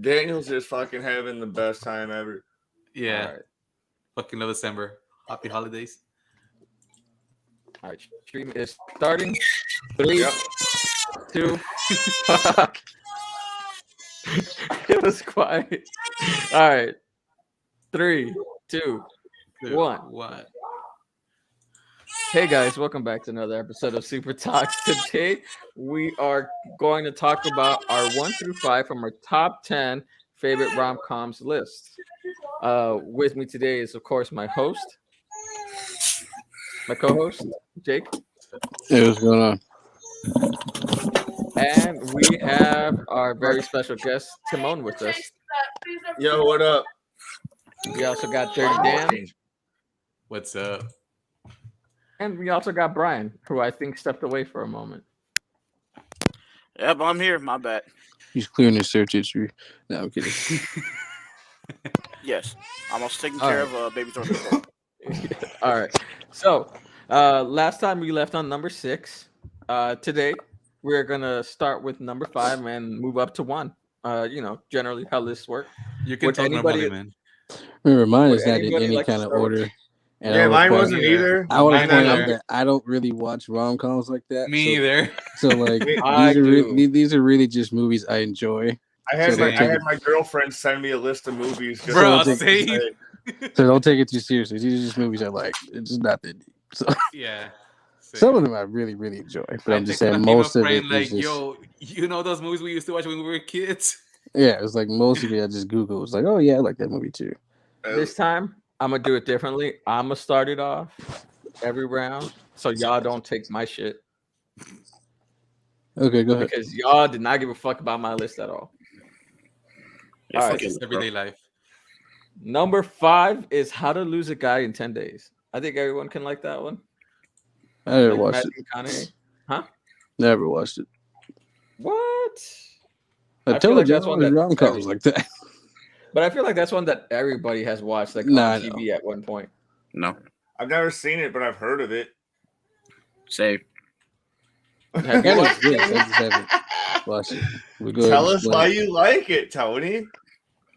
Daniel's just fucking having the best time ever. Yeah. All right. Fucking no December. Happy holidays. All right. Stream is starting. 3, Yep. 2. Fuck. It was quiet. All right. 3, 2, 1. What? Hey guys, welcome back to another episode of Super Talks. Today we are going to talk about our 1 through 5 from our top 10 favorite rom-coms list. With me today is, of course, my co-host, Jake. Hey, what's going on? And we have our very special guest, Timon, with us. Yo, what up? We also got Dirty Dan. What's up? And we also got Brian, who I think stepped away for a moment. Yep, I'm here. My bad. He's clearing his search history. No, I'm kidding. Yes, I'm also taking All care right. of baby's order. All right. So, last time we left on number 6. Today, we're going to start with number 5 and move up to 1. Generally how lists work. You can Would talk anybody- normally, man. Remember, mine Would is not in anybody any like to kind of start with- order. And Yeah, I mine wanna wasn't either. either. I want Mine to point either. out that I don't really watch rom-coms like that. Me either. So like, I do. these are really just movies I enjoy. I had So my don't take I it- had my girlfriend send me a list of movies. Just Bro, to same. say, So don't take it too seriously. These are just movies I like. It's just not that deep. So Yeah. Same. some of them I really, really enjoy. But I'm just saying texting a female most of it friend, is like, just yo, you know those movies we used to watch when we were kids? yeah. It's like most of it I just Google. It's like, oh yeah, I like that movie too. This time, I'm going to do it differently. I'm going to start it off every round so y'all don't take my shit. Okay, go ahead. Because y'all did not give a fuck about my list at all. Yeah, All fuck right. it, bro. Everyday life. Number 5 is How to Lose a Guy in 10 Days. I think everyone can like that one. I never Like watched Matthew it. McConaughey. Never watched it. What? I I feel told like you that's I one watch that rom-coms like that. But I feel like that's one that everybody has watched, like Nah, I on TV at one point. No, I've never seen it, but I've heard of it. save. Have you That watched is good. I it? just haven't watched it. We'll go ahead Tell and us explain. why you like it, Tony.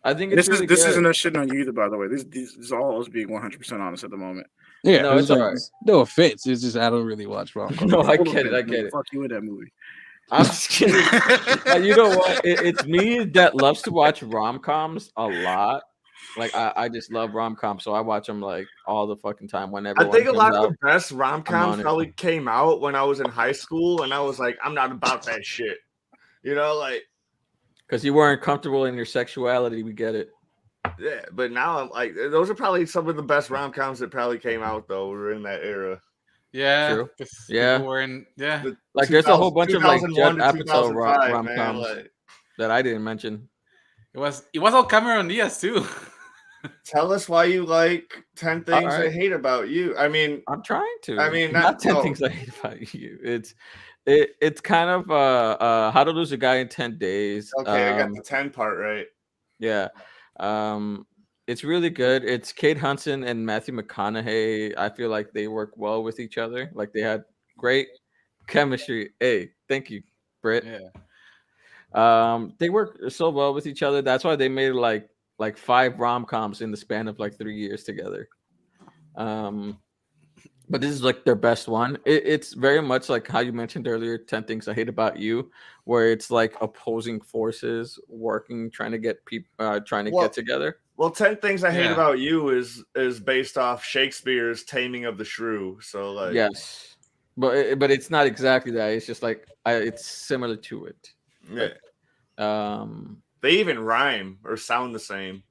I think it's really This good. isn't a shit on you either, by the way. This is all us being 100% honest at the moment. Yeah, No, it's like, alright. no offense. It's just I don't really watch rom-coms. No, I Total get it. I offense, get man. it. Fuck you in that movie. I'm just kidding. You know what? It's me that loves to watch rom-coms a lot. Like I just love rom-coms, so I watch them like all the fucking time whenever. I think a one lot comes of out. the best I'm rom-coms on it. probably came out when I was in high school, and I was like, I'm not about that shit. You know, like, Because you weren't comfortable in your sexuality. We get it. yeah. But now I'm like, those are probably some of the best rom-coms that probably came out though. Were in that era. Yeah. True. 'cause Yeah. people were in, yeah. The Like there's a whole bunch of like 2001 Judd to Apatow 2005, rom-coms man, like, that I didn't mention. It was all Cameron Diaz, too. tell us why you like 10 things I Alright. hate about you. I mean, I'm trying to. I mean, not not- 10 no. things I hate about you. It's kind of How to Lose a Guy in 10 Days. okay, I got the 10 part right. Yeah. It's really good. It's Kate Hudson and Matthew McConaughey. I feel like they work well with each other. Like they had great chemistry. Hey, thank you, Britt. Yeah. They work so well with each other. That's why they made like 5 rom-coms in the span of like 3 years together. But this is like their best one. It's very much like how you mentioned earlier, 10 Things I Hate About You, where it's like opposing forces working, trying to get people trying to Well, get together. Well, 10 things I hate Yeah. about you is based off Shakespeare's Taming of the Shrew. So like, Yes, but it's not exactly that. It's just like it's similar to it. yeah. Um, They even rhyme or sound the same.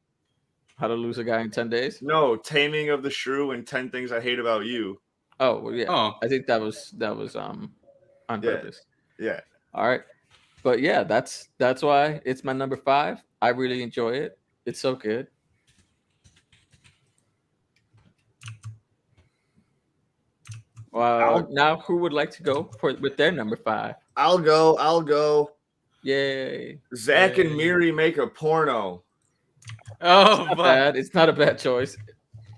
How to Lose a Guy in 10 Days. No, Taming of the Shrew and 10 Things I Hate About You. Oh well, yeah. Oh. I think that was on Yeah. purpose. Yeah. All right, but yeah, that's why it's my number 5. I really enjoy it. It's so good. Well, now who would like to go with their number 5? I'll go. Yay! Zach and Yay. Miri make a porno. Oh, Not but bad. It's not a bad choice.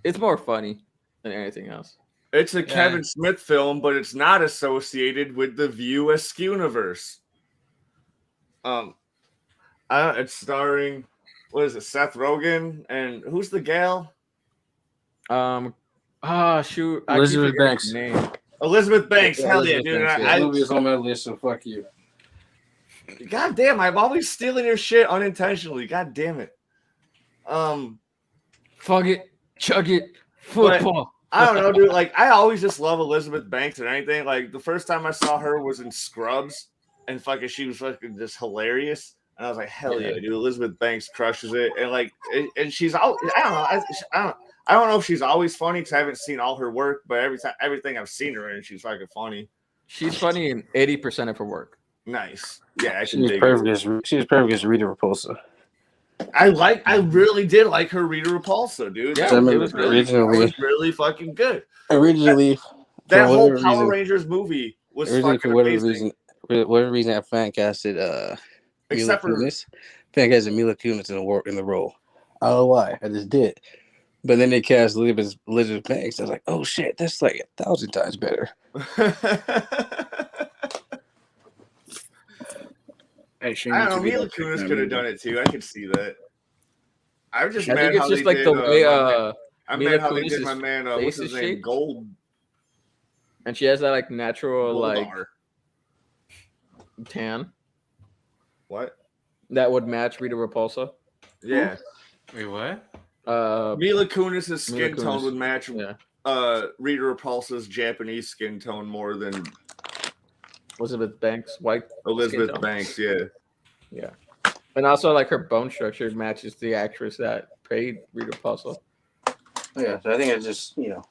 It's more funny than anything else. It's a Yeah. Kevin Smith film, but it's not associated with the View Askewniverse. It's starring, what is it, Seth Rogen, and who's the gal? Shoot, I keep Elizabeth forgetting Banks. her name. Elizabeth Banks. Yeah, Hell Elizabeth yeah, dude! Banks, This movie is on my list, so fuck you. God damn, I'm always stealing your shit unintentionally. God damn it. Fuck it, chug it, But football. I don't know, dude. Like, I always just love Elizabeth Banks or anything. Like, the first time I saw her was in Scrubs, and fucking she was fucking just hilarious. And I was like, hell yeah, dude. Elizabeth Banks crushes it. And like, and she's all, I don't know. I don't know if she's always funny because I haven't seen all her work, but everything I've seen her in, she's fucking funny. She's funny in 80% of her work. Nice. Yeah, I can She was dig perfect it. as Rita Repulsa. I really did like her Rita Repulsa, dude. Yeah, That it was good. was really fucking good. Originally, That for whole whatever Power reason, Rangers movie was originally fucking for whatever amazing. reason, I fan casted Mila Except for Kunis. Fan casted Mila Kunis in the role. I don't know why. I just did. But then they cast Elizabeth Banks. I was like, oh shit, that's like 1,000 times better. Hey, she I needs don't to know. be Mila Kunis could have done it too. I could see that. I'm just I mad think it's how just they like did. the way I'm Mila mad how they Kunis' did my man. What's face his is name? shaped. Gold. And she has that like natural like Goldar. tan What? that would match Rita Repulsa. Yeah. Wait, what? Mila Kunis' skin Mila tone Kunis. would match Yeah. Rita Repulsa's Japanese skin tone more than Elizabeth Banks, white skin Elizabeth tone. Banks. Yeah. Yeah. And also like her bone structure matches the actress that played Rita Repulsa. Yeah, so I think it's just, that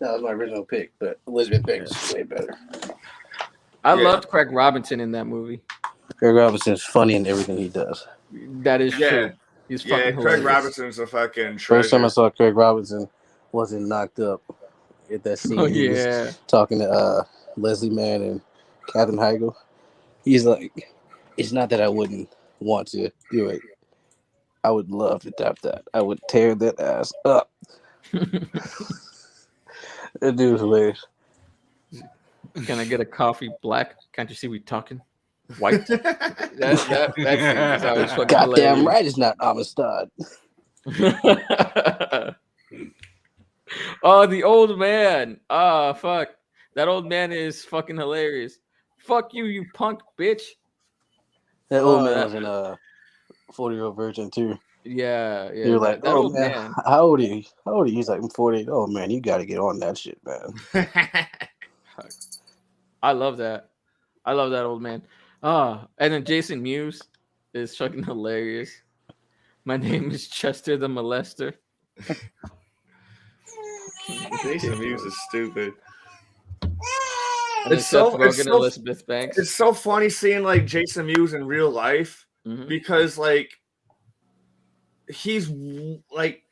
was my original pick, but Elizabeth Banks is way better. I Yeah. loved Craig Robinson in that movie. Craig Robinson's funny in everything he does. That is Yeah. true. He's Yeah. fucking Craig hilarious. Robinson's a fucking First time I treasure. saw Craig Robinson wasn't Knocked Up. At that scene, Oh he was yeah. talking to Leslie Mann and Katherine Heigl. He's like, it's not that I wouldn't want to do it. I would love to tap that. I would tear that ass up. That dude was hilarious. Can I get a coffee black? Can't you see we talking? White? that scene is always fucking Goddamn hilarious. right, it's not Amistad. Oh, the old man. Oh, fuck. That old man is fucking hilarious. Fuck you, you punk bitch. That old man that- was in 40-Year-Old Virgin too. Yeah. You're like, that oh old man, how old are you? How old are you? He's like, I'm 48. Oh man, you got to get on that shit, man. I love that. I love that old man. And then Jason Mewes is fucking hilarious. My name is Chester the Molester. Jason Mewes is stupid. And It's then so- Seth it's Rogen, so- Elizabeth Banks. It's so funny seeing like Jason Mewes in real life Mhm. because like he's like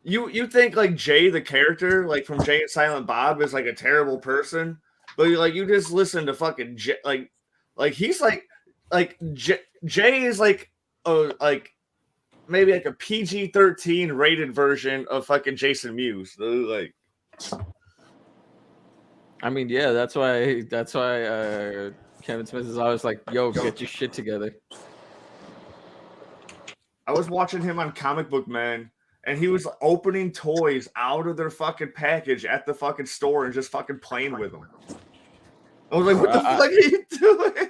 you think like Jay the character like from Jay and Silent Bob is like a terrible person, but you just listen to fucking Jay, like he's like Jay is like maybe like a PG-13 rated version of fucking Jason Mewes. Like, I mean, yeah, that's why Kevin Smith is always like, yo, get your shit together. I was watching him on Comic Book Man, and he was opening toys out of their fucking package at the fucking store and just fucking playing with them. I was like, what the fuck are you doing?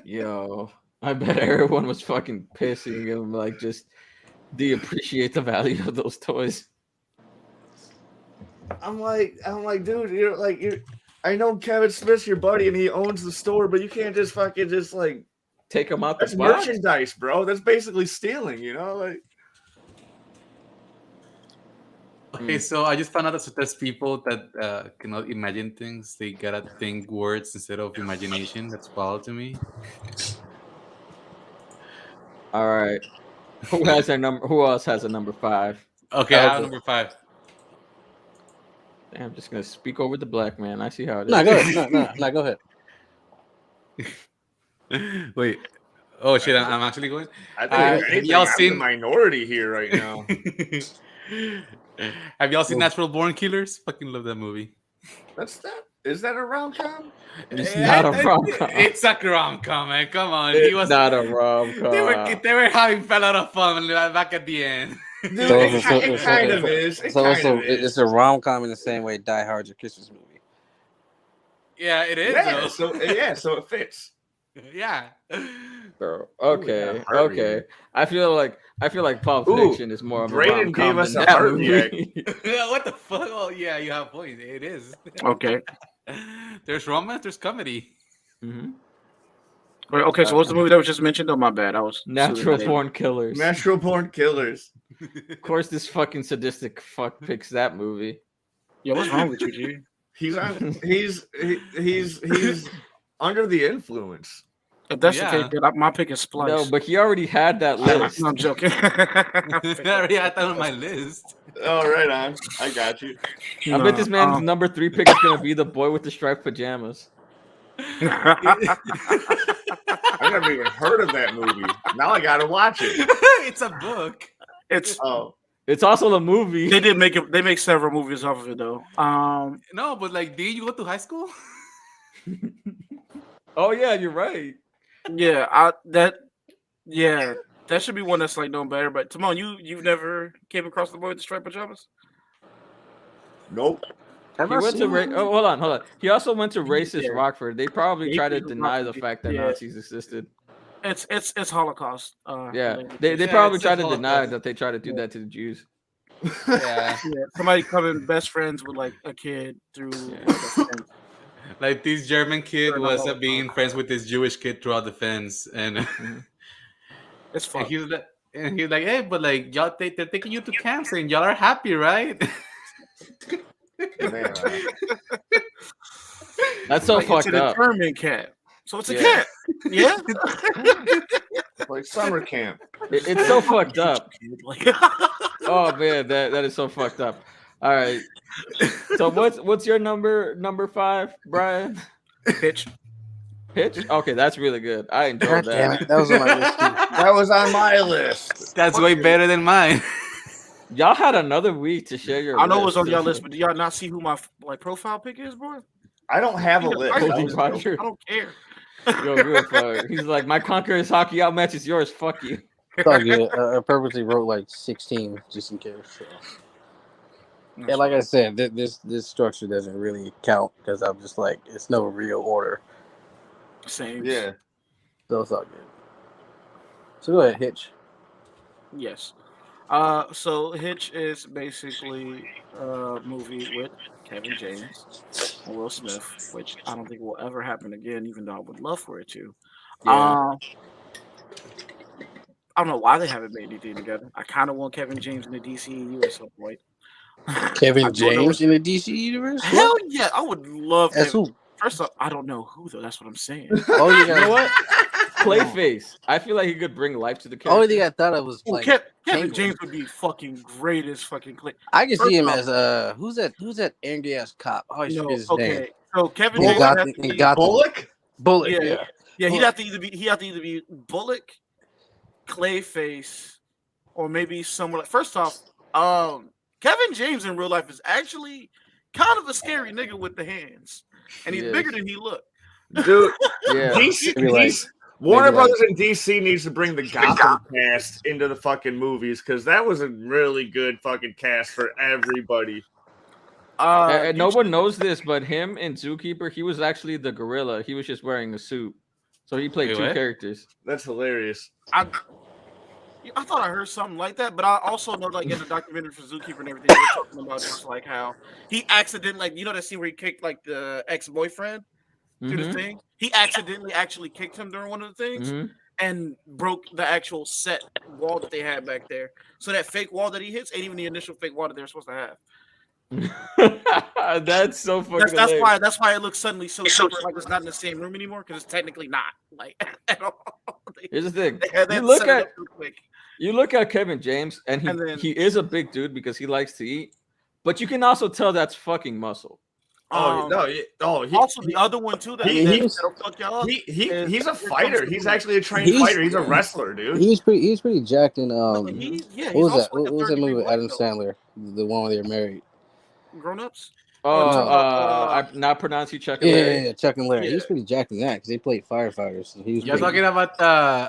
Yo, I bet everyone was fucking pissing him, like, just, do you appreciate the value of those toys? I'm like, dude, I know Kevin Smith's your buddy and he owns the store, but you can't just fucking just like Take them out the that's box? merchandise, bro. That's basically stealing, like. Okay, so I just found out that there's people that cannot imagine things. They gotta think words instead of imagination. That's wild to me. All right. Who has their number? Who else has a number 5? Okay, I have number 5. Damn, I'm just gonna speak over the black man. I see how it is. No, go ahead. No, go ahead. Wait. Oh shit! I'm actually going. I think y'all I'm seen- the minority here right now. Have y'all seen Natural Born Killers? Fucking love that movie. That's that. Is that a rom com? It's not a rom-com. It's a rom-com, man. Come on. It's not a rom-com. They were having a lot of fun back at the end. Dude, So- it kind of is. It kind of is. It's a rom-com in the same way Die Hard's a Christmas movie. Yeah, it is. Yeah, though. so it fits. Yeah. Bro, okay, Ooh, heart okay. reader. I feel like Pulp Ooh, Fiction is more of a Brayden rom-com gave us than a that heart movie. react. What the fuck? Oh, yeah, you have points. It is. Okay. There's romance, there's comedy. Mhm. Wait, okay, so what's the movie that was just mentioned? Oh, my bad. I was Natural Born Killers. Natural Born Killers. Of course, this fucking sadistic fuck picks that movie. Yeah, what's wrong with you, G? He's under the influence. If that's Yeah. the case, then my pick is Splice. No, but he already had that list. No, I'm joking. I already had that on my list. Oh, right on. I got you. I bet this man's number 3 pick is gonna be the boy with the striped pajamas. I never even heard of that movie. Now I gotta watch it. It's a book. It's Oh, It's also the movie. they did make it. They make several movies off of it though. No, but like, did you go to high school? Oh yeah, you're right. Yeah, that should be one that's like known better. But Timon, you've never came across the boy with the striped pajamas? nope. He went to hold on. He also went to racist Yeah. Rockford. They probably He try to went to deny the Rockford, fact that yeah. Nazis existed. It's Holocaust. Yeah, related. they Yeah, probably it's try a to deny Holocaust. that they try to do that to the Jews. Yeah. Yeah, somebody coming best friends with like a kid through. Like this German kid Sure, was no. being friends with this Jewish kid throughout the fence, and, It's fun. and he was like, hey, but like y'all, they're taking you to camps, and y'all are happy, right? Man, That's so Like, fucked it's an up. internment camp, so it's a Yeah. cat. Yeah. like summer camp. It's so fucked up. Like, Oh man, that is so fucked up. All right. So what's your number 5, Brian? Hitch. Hitch? Okay, that's really good. I enjoyed God damn that. it. That was on my list too. That was on my list. That's way better than mine. Y'all had another week to share your I know it was list. on your list, but do y'all not see who my like profile pick is, bro? I don't have a list. Cody I was- Roger. I don't care. Yo, real fuck. He's like, my Conqueror's hockey outmatches yours. Fuck you. It's all good. I purposely wrote like 16 just in case. So. Yeah, like I said, this structure doesn't really count because I'm just like, it's no real order. Same. Yeah. So it's all good. So go ahead, Hitch. Yes. So Hitch is basically a movie with Kevin James and Will Smith, which I don't think will ever happen again, even though I would love for it to. Yeah. I don't know why they haven't made anything together. I kind of want Kevin James in the DCEU at some point. Kevin I don't know. James in the DC universe? Hell yeah, I would love That's to. who? First off, I don't know who though. That's what I'm saying. Only You thing know I, what? Clayface. I feel like he could bring life to the character. only thing I thought of was Ooh, like Kevin Penguin. James would be fucking great as fucking Clay. I can see him First as who's that angry ass cop? Oh, I No, forget his name. okay. So Kevin In James would have Gotham, to in be- Gotham. Bullock? Bullet. Yeah. Yeah. Yeah, he'd have to either be Bullock, Clayface, or maybe someone like. First off, Kevin James in real life is actually kind of a scary nigga with the hands, and he's Yes. bigger than he looked. Dude, Yeah. DC, Maybe like- Warner maybe like- Brothers and DC needs to bring the Gotham cast into the fucking movies because that was a really good fucking cast for everybody. And no one knows this, but him in Zookeeper, he was actually the gorilla. He was just wearing a suit. So he played Wait, 2 what? characters. That's hilarious. I thought I heard something like that, but I also know, like in the documentary for Zookeeper and everything, they're talking about just like how he accidentally, like, you know, that scene where he kicked like the ex-boyfriend through the Mhm, thing. He accidentally actually kicked him during one of the things. mhm. And broke the actual set wall that they had back there. So that fake wall that he hits ain't even the initial fake wall that they're supposed to have. That's so fucking That's hilarious. that's why it looks suddenly so separate, like it's not in the same room anymore, because it's technically not like at all. Here's the thing. They had You to look set it at up real quick. you look at Kevin James, and And then- he is a big dude because he likes to eat, but you can also tell that's fucking muscle. Oh Um, no! He, Also, the other one too that he's- that'll fuck y'all up. he's a fighter. He's actually a trained He's- fighter. He's a wrestler, dude. He's pretty jacked in He's what was also that? like a What was that movie with third-degree Adam black Sandler? The one where they're married. belt. Grown ups. Oh, talking about, I'm not pronouncing Chuck Yeah, and yeah, Larry. yeah, Chuck and Larry. He was Yeah. pretty jacked in that because they played firefighters. So he was You're pretty. talking about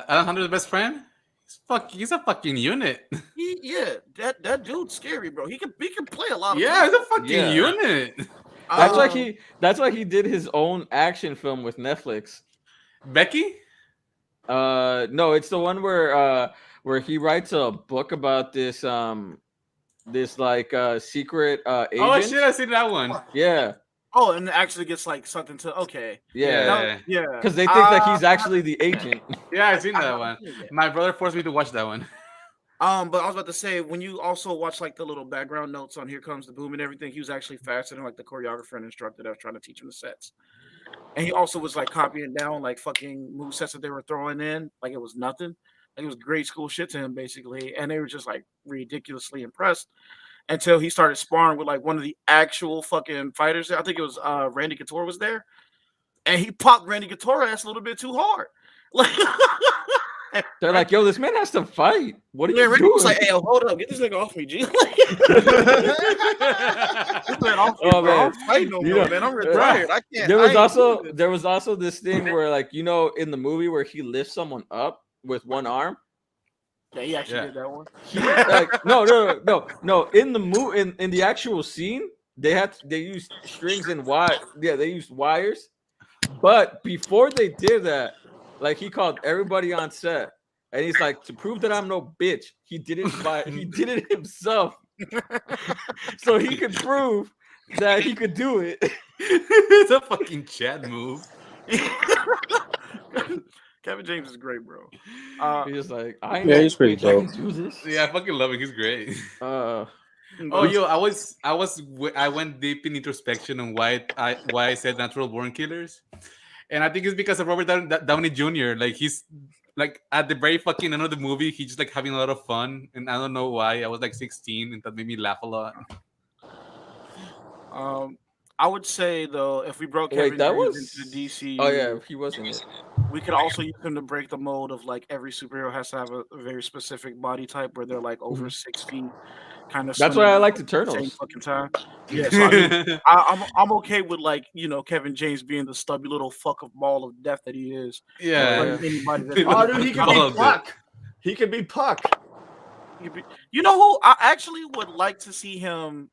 Alejandro's best friend? He's a fucking unit. That dude's scary, bro. He can play a lot of Yeah, he's people. a fucking Yeah. unit. That's why he did his own action film with Netflix. Becky? No, it's the one where he writes a book about this like secret agent. Oh shit, I seen that one. Yeah. Oh, and it actually gets like sucked into okay. Yeah. Yeah. Because they think that he's actually the agent. Yeah, I seen that one. My brother forced me to watch that one. But I was about to say, when you also watch like the little background notes on Here Comes the Boom and everything, he was actually faster than like the choreographer and instructor that was trying to teach him the sets. And he also was like copying down like fucking move sets that they were throwing in, like it was nothing. Like it was grade school shit to him basically, and they were just like ridiculously impressed until he started sparring with like one of the actual fucking fighters. I think it was Randy Couture was there, and he popped Randy Couture ass a little bit too hard. Like They're like, yo, this man has to fight. What are you Randy doing? was like, hey, hold up, get this nigga off me, G. This man off me, Oh, bro. man. I'm fighting no You more, know, man. I'm retired. I can't. There was I ain't doing this. there was also this thing where, like, you know, in the movie where he lifts someone up with one arm. Yeah, he actually did that one. Like, no. In the in the actual scene, they used strings and wire. Yeah, they used wires. But before they did that, like, he called everybody on set, and he's like, to prove that I'm no bitch, he did it himself, so he could prove that he could do it. It's a fucking Chad move. Kevin James is great, bro. He's just like, he's pretty dope. I can do this. Yeah, I fucking love him. He's great. Uh, Oh, yo, I went deep in introspection on why I said natural born killers, and I think it's because of Robert Downey Jr. Like, he's like at the very fucking end of the movie, he's just like having a lot of fun, and I don't know why. I was like 16, and that made me laugh a lot. I would say though, if we broke Kevin James into the DC, oh yeah, he wasn't it. We could also use him to break the mold of like every superhero has to have a very specific body type where they're like over 6 feet. Kind of. That's why I like the Turtles. Same fucking time. Yeah, so I mean, I'm okay with like, you know, Kevin James being the stubby little fuck of ball of death that he is. Yeah. Anybody that Oh, dude, he could be Puck. He could be Puck. You know who I actually would like to see him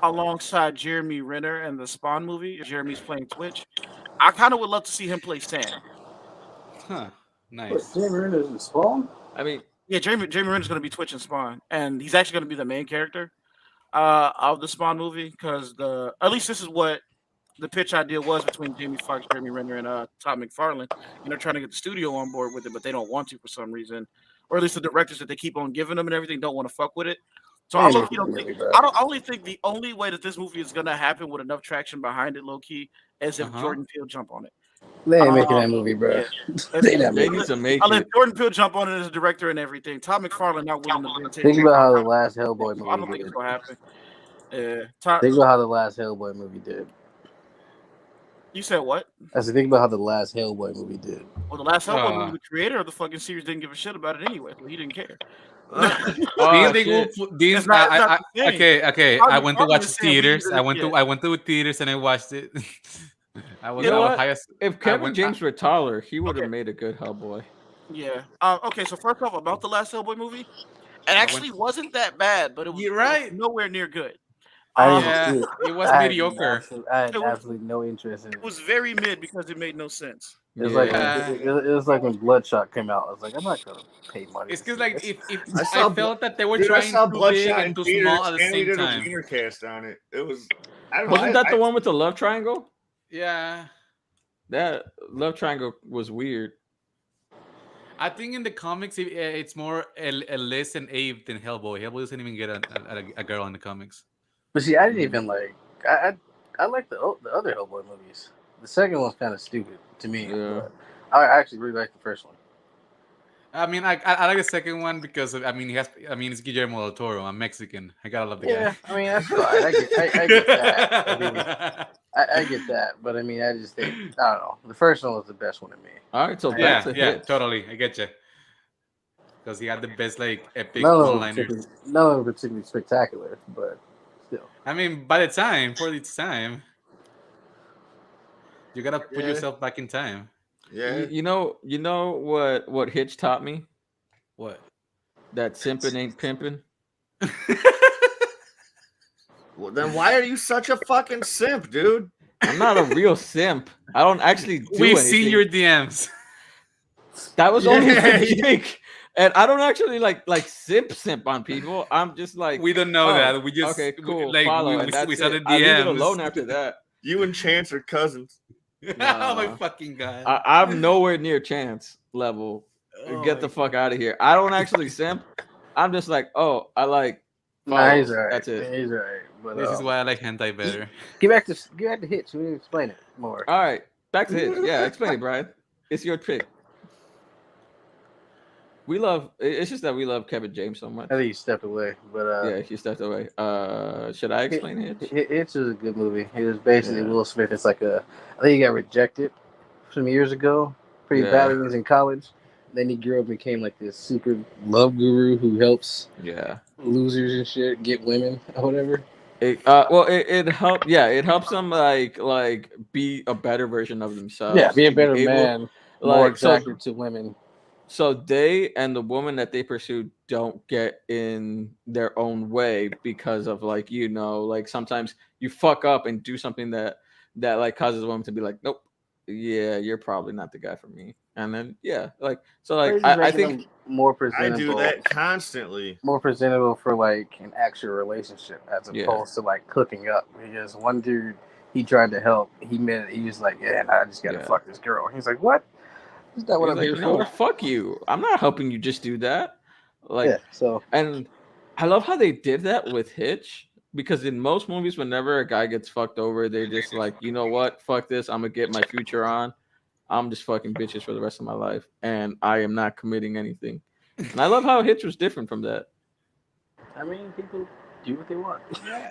alongside Jeremy Renner in the Spawn movie. Jeremy's playing Twitch. I kind of would love to see him play Sam. Huh. Nice. Jeremy Renner is in Spawn? I mean, yeah, Jeremy Renner's going to be Twitch and Spawn, and he's actually going to be the main character of the Spawn movie because at least this is what the pitch idea was between Jamie Foxx, Jeremy Renner, and Todd McFarlane. And they're trying to get the studio on board with it, but they don't want to for some reason, or at least the directors that they keep on giving them and everything don't want to fuck with it. So I only think the only way that this movie is going to happen with enough traction behind it, low key, is if Jordan Peele jump on it. They ain't making that movie, bro. Yeah. they need to make I'll let it. Jordan Peele jump on it as a director and everything. Todd McFarlane not willing to Think about how the last Hellboy movie I don't think did. it's gonna happen. Think about how the last Hellboy movie did. You said what? I said, think about how the last Hellboy movie did. Well, the last Hellboy movie, the creator of the fucking series didn't give a shit about it anyway. So he didn't care. Okay. I went to watch theaters. I went to theaters and I watched it. I was highest. If Kevin James were taller, he would have made a good Hellboy. Yeah. Okay. So first off, about the last Hellboy movie, it actually wasn't that bad, but it was, You're right. it was nowhere near good. It was mediocre. I had absolutely no interest in it. It was very mid because it made no sense. It was like when Bloodshot came out. I was like, I'm not gonna pay money. It's because like if I felt that they were trying too big and too small at the same time. Wiener cast on it. It was. Wasn't that the one with the love triangle? Yeah, that love triangle was weird. I think in the comics it's more Liz and Abe than Hellboy. Hellboy doesn't even get a girl in the comics. But see, I didn't even like. I like the other Hellboy movies. The second one's kind of stupid to me. Yeah. I actually really like the first one. I mean, I like the second one because it's Guillermo del Toro. I'm Mexican. I gotta love the guy. Yeah, I mean that's fine. I get that. I get that, but I mean, I just think I don't know. The first one was the best one to me. All right, so back to Hitch. Totally. I get you. Because he had the best like epic None of one-liners. them particularly spectacular, but still. I mean, by the time, for its time, you gotta put Yeah. yourself back in time. Yeah. You know what Hitch taught me? What? That simping ain't pimping. Well, then why are you such a fucking simp, dude? I'm not a real simp. I don't actually do We've anything. seen your DMs. That was only Yeah, for yeah. Jake. And I don't actually like simp on people. I'm just like, We don't know oh, that. We just okay, cool, like follow, we and that's saw the it. I leave it DMs. alone after that. You and Chance are cousins. Oh my Nah. fucking god! I'm nowhere near Chance level. Oh Get my the fuck out of here. I don't actually simp. I'm just like, oh, I like Nah, follows. he's alright. That's it. He's alright. But This is why I like hentai better. get back to Hitch. We need to explain it more. All right, back to Hitch. Yeah, explain it, Brian. It's your pick. We love. It's just that we love Kevin James so much. I think he stepped away, but Yeah, he stepped away. Should I explain Hitch? Hitch is a good movie. It was basically Yeah. Will Smith. It's like I think he got rejected some years ago, pretty Yeah. badly when he was in college. Then he grew up and became like this super love guru who helps Yeah. losers and shit get women or whatever. It helped. Yeah, it helps them like be a better version of themselves. Yeah, be a better able- man, more Like so, attractive to women. so they and the woman that they pursue don't get in their own way because of like like sometimes you fuck up and do something that like causes a woman to be like, nope, yeah, you're probably not the guy for me. And then I think more I presentable. do that constantly. More presentable for like an actual relationship as Yeah. opposed to like hooking up. Because one dude he tried to help, he was like, yeah, I just gotta Yeah. fuck this girl. He's like, what? Is that what he's I'm like, here no, for? fuck you. I'm not helping you just do that. Like, Yeah. So and I love how they did that with Hitch because in most movies, whenever a guy gets fucked over, they're just like, you know what, fuck this. I'm gonna get my future on. I'm just fucking bitches for the rest of my life, and I am not committing anything. And I love how Hitch was different from that. I mean, people do what they want. Yeah,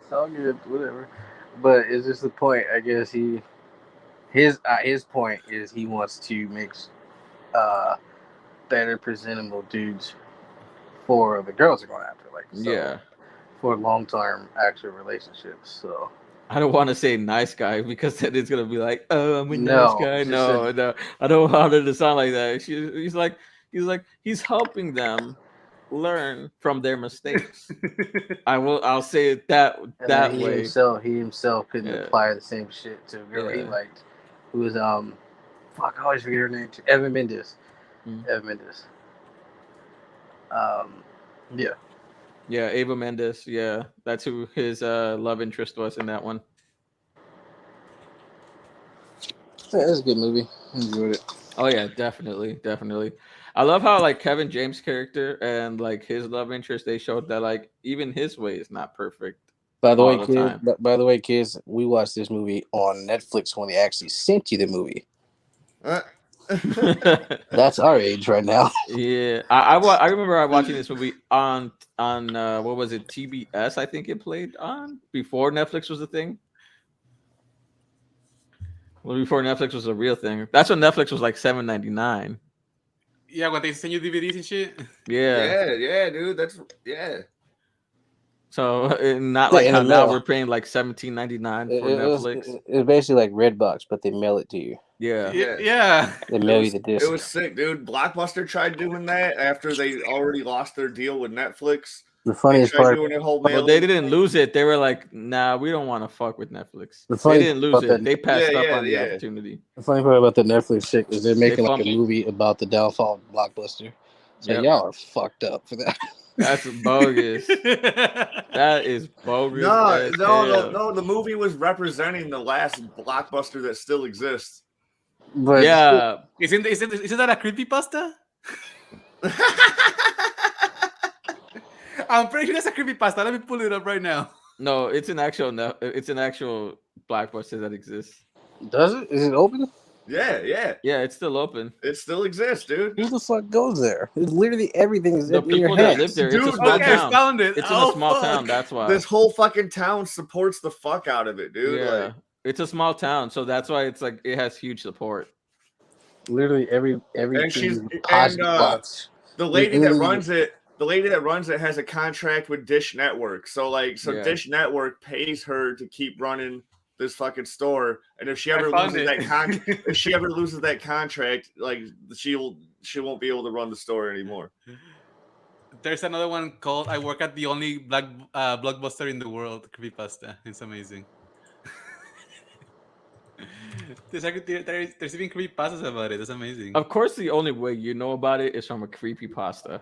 It's all good, whatever. But it's just the point. I guess his point is he wants to make better presentable dudes for the girls are going after, yeah. for long term actual relationships. So I don't want to say nice guy because then it's gonna be like, oh, I'm a No, nice guy. just No, I don't want it to sound like that. He's helping them learn from their mistakes. I'll say it that he way. himself couldn't Yeah. apply the same shit to a girl he Yeah. liked, who was fuck, I always forget her name too. Evan Mendes. Mm. Evan Mendes. Yeah. Yeah, Ava Mendes. Yeah, that's who his love interest was in that one. Yeah, it's a good movie. Enjoyed it. Oh yeah, definitely. I love how like Kevin James' character and like his love interest, they showed that like even his way is not perfect. By the all way, the time. kids, we watched this movie on Netflix when they actually sent you the movie. That's our age right now. Yeah, I remember watching this movie on what was it, TBS? I think it played on before Netflix was a thing. Well, before Netflix was a real thing. That's when Netflix was like $7.99. Yeah, when they send you DVDs and shit. Yeah. yeah, dude. So not like in how the now mail. we're paying like $17.99 for Netflix. It was basically like Redbox, but they mail it to you. Yeah. Yeah. They mail you the disc. It was sick, dude. Blockbuster tried doing that after they already lost their deal with Netflix. The They funniest tried part. doing a whole But mail. they didn't lose it. They were like, nah, we don't want to fuck with Netflix. The They funny didn't lose part it. that- They passed Yeah, up yeah, on the yeah. opportunity. The funny part about the Netflix shit is they're making like a fumbled. movie about the downfall of Blockbuster. So Yep. y'all are fucked up for that. That's bogus. That is bogus. No, as hell. no. The movie was representing the last Blockbuster that still exists. But Yeah. Isn't that a creepypasta? I'm pretty sure that's a creepypasta. Let me pull it up right now. No, it's an actual Blockbuster that exists. does it? Is it open? Yeah. Yeah, it's still open. It still exists, dude. Who the fuck goes there? It's literally everything is The in your people that hands. live there, Dude, it's a small Okay, I town. found it. It's in Oh, a small fuck. town. That's why. This whole fucking town supports the fuck out of it, dude. Yeah, Like, it's a small town, so that's why it's like it has huge support. Literally every And she's- TV possible and, box. the lady that Mm-mm. runs it the lady that runs it has a contract with Dish Network. So Yeah. Dish Network pays her to keep running this fucking store. And if she I ever found loses it. that contract, like she won't be able to run the store anymore. There's another one called "I Work at the Only Black Blockbuster in the World." Creepypasta. It's amazing. there's even creepypastas about it. That's amazing. Of course, the only way you know about it is from a creepy pasta.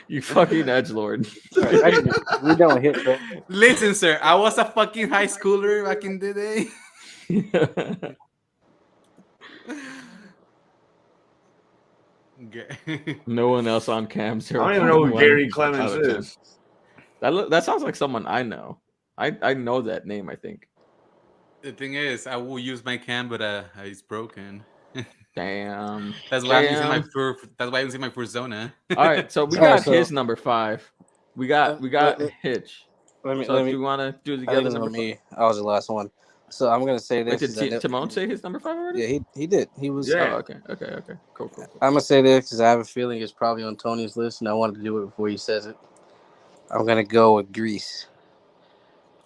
You fucking edgelord. We're done with Hitch, right? Listen, sir, I was a fucking high schooler back in the day. No one else on cam. I don't even know who 0.1 Gary Clemens out of 10. is. That sounds like someone I know. I know that name, I think. The thing is, I will use my cam, but it's broken. Damn. That's why I'm using my Furzona. All right, so we got his number 5. We got Hitch. Let me. Do you want to do the I think other it's number on 5? me. I was the last one, so I'm gonna say Wait, this. did Timon say his number 5 already? Yeah, he did. He was. Yeah. Oh, okay. Cool. I'm gonna say this because I have a feeling it's probably on Tony's list, and I wanted to do it before he says it. I'm gonna go with Grease.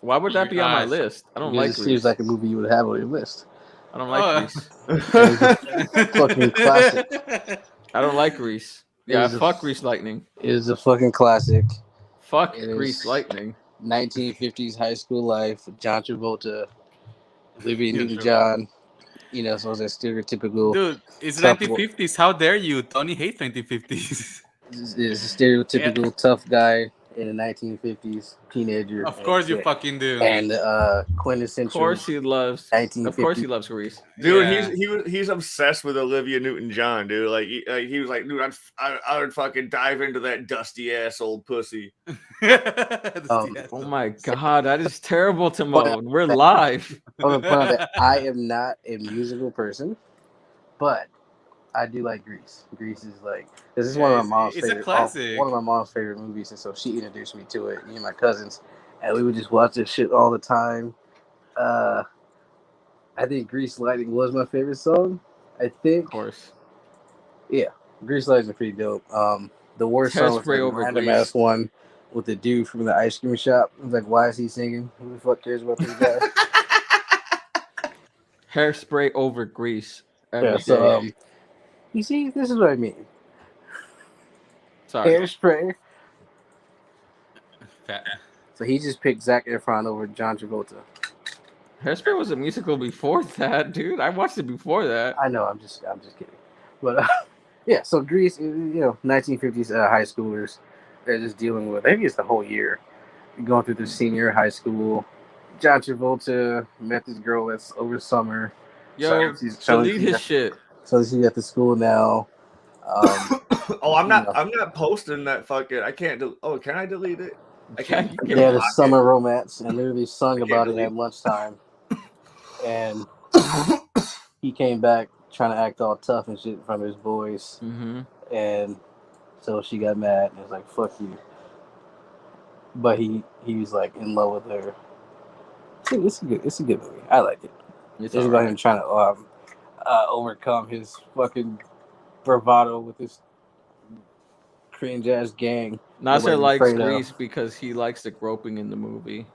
Why would that be on my Gosh. list? I don't Because like it Grease. seems like a movie you would have on your list. I don't like Grease. Fucking classic. I don't like Grease. It Yeah, is a- fuck Grease Lightning. It is a fucking classic. Fuck It Grease is. Lightning. 1950s high school life. John Travolta, Olivia Yeah, Newton-John. You know, so it's that stereotypical. Dude, it's Tough 1950s. How dare you? Tony hates 1950s. Is a stereotypical tough guy in the 1950s, teenager. Of course you and, fucking do. and Of quintessential. course he loves. 1950s. Of course he loves Grease. Dude, Yeah. he's obsessed with Olivia Newton-John, dude. Like he was like, dude, I would fucking dive into that dusty ass old pussy. Oh my god, that is terrible, Timon. We're live. I'm gonna point out that I am not a musical person, but I do like Grease. Grease is like this is one of my mom's It's a favorite. classic. One of my mom's favorite movies, and so she introduced me to it. Me and my cousins, and we would just watch this shit all the time. I think Grease Lightning was my favorite song. I think. Of course. Yeah, Grease Lightning is pretty dope. The worst song was Hairspray the over random Grease. ass one with the dude from the ice cream shop. I was like, why is he singing? Who the fuck cares about this guy? Hairspray over Grease. Every Yeah, day. so you see, this is what I mean. Sorry. Hairspray. Fat. So he just picked Zac Efron over John Travolta. Hairspray was a musical before that, dude. I watched it before that. I know, I'm just kidding. But yeah, so Grease, 1950s high schoolers, they're just dealing with. Maybe it's the whole year, going through the senior high school. John Travolta met this girl that's over summer. Yo, delete his shit. So she's at the school now. Oh, I'm not posting that fucking. I can't. Can I delete it? I can't. You They can had a block summer romance and literally sung can't about it believe- at lunchtime. And he came back trying to act all tough and shit in front of his boys. Mm-hmm. And so she got mad and was like, fuck you. But he was like in love with her. It's a good movie. I like it. It's It's about him trying to overcome his fucking bravado with this cringe ass gang. Nasser nobody's likes afraid of. Grease because he likes the groping in the movie.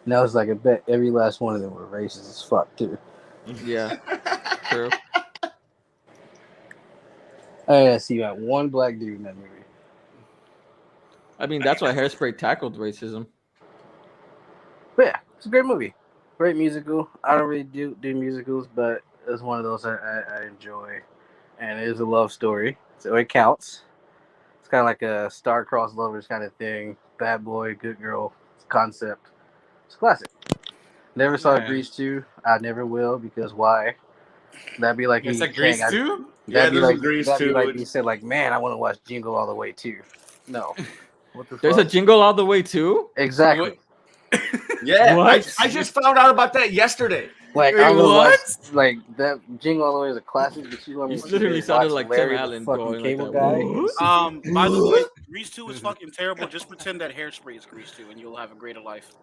And I was like, I bet every last one of them were racist as fuck too. Yeah, true. I see you got one black dude in that movie. I mean, that's why Hairspray tackled racism. But yeah, it's a great movie. Great musical. I don't really do musicals, but it's one of those I enjoy. And it is a love story, so it counts. It's kind of like a star-crossed lovers kind of thing. Bad boy, good girl concept. It's a classic. Never saw Yeah. Grease 2. I never will, because why? That'd be like It's me a Grease saying, too? Yeah, That'd be there's a like, Grease that'd be 2. like me said, like, man, I want to watch Jingle All the Way too. No. What the There's a fuck? Jingle All the Way too? Exactly. Yeah, What? I just found out about that yesterday. Like, Wait, I'm gonna what? watch, like, that Jingle All the Way is a classic, but you want me You to literally sit there sounded and like watch Tim Larry the Allen fucking going like cable that. guy? What? By the way, Grease 2 is fucking terrible. Just pretend that Hairspray is Grease 2 and you'll have a greater life.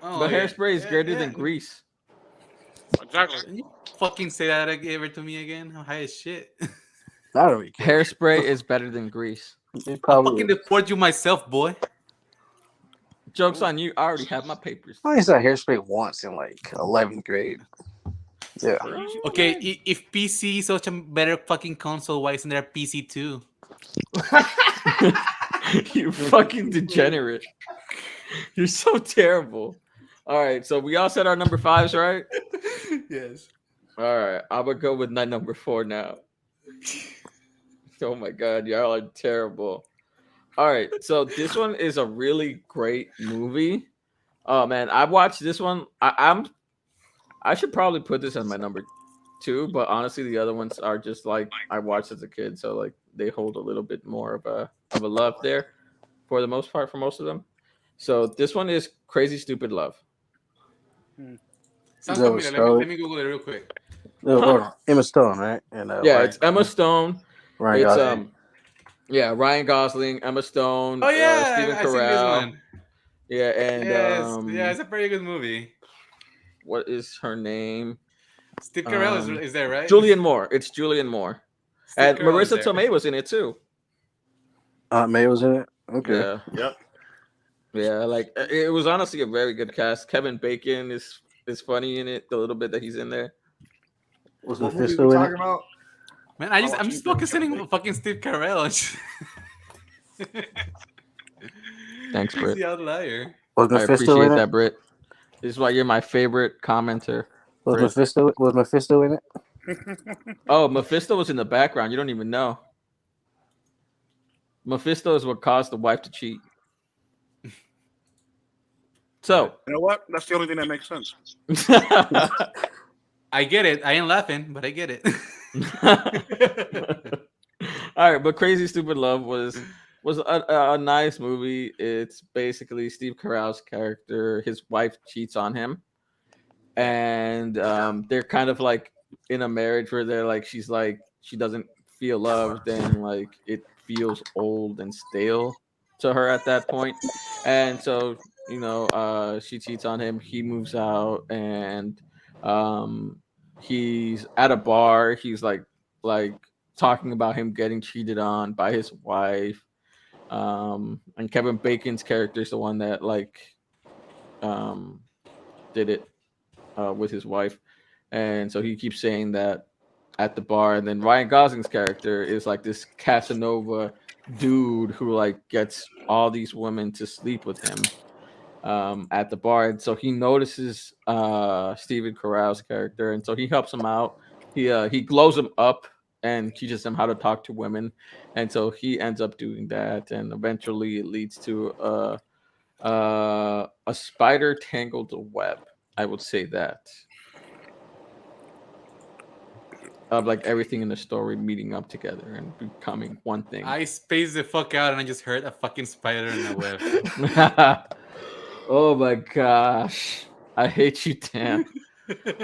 Oh, But yeah. Hairspray is Yeah, greater yeah. than Grease. Exactly. Can you fucking say that ever to me again? I'm high as shit. I don't really care. Hairspray is better than Grease. It I'll probably fucking is. deport you myself, boy. Joke's on you. I already have my papers. I only saw Hairspray once in like 11th grade. Yeah. Okay, if PC is such a better fucking console, why isn't there a PC too? You fucking degenerate. You're so terrible. All right, so we all said our number 5s, right? Yes. All right, I'm gonna go with my number 4 now. Oh my god, y'all are terrible. All right, so this one is a really great movie. Oh man, I watched this one. I should probably put this as my number 2, but honestly, the other ones are just like I watched as a kid, so like they hold a little bit more of a love there for the most part for most of them. So this one is Crazy Stupid Love. Sounds That was familiar. so- Let me Google it real quick. No, hold on. Emma Stone, right? And Yeah, Ryan it's Emma Stone. Ryan It's Gosling. yeah, Ryan Gosling, Emma Stone, Oh yeah, Stephen I've seen this Carell. one. Yeah, and Yes, yeah, it's a very good movie. what is her name? Steve Carell is there, right? Julianne Moore. It's Julianne Moore. Steve And Carell is Marissa there. Tomei was in it too. Aunt May was in it. Okay. Yeah. Yep. Yeah, like it was honestly a very good cast. Kevin Bacon is funny in it, the little bit that he's in there. Was What movie Mephisto we in talking it? about? Man, I'm just focusing on fucking Steve Carell. Thanks, He's Britt. the outlier. Was I Mephisto appreciate in it? that, Britt. This is why you're my favorite commenter. Was Britt. Mephisto in it? Oh, Mephisto was in the background. You don't even know. Mephisto is what caused the wife to cheat. So, You know what? That's the only thing that makes sense. I get it. I ain't laughing, but I get it. all right, but Crazy Stupid Love was a nice movie. It's basically Steve Carell's character. His wife cheats on him, and they're kind of like in a marriage where they're like she doesn't feel loved, and like it feels old and stale to her at that point. And so she cheats on him. He moves out, and he's at a bar. He's like talking about him getting cheated on by his wife. And Kevin Bacon's character is the one that did it with his wife, and so he keeps saying that at the bar. And then Ryan Gosling's character is like this Casanova dude who like gets all these women to sleep with him at the bar. And so he notices Stephen Carell's character, and so he helps him out. He glows him up and teaches him how to talk to women, and so he ends up doing that, and eventually it leads to a spider tangled web. I would say that of like everything in the story meeting up together and becoming one thing. I spaced the fuck out and I just heard a fucking spider in the web. Oh my gosh, I hate you, Dan.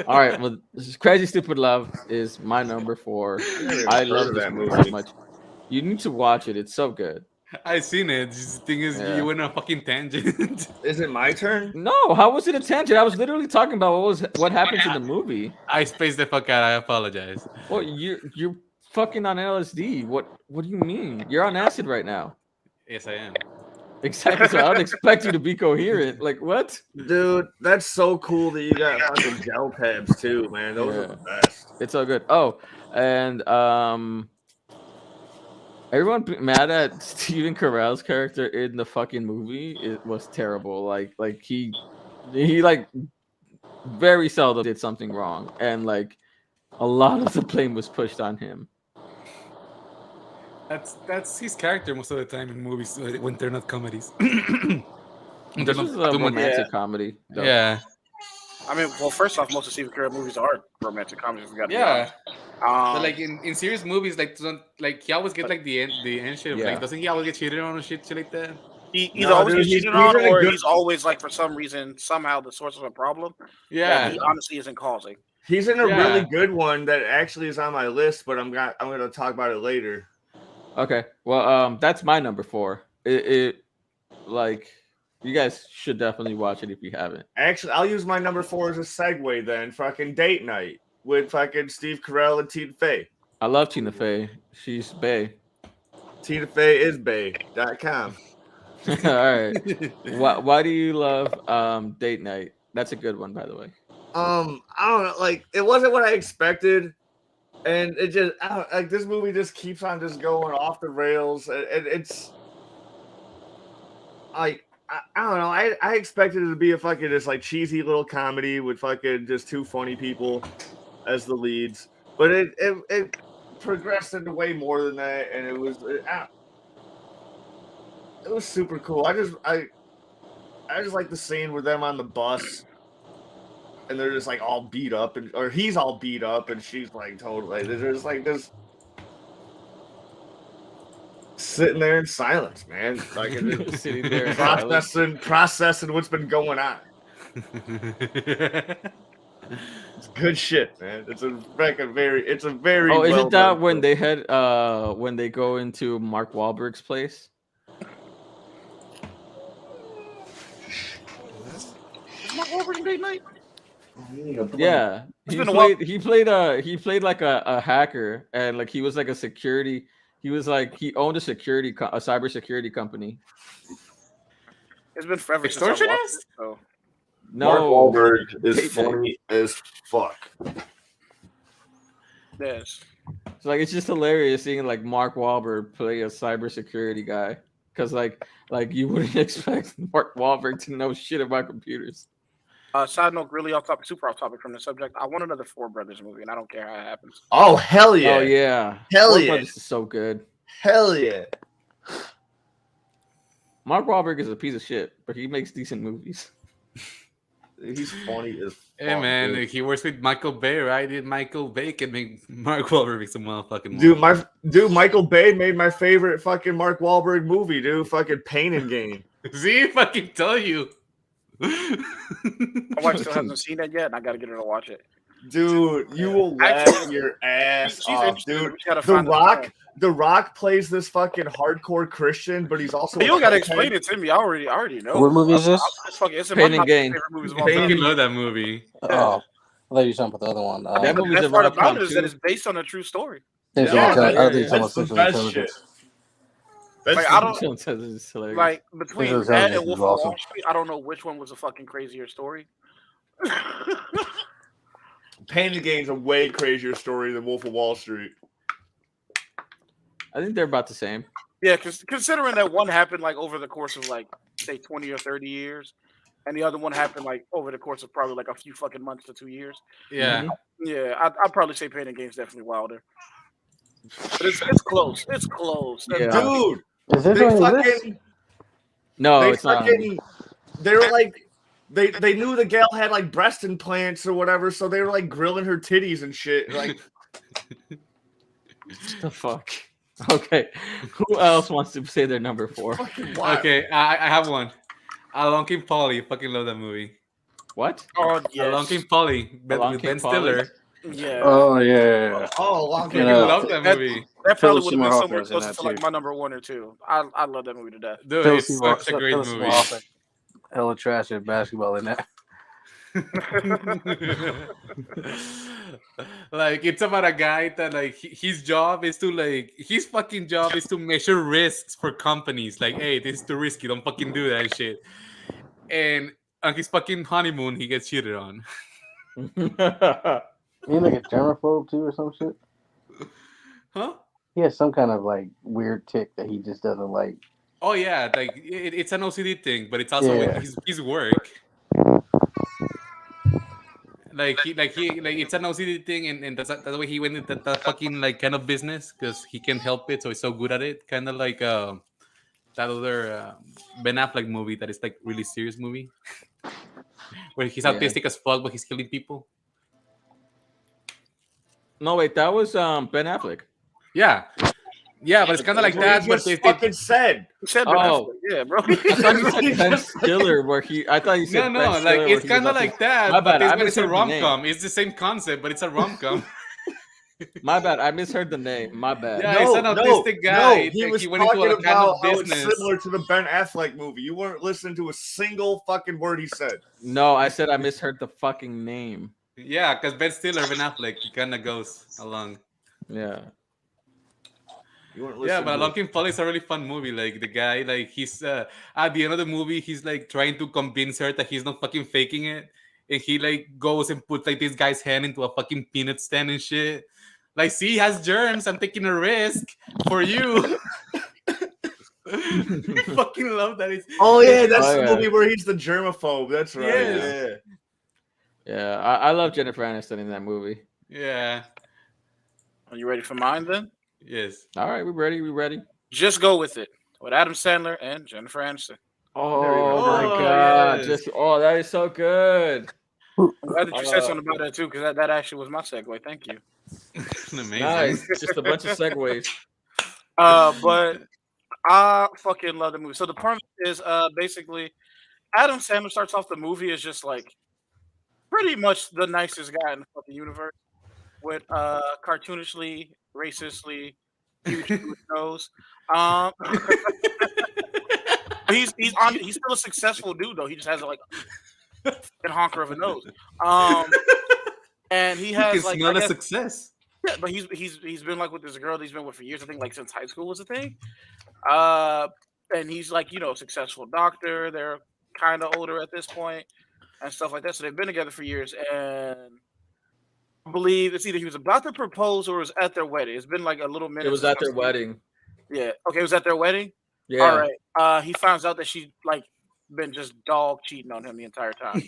All right, well, this is Crazy Stupid Love is my number 4. I love this movie so much. You need to watch it. It's so good. I seen it. The thing is, Yeah. you went on a fucking tangent. Is it my turn? No, how was it a tangent? I was literally talking about what happens in the movie. I spaced the fuck out. I apologize. Well, you're fucking on LSD. What do you mean? You're on acid right now. Yes, I am. Exactly. So I would expect you to be coherent. Like what? Dude, that's so cool that you got fucking gel tabs too, man. Those are the best. It's so good. Oh, and everyone mad at Stephen Carell's character in the fucking movie. It was terrible. Like he like very seldom did something wrong, and like a lot of the blame was pushed on him. That's his character most of the time in movies when they're not comedies. When This they're was not a too much- romantic comedy. though. Yeah, I mean, well, first off, most of Stephen Carell movies are romantic comedies. We got to yeah. be But honest. like in serious movies, like he always gets like the end shit. Yeah. Like, doesn't he always get cheated on or shit like that? He either No, always dude, gets he's- cheated he's on, in a or good- he's always like for some reason somehow the source of a problem Yeah. that he honestly isn't causing. He's in a Yeah. really good one that actually is on my list, but I'm gonna talk about it later. Okay. Well, that's my number 4. It like You guys should definitely watch it if you haven't. Actually, I'll use my number 4 as a segue then. Fucking Date Night with fucking Steve Carell and Tina Fey. I love Tina Fey. She's bae. Tina Fey is bae.com. All right. Why do you love Date Night? That's a good one, by the way. I don't know. Like, it wasn't what I expected. And it just, like, this movie just keeps on just going off the rails. And it's, like, I don't know. I expected it to be a fucking just, like, cheesy little comedy with fucking just 2 funny people as the leads. But it progressed into way more than that. And it was super cool. I just like the scene with them on the bus. And they're just like all beat up, or he's all beat up, and she's like totally. They're just like this, sitting there in silence, man. Like Sitting there in silence. processing what's been going on. It's good shit, man. It's a very. Oh, isn't that when they when they go into Mark Wahlberg's place? Is Mark Wahlberg in Date Night? Yeah, he played like a hacker, and like he was like a security. He was like he owned a cyber security company. It's been forever since I watched it, Extortionist? so. No, Mark Wahlberg is Date Night. funny as fuck. Yes. So like it's just hilarious seeing like Mark Wahlberg play a cybersecurity guy, because like you wouldn't expect Mark Wahlberg to know shit about computers. Side note, really super off topic from the subject. I want another Four Brothers movie, and I don't care how it happens. Oh hell yeah! Oh yeah, Hell Four yeah! Brothers is so good. Hell yeah! Mark Wahlberg is a piece of shit, but he makes decent movies. He's funny as fuck. Hey man, dude. he works with Michael Bay, right? Did Michael Bay can make Mark Wahlberg make some motherfucking movie. Dude, Michael Bay made my favorite fucking Mark Wahlberg movie, dude. Fucking Pain and Gain. See, if I can tell you. My wife still hasn't seen that yet, and I got to get her to watch it. Dude, you will laugh your ass She's off, interested. dude. We just gotta find The Rock plays this fucking hardcore Christian, but he's also You don't got to explain it to me. I already know. What movie is this? It's in Pain my and Gain. favorite movies of all I time. fucking love that movie. Oh, I thought you were talking about the other one. That The movie's best a part rom-com about it is that too. it's based on a true story. I Yeah, think you're talking that's about the Central best shit. Intelligence. Like, I don't It's hilarious. like between Central that Intelligence and Wolf is of awesome. Wall Street. I don't know which one was a fucking crazier story. Pain and Gain's a way crazier story than Wolf of Wall Street. I think they're about the same. Yeah, because considering that one happened like over the course of like say 20 or 30 years, and the other one happened like over the course of probably like a few fucking months to 2 years. Yeah. Yeah, I'd probably say Pain and Gain's definitely wilder. But it's close. It's close. Yeah. Dude, Is this they on this? fucking No, they it's not. fucking they were like they knew the gal had like breast implants or whatever, so they were like grilling her titties and shit. Like What the fuck? Okay, who else wants to say their number 4? fucking wild. Okay, I have one. Along Came Polly. Fucking love that movie. What? Oh Along yes. Came Polly. Along With Came Ben Polly? Stiller. Yeah. Oh yeah. Oh, long Fucking Yeah. love that movie. That Philip probably would have been Seymour somewhere Hoffman's in close that to like too. my number 1 or 2. I love that movie to death. Dude, Philip it's Seymour- such a great Philip movie. Seymour Hoffman. Hella trash at basketball in that. Like it's about a guy that like his job is to like his fucking job is to measure risks for companies. Like, hey, this is too risky. Don't fucking do that shit. And on his fucking honeymoon, he gets cheated on. Ain't like a germaphobe too or some shit. Huh? He has some kind of like weird tick that he just doesn't like. Oh yeah, like it's an OCD thing, but it's also Yeah. his work. Like it's an OCD thing, and that's why he went into that fucking like kind of business because he can't help it, so he's so good at it. Kind of like that other Ben Affleck movie that is like really serious movie where he's Yeah. autistic as fuck, but he's killing people. No, wait, that was Ben Affleck. Yeah, but it's kind of like What that. you But just they, fucking said. You said Ben Oh. Affleck. Yeah, bro. I thought you said Ben Stiller, where he. I thought you said no, Ben like Stiller, where it's he kind of was like that. My But bad, I it's a misheard the rom name. com. It's the same concept, but it's a rom com. My bad. I misheard the name. My bad. Yeah, he's an autistic guy. he and was he went into talking a kind of about how it's business. similar to the Ben Affleck movie. You weren't listening to a single fucking word he said. No, I said I misheard the fucking name. Yeah, because Ben Stiller, Ben Affleck, he kind of goes along. Yeah. You weren't Yeah, listening. but to Locking Paul is a really fun movie. Like the guy, like he's at the end of the movie, he's like trying to convince her that he's not fucking faking it, and he like goes and puts like this guy's hand into a fucking peanut stand and shit. Like, see, he has germs. I'm taking a risk for you. I fucking love that. Oh yeah, that's Oh, the yeah. movie where he's the germaphobe. That's right. Yes. Yeah, I love Jennifer Aniston in that movie. Yeah. Are you ready for mine then? Yes. All right, we ready? We ready? Just go with it. With Adam Sandler and Jennifer Aniston. Oh my Oh, god! yes. That is so good. I'm glad that you said something about that too, because that actually was my segue. Thank you. Amazing. Nice, just a bunch of segues. But I fucking love the movie. So the premise is basically Adam Sandler starts off the movie as just like pretty much the nicest guy in the fucking universe with cartoonishly, racistly huge nose. He's still a successful dude though. He just has like a honker of a nose. And he You has can like smell I the guess, success. yeah, but he's been like with this girl that he's been with for years. I think like since high school was a thing. And he's like, you know, a successful doctor. They're kind of older at this point and stuff like that. So they've been together for years. And I believe it's either he was about to propose or it was at their wedding. It's been like a little minute. It was since at their I've seen it. wedding. Yeah. Okay, it was at their wedding. Yeah. All right. He finds out that she like been just dog cheating on him the entire time.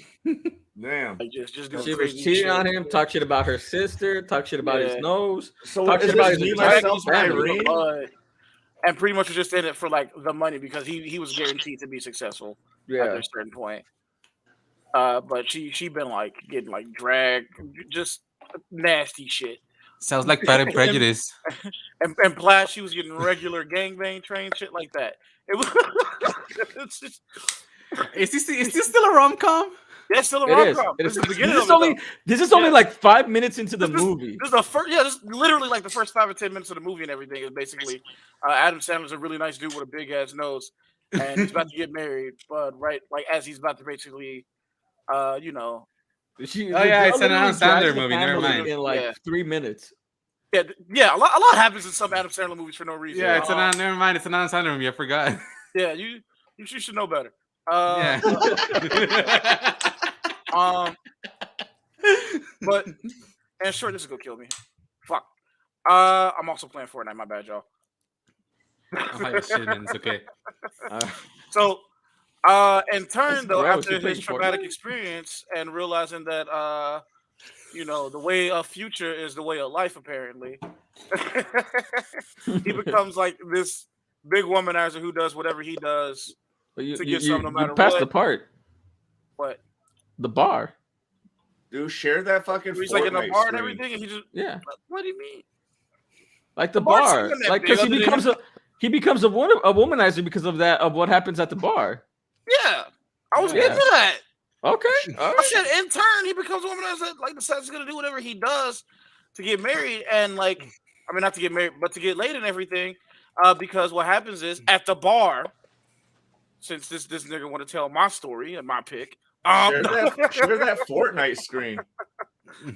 Damn. Like just doing She was crazy cheating shit. on him, talk shit about her sister, talk shit about his Yeah. nose. So Talk is shit about this his me, entire myself, and family. Irene? And pretty much was just in it for like the money because he was guaranteed to be successful at Yeah. a certain point. But she been like getting like dragged, just nasty shit. Sounds like Pride and Prejudice. And plus she was getting regular gangbang train shit like that. It was it's just, Is this still a rom com? that's still a It is. rom-com. It This is. is the beginning This of is it, only though. this is only Yeah. like 5 minutes into the This- movie. This is the first, yeah. This is literally like the first 5 or 10 minutes of the movie and everything is basically Adam Sandler's a really nice dude with a big ass nose, and he's about to get married. But right, like as he's about to basically, you know, Oh, yeah, it's an Adam Sandler movie, never mind. In like Yeah. 3 minutes. yeah, a lot happens in some Adam Sandler movies for no reason. Yeah, it's never mind. It's an Adam Sandler movie. I forgot. Yeah, you should know better. Yeah. But and sure, this is gonna kill me. Fuck. I'm also playing Fortnite. My bad, y'all. Oh, shit, man. It's okay. So, in turn, That's though, gross. after You playing his traumatic Fortnite? experience and realizing that, you know, the way of future is the way of life, apparently, he becomes like this big womanizer who does whatever he does But you, to you, get something no you matter passed what. the part. What? The bar. Dude, share that fucking He's like in a Fortnite bar and screen. everything, and he just, Yeah. what do you mean? Like the bar's bar. even that Like big, because other he becomes a womanizer because of that, of what happens at the bar. Yeah, I was Yeah. getting to that. Okay. All I right. said, in turn, he becomes a womanizer, like decides he's gonna do whatever he does to get married, and like, I mean, not to get married, but to get laid and everything. Because what happens is at the bar, since this nigga want to tell my story and my pick, Share that Fortnite screen.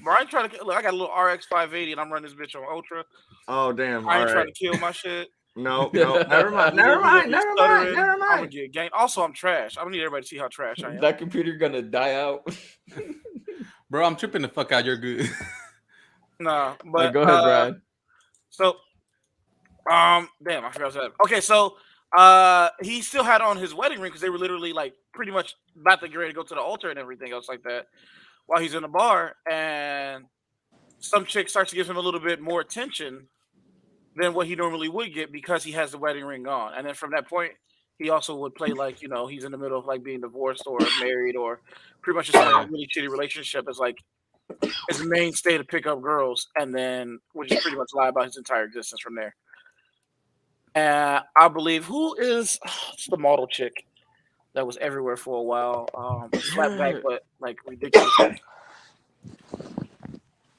Brian trying to look. I got a little RX 580, and I'm running this bitch on Ultra. Oh damn! I All ain't trying right. to kill my shit. No, never mind. I'm Never gonna mind. be Never stuttering. mind. Never I'm gonna mind. get gang. Also, I'm trash. I don't need everybody to see how trash I am. That computer gonna die out. Bro, I'm tripping the fuck out. You're good. Nah, but Go ahead, Brad. So, damn, I forgot that. Okay, so he still had on his wedding ring because they were literally like pretty much about to get ready to go to the altar and everything else like that while he's in the bar, and some chick starts to give him a little bit more attention than what he normally would get because he has the wedding ring on. And then from that point, he also would play like, you know, he's in the middle of like being divorced or married or pretty much just in a really shitty relationship as like his mainstay to pick up girls, and then would just pretty much lie about his entire existence from there. I believe who is the model chick that was everywhere for a while, flat back but like ridiculous.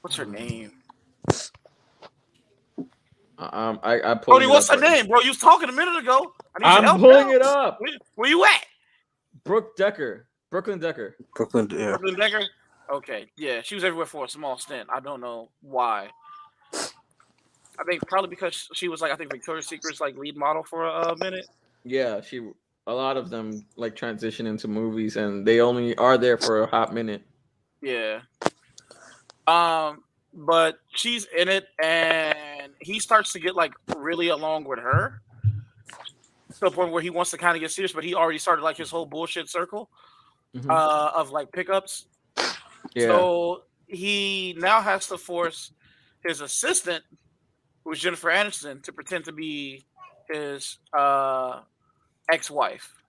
What's her name? I pulled. Cody, what's her name, bro? You was talking a minute ago. I need your I'm help pulling now. it up. Where you at? Brooklyn Decker. Brooklyn, yeah. Brooklyn Decker? Okay, yeah, she was everywhere for a small stint. I don't know why. I think probably because she was like, I think Victoria's Secret's like lead model for a minute. Yeah, a lot of them like transition into movies, and they only are there for a hot minute. Yeah. But she's in it, and he starts to get like really along with her to the point where he wants to kind of get serious, but he already started like his whole bullshit circle of like pickups. Yeah. So he now has to force his assistant, who's Jennifer Aniston, to pretend to be his ex-wife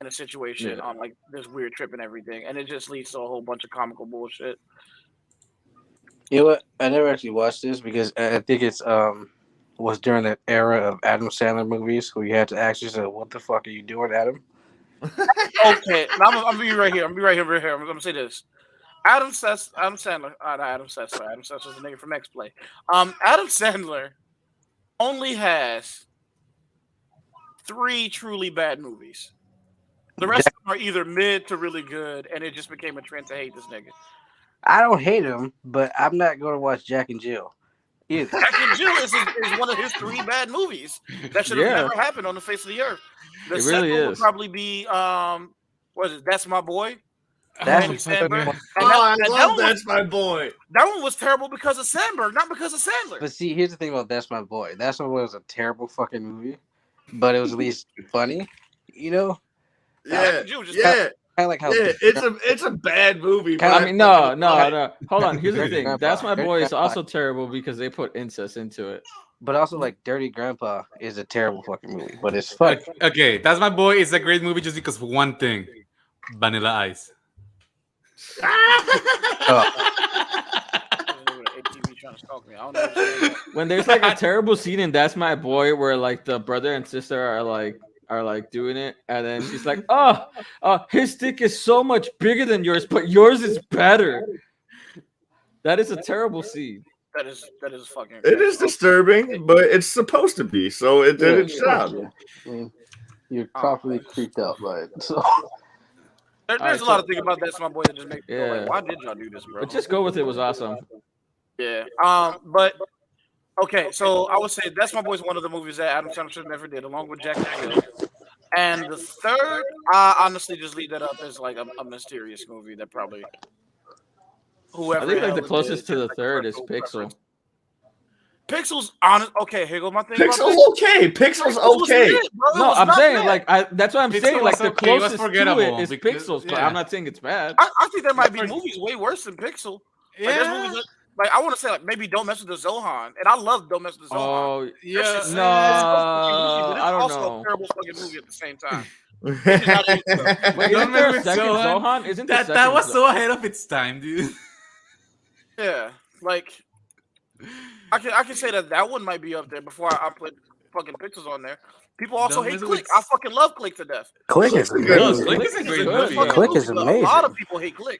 in a situation on like this weird trip and everything, and it just leads to a whole bunch of comical bullshit. You know what? I never actually watched this because I think it's was during that era of Adam Sandler movies where you had to ask yourself, "What the fuck are you doing, Adam?" Okay, now I'm gonna be right here. I'm gonna say this. Adam Sandler. Adam Sandler's the nigga from X Play. Adam Sandler only has 3 truly bad movies. The rest of them are either mid to really good, and it just became a trend to hate this nigga. I don't hate him, but I'm not going to watch Jack and Jill. Either. Jack and Jill is one of his 3 bad movies that should have never happened on the face of the earth. The second really would probably be what is it? That's My Boy. That's I love That's My Boy. That one was terrible because of Sandberg, not because of Sandler. But see, here's the thing about That's My Boy. That's My Boy was a terrible fucking movie, but it was at least funny, you know? Yeah. Kind of like how it's a bad movie. I mean, no. Hold on. Here's the thing. That's My Boy is also terrible because they put incest into it. But also, like, Dirty Grandpa is a terrible fucking movie, but it's fun. Okay, That's My Boy is a great movie just because of one thing: Vanilla Ice. When there's like a terrible scene in That's My Boy where like the brother and sister are like doing it, and then she's like, his dick is so much bigger than yours, but yours is better. That is a terrible scene. That is fucking. It is disturbing, but it's supposed to be, so it did its job. You're properly creeped out by it. So there's a lot of things about That's My Boy that just make me feel like, why did y'all do this, bro? But just go with it was awesome. Yeah. But okay, so I would say That's My Boy is one of the movies that Adam Sandler never did, along with Jack and Jill. And the third, I honestly just leave that up as like a mysterious movie that probably whoever. I think like the closest to the third is Pixel. Pixel's honest. Okay, here goes my thing. Pixel's okay. Pixel's okay. No, I'm saying like that's what I'm saying. Like the okay. closest to it is Pixels, but I'm not saying it's bad. I think there might be movies way worse than Pixel. Like, there's movies that, like I want to say like maybe Don't Mess with the Zohan, and I love Don't Mess with the Zohan. Oh yeah, no, I don't also know. a terrible fucking movie at the same time. Wait, isn't there a second Zohan? Isn't that was so ahead of its time, dude? Yeah, like I can say that one might be up there before I put fucking Pixels on there. People also hate Click. I fucking love Click to death. Click is amazing. Click is a great movie. Click is amazing. A lot of people hate Click.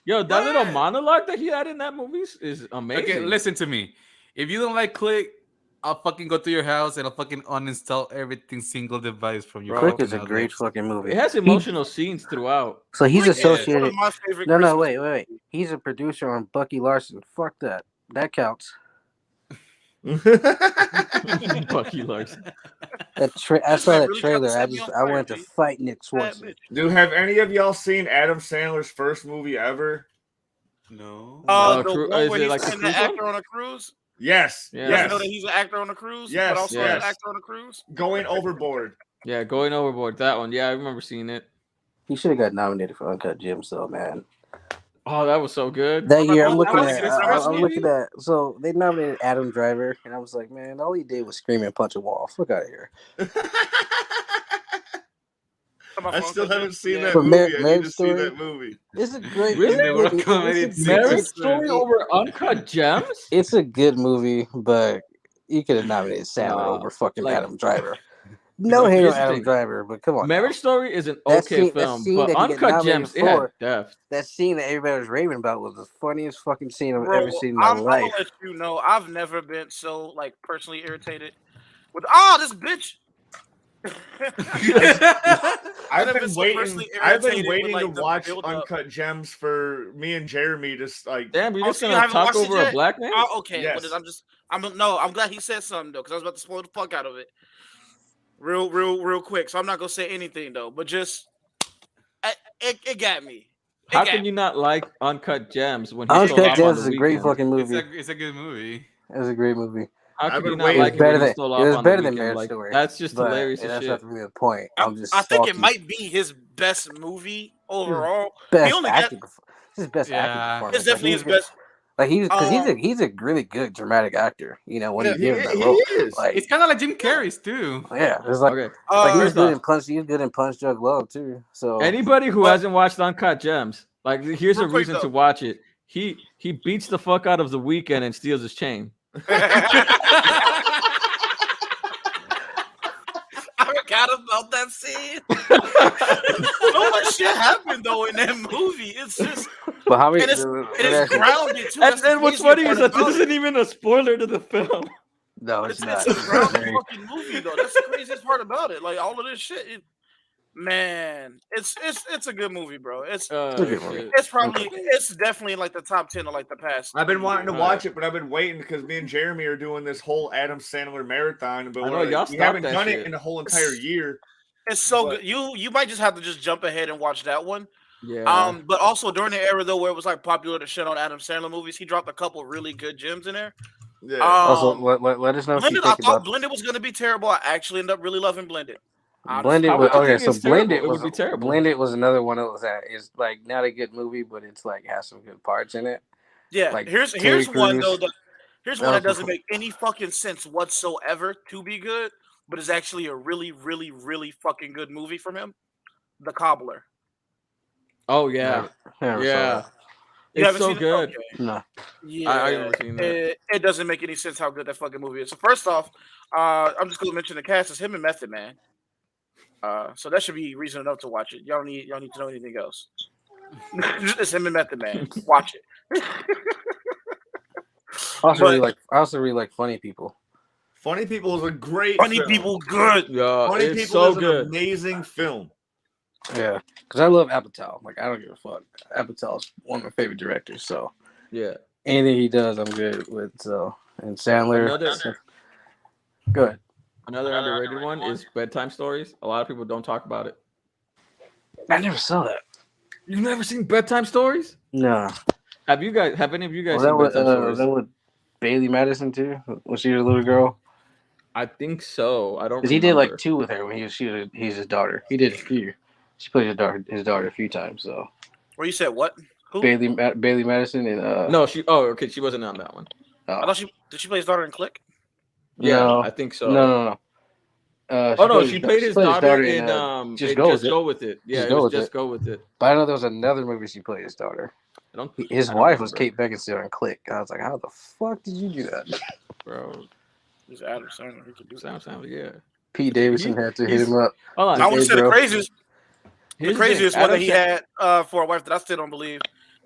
Yo, that little monologue that he had in that movie is amazing. Okay, listen to me. If you don't like Click, I'll fucking go to your house and I'll fucking uninstall everything single device from your phone. Click is a great fucking movie. It has emotional scenes throughout. So he's associated. One of my favorite No, wait. He's a producer on Bucky Larson. Fuck that. That counts. Bucky Larson. I saw that trailer. I wanted to fight Nick Swanson. Dude, have any of y'all seen Adam Sandler's first movie ever? No. The one is where it he's like playing the the cruise actor on a cruise. Yes. Yeah. Yes. You know that he's an actor on a cruise, Yes, but also yes. an actor on a cruise. Going Overboard. Yeah, Going Overboard. That one. Yeah, I remember seeing it. He should have got nominated for Uncut Gems, though, man. Oh, that was so good. That year, I'm That looking was his first at. So they nominated Adam Driver, and I was like, man, all he did was scream and punch a wall. Fuck out of here. I still haven't seen that For movie. I need Marriage to see Story? that movie. It's a great Really? Marriage Story over Uncut Gems? It's a good movie, but you could have nominated Sandler over fucking like- Adam Driver. No Here's hate on the Adam thing. Driver, but come on. Marriage Story is an That okay scene- that film, scene but that he got Uncut nominated Gems, it had for- depth. That scene that everybody was raving about was the funniest fucking scene I've Bro, ever seen in my I'm life. gonna let you know, I've never been so like personally irritated with this bitch. I've never been so waiting. personally I've been irritated with, waiting like, to the watch build-up. Uncut Gems for me and Jeremy. Just like Damn, you're Oh, just so you gonna haven't talk watched it over a yet? black man? Oh, okay. Yes. No, I'm glad he said something though, because I was about to spoil the fuck out of it. Real quick. So I'm not gonna say anything though, but just it got me. How can you not like Uncut Gems when he stole Uncut off on Gems the is a great weekend? fucking movie. It's a good movie. It was a great movie. How I've can been you not waiting. like It it was when better he stole than- off it was on the better than weekend? Marriage Like, Story, that's just But hilarious as that's shit. not really the point. I'm just. I think it salty. might be his best movie overall. Best only got- acting. It's his best acting Yeah. performance. It's definitely Like, his best. Like because Um, he's a really good dramatic actor. You know when Yeah, you give him that he role. is. Like It's kind of like Jim Carrey's too. yeah, it's like Okay. like he was First good off, in Punch. He was good in Punch Drunk Love too. So anybody who But- hasn't watched Uncut Gems, like, here's a Real quick, reason to though. watch it. He beats the fuck out of the weekend and steals his chain. I forgot about that scene. So much shit happened though in that movie. It's just but how many? it is grounded too. And That's the then what's crazy funny part is that about this it. isn't even a spoiler to the film. No, But it's it's not. a It's grounded very- fucking movie though. That's the craziest part about it. Like all of this shit. Man, it's a good movie, bro. It's good movie. Shit. it's definitely in like the top 10 of like the past. I've been wanting to Right. watch it, but I've been waiting because me and Jeremy are doing this whole Adam Sandler marathon. But I know, we're like, y'all we stopped haven't that done shit. it in a whole entire year. It's so But- good. You might just have to just jump ahead and watch that one. Yeah. But also during the era though where it was like popular to shit on Adam Sandler movies, he dropped a couple really good gems in there. Yeah. Also, let us know what you Blended, I think thought about Blended was gonna be terrible. I actually ended up really loving Blended. Blended. How Was, would you okay, think so it's terrible? Blended It was would be terrible. Blended was another one that was is like not a good movie, but it's like has some good parts in it. Yeah, Like here's Terry one though. Crews. Here's That one was that doesn't before- make any fucking sense whatsoever to be good, but is actually a really, really, really fucking good movie from him. The Cobbler. Oh yeah. Never saw Yeah. that. You It's haven't so seen it? good. Okay. No. Yeah, I remember seeing that. It doesn't make any sense how good that fucking movie is. So first off, I'm just gonna mention the cast. It's him and Method Man. So that should be reason enough to watch it. Y'all need to know anything else. It's him and Method Man. Watch it. I also But- really like Funny People. Funny People is a great Funny film. people, good. Yeah, Funny it's People so is an good. amazing film. Yeah, because I love Apatow. Like I don't give a fuck. Apatow's one of my favorite directors. So Yeah. anything he does, I'm good with. So and Sandler. Another- Good. Another underrated one is Bedtime Stories. A lot of people don't talk about it. I never saw that. You've never seen Bedtime Stories? No. Have any of you guys Was seen that with Bedtime Stories? Bailey Madison too? When she was a little girl? I think so. I don't. Because he did like remember. 2 with her when he's his daughter. He did a few. She played his daughter a few times. So Where you said what? Who? Bailey Madison and No, she. Oh, okay. She wasn't on that one. I thought did she play his daughter in Click? Yeah, No. I think so. No. She played his daughter in Just in Go Just With Go It. With It. Yeah, Just it Go was With Just It. Go With It. But I know there was another movie she played his daughter. I don't. His I don't wife was remember. Kate Beckinsale in Click. I was like, how the fuck did you do that? Bro. He's Adam Sandler. He could do that. Sound yeah. Pete Davidson had to hit he's- him up. Hold on. I want to say the bro. craziest. Here's The thing. craziest one that Adam he Sa- had for a wife that I still don't believe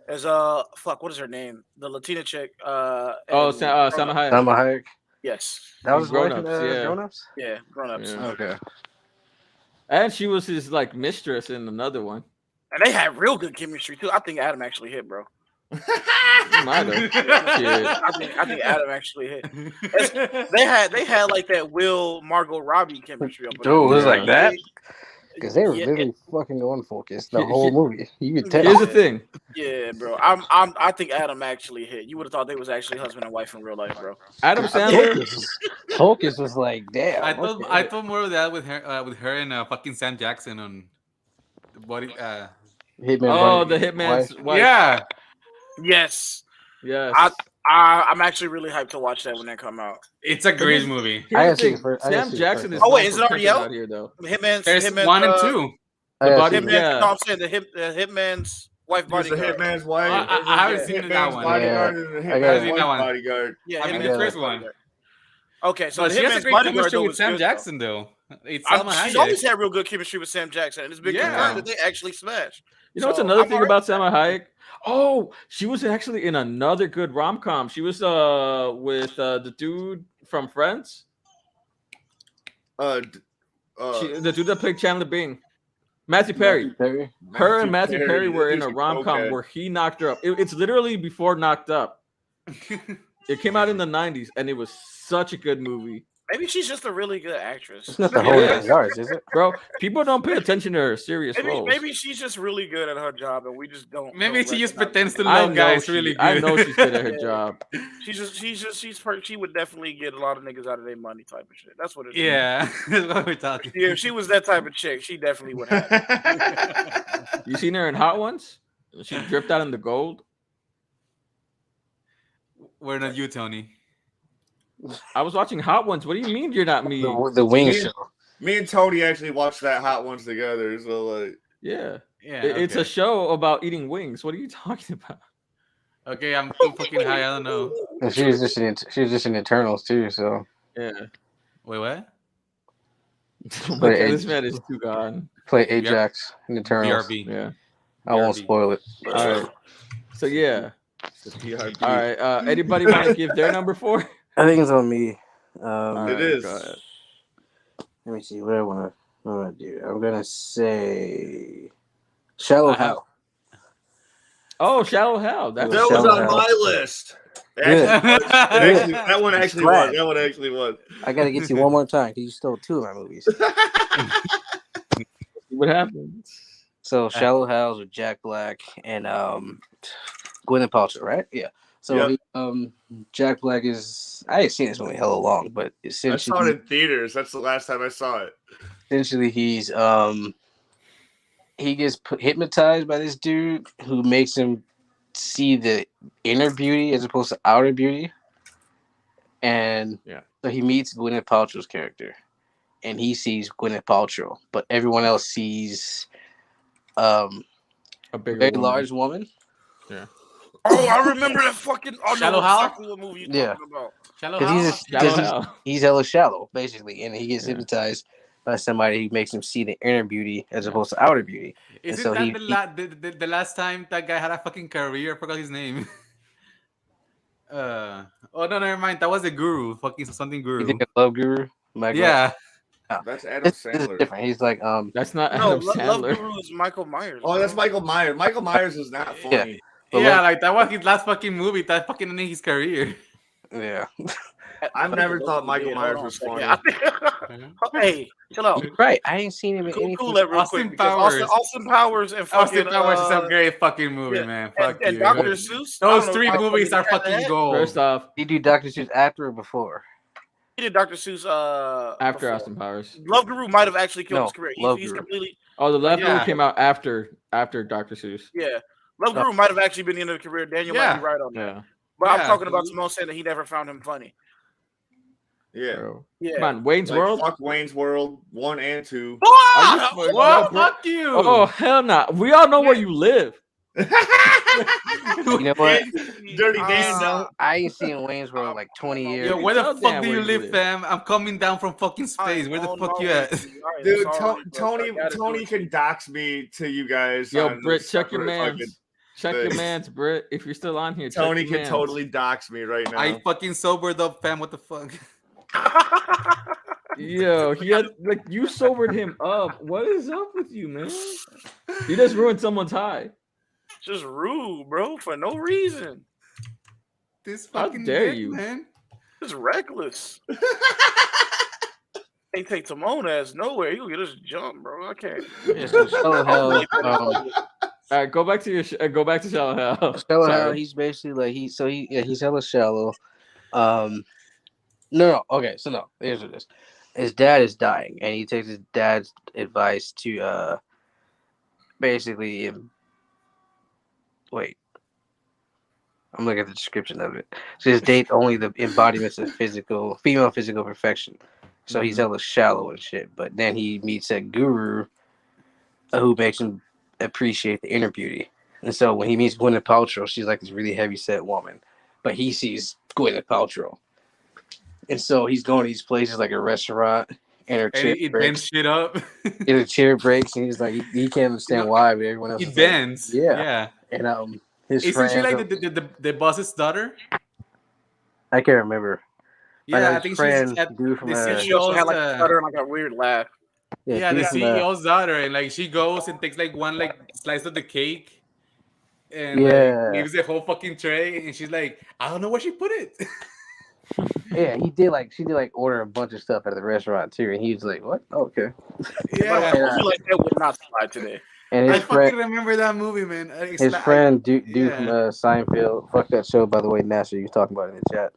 is fuck, what is her name? The Latina chick. Oh, and Salma Grown Up. Hayek. Salma Hayek. Yes. That was And his wife Grown in Ups, yeah. Grown Ups? Yeah, grown ups. Yeah. Okay. And she was his like mistress in another one. And they had real good chemistry too. I think Adam actually hit, bro. Might have. Shit. I think Adam actually hit. They had like that Will Margot Robbie chemistry up. in Dude, it was Yeah. like that? Because they were Yeah. really fucking unfocused the whole movie. You could tell. Here's the thing. Yeah, bro. I think Adam actually hit. You would have thought they was actually husband and wife in real life, bro. Adam Sandler. Focus was like, damn. I thought okay. I thought more of that with her and fucking Sam Jackson on the body. Hitman Oh, Bunny the Hitman's wife. wife. Yeah, Yes. Yes. I'm actually really hyped to watch that when that come out. it's a great movie. Here's I the haven't seen thing. the first- I haven't Sam seen the Jackson first is. one. Oh, wait, known is for it already pimping out? here though? Hitman's There's 1 and 2. I haven't body- seen it. yeah. No, I'm saying the Hitman's wife There's the bodyguard. Hitman's wife. I haven't there's the seen that Hitman's one. bodyguard Yeah. and the I gotta Hitman's see that wife one. bodyguard. Yeah, I mean, Hitman's the first wife one. bodyguard. Okay, so But the she has a Hitman's great Bodyguard chemistry though with was Sam good, Jackson, though. It's though. Salma She's Hayek. always had real good chemistry with Sam Jackson, and it's been confirmed that they actually smashed. You know what's So, another I'm thing alright about with that. Salma Hayek? Oh, she was actually in another good rom com. She was with the dude from Friends. The dude that played Chandler Bing, Matthew Perry. Perry. Her and Matthew Perry This were in dude's a rom com okay. where he knocked her up. It's literally before Knocked Up. It came out in the 90s, and it was such a good movie. Maybe she's just a really good actress. It's not the whole Yeah. nine yards, is it? Bro, people don't pay attention to her serious roles. Maybe she's just really good at her job, and we just don't. Maybe don't she just recognize pretends to it. I love know guys she, really good. I know she's good at her Yeah. job. She would definitely get a lot of niggas out of their money type of shit. That's what it is. Yeah, that's what we're talking. Yeah, if she was that type of chick, she definitely would have it. You seen her in Hot Ones? She dripped out in the gold. We're not you, Tony. I was watching Hot Ones. What do you mean you're not me? The wing Me- show. Me and Tony actually watched that Hot Ones together. So like, Yeah. Yeah, It's a okay. show about eating wings. What are you talking about? Okay, I'm too fucking high. I don't know. And she was just in Eternals too. So Yeah. Wait, what? Oh my But God, this man is too gone. play Ajax in Eternals. BRB. Yeah. I won't BRB. spoil it. All right. So yeah. it's a PRB. All right. Anybody want to give their number 4? I think it's on me. All It right, is. go ahead. Let me see what I want to do. I'm gonna say Shallow Hal. Oh, Shallow Hal. That's That was Shallow on Hal. my list. Good. That one actually was. Glad. That one actually was. I gotta get you one more time because you stole 2 of my movies. what happens. So Shallow Hal's with Jack Black and Gwyneth Paltrow, right? Yeah. So Yep. Jack Black is I ain't seen this movie hella long, but I saw it essentially in theaters. That's the last time I saw it. he's he gets hypnotized by this dude who makes him see the inner beauty as opposed to outer beauty. And so he meets Gwyneth Paltrow's character, and he sees Gwyneth Paltrow, but everyone else sees A bigger very woman. large woman. Yeah. Oh, I remember that fucking. I know Shallow Hal? exactly what movie you're talking about. Shallow Because Hal? he's hella shallow, basically, and he gets hypnotized by somebody who makes him see the inner beauty as opposed to outer beauty. Isn't so that the last time that guy had a fucking career? I forgot his name. Oh no, never mind. That was the Guru. Fucking something You Guru. think of Love Guru? Michael? Yeah. That's Adam This is Sandler. different. He's like That's not No, Adam Love Sandler. Guru is Michael Myers. Oh, that's bro. Michael Myers. Michael Myers is not funny. But Yeah, look- like that was his last fucking movie. That fucking ended his career. yeah. I've never Love thought Guru Michael did. Myers Hold on was a funny. second. Hey, chill out. You're right. I ain't seen him in Cool, anything. cool that real Austin quick. Because Powers. Austin Powers and fucking Austin Powers is a great fucking movie, yeah, man. Fuck and you. Dr. Seuss. I don't Those know 3 how movies fucking are fucking that. gold. First off, Did you do Dr. Seuss after or before? He did Dr. Seuss after before. Austin Powers. Love Guru might have actually killed No, his career. Love He's Guru. completely Oh, the left Yeah. one came out after Dr. Seuss. Love Guru might have actually been the end of the career. Daniel might Yeah. be right on that. Yeah. But I'm Yeah. talking about Simone saying that he never found him funny. Yeah. Bro. Yeah. Come on, Wayne's Like, World. fuck Wayne's World 1 and 2. Ah! Are you- What? bro. Fuck you. Oh hell no! We all know where you live. You know what? Dirty Dan, no. I ain't seen Wayne's World in like 20 years. Yo, where the Tell fuck Dan do where you you live, live. fam? I'm coming down from fucking space. Where the fuck you at? Dude, Tony can dox me to you guys. Yo, on Britt, check your separate fucking- mans. Check your thing. mans, Britt. If you're still on here, check Tony your can mans. totally dox me right now. I fucking sobered up, fam. What the fuck? Yo, he had like you sobered him up. What is up with you, man? You just ruined someone's high. Just rude, bro, for no reason. This How fucking dare dick, you. man. Just reckless. They take Timon as nowhere. You get us jump, bro. I can't. Yeah, so Shallow Hal, All right, go back to your go back to Shallow Hal. Shallow Hal, Sorry. he's basically like he's hella shallow. No, okay, so no, here's what it is. His dad is dying, and he takes his dad's advice to basically wait. I'm looking at the description of it. So his date only the embodiments of female physical perfection. So he's hella shallow and shit. But then he meets that guru who makes him appreciate the inner beauty. And so when he meets Gwyneth Paltrow, she's like this really heavy set woman. But he sees Gwyneth Paltrow. And so he's going to these places like a restaurant, and her And chair it bends breaks. shit up. And the chair breaks, and he's like, he can't understand why, but everyone else It is bends. like, yeah. Yeah. And his Isn't she friend, like the boss's daughter? I can't remember. Yeah, I his think she's friend, at dude from the She also had CEO's. like a stutter and like a weird laugh. Yeah, the dude from, CEO's daughter, and like she goes and takes like one like slice of the cake, and like Yeah. leaves the whole fucking tray, and she's like, I don't know where she put it. yeah, she did like order a bunch of stuff at the restaurant too, and he's like, what? Oh, okay. Yeah, A movie like that would not slide today. And I his fucking friend, remember that movie, man. his friend, dude yeah. from Seinfeld. Fuck that show, by the way, Nasser. You talking about it in the chat.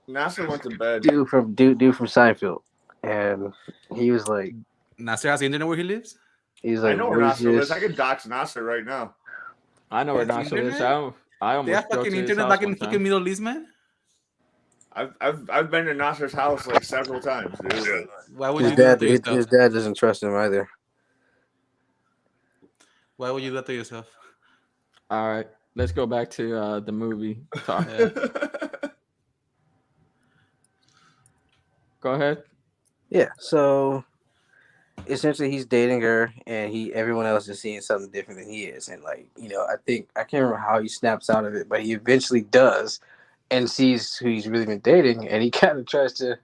Nasser went to bed. Dude from Seinfeld, and he was like, Nasser has internet where he lives. he's I like, know what where is Nasser this? is. I could dox Nasser right now. I know where That's Nasser is. internet? I They almost have go fucking to his internet house back in one the fucking time. Middle East, man. I've been to Nasser's house like several times, dude. Why would His you do that dad, to his yourself? dad doesn't trust him either. Why would you do that to yourself? All right, let's go back to the movie talk. Go ahead. Yeah, so essentially he's dating her, and everyone else is seeing something different than he is, and like, I can't remember how he snaps out of it, but he eventually does, and sees who he's really been dating, and he kind of tries to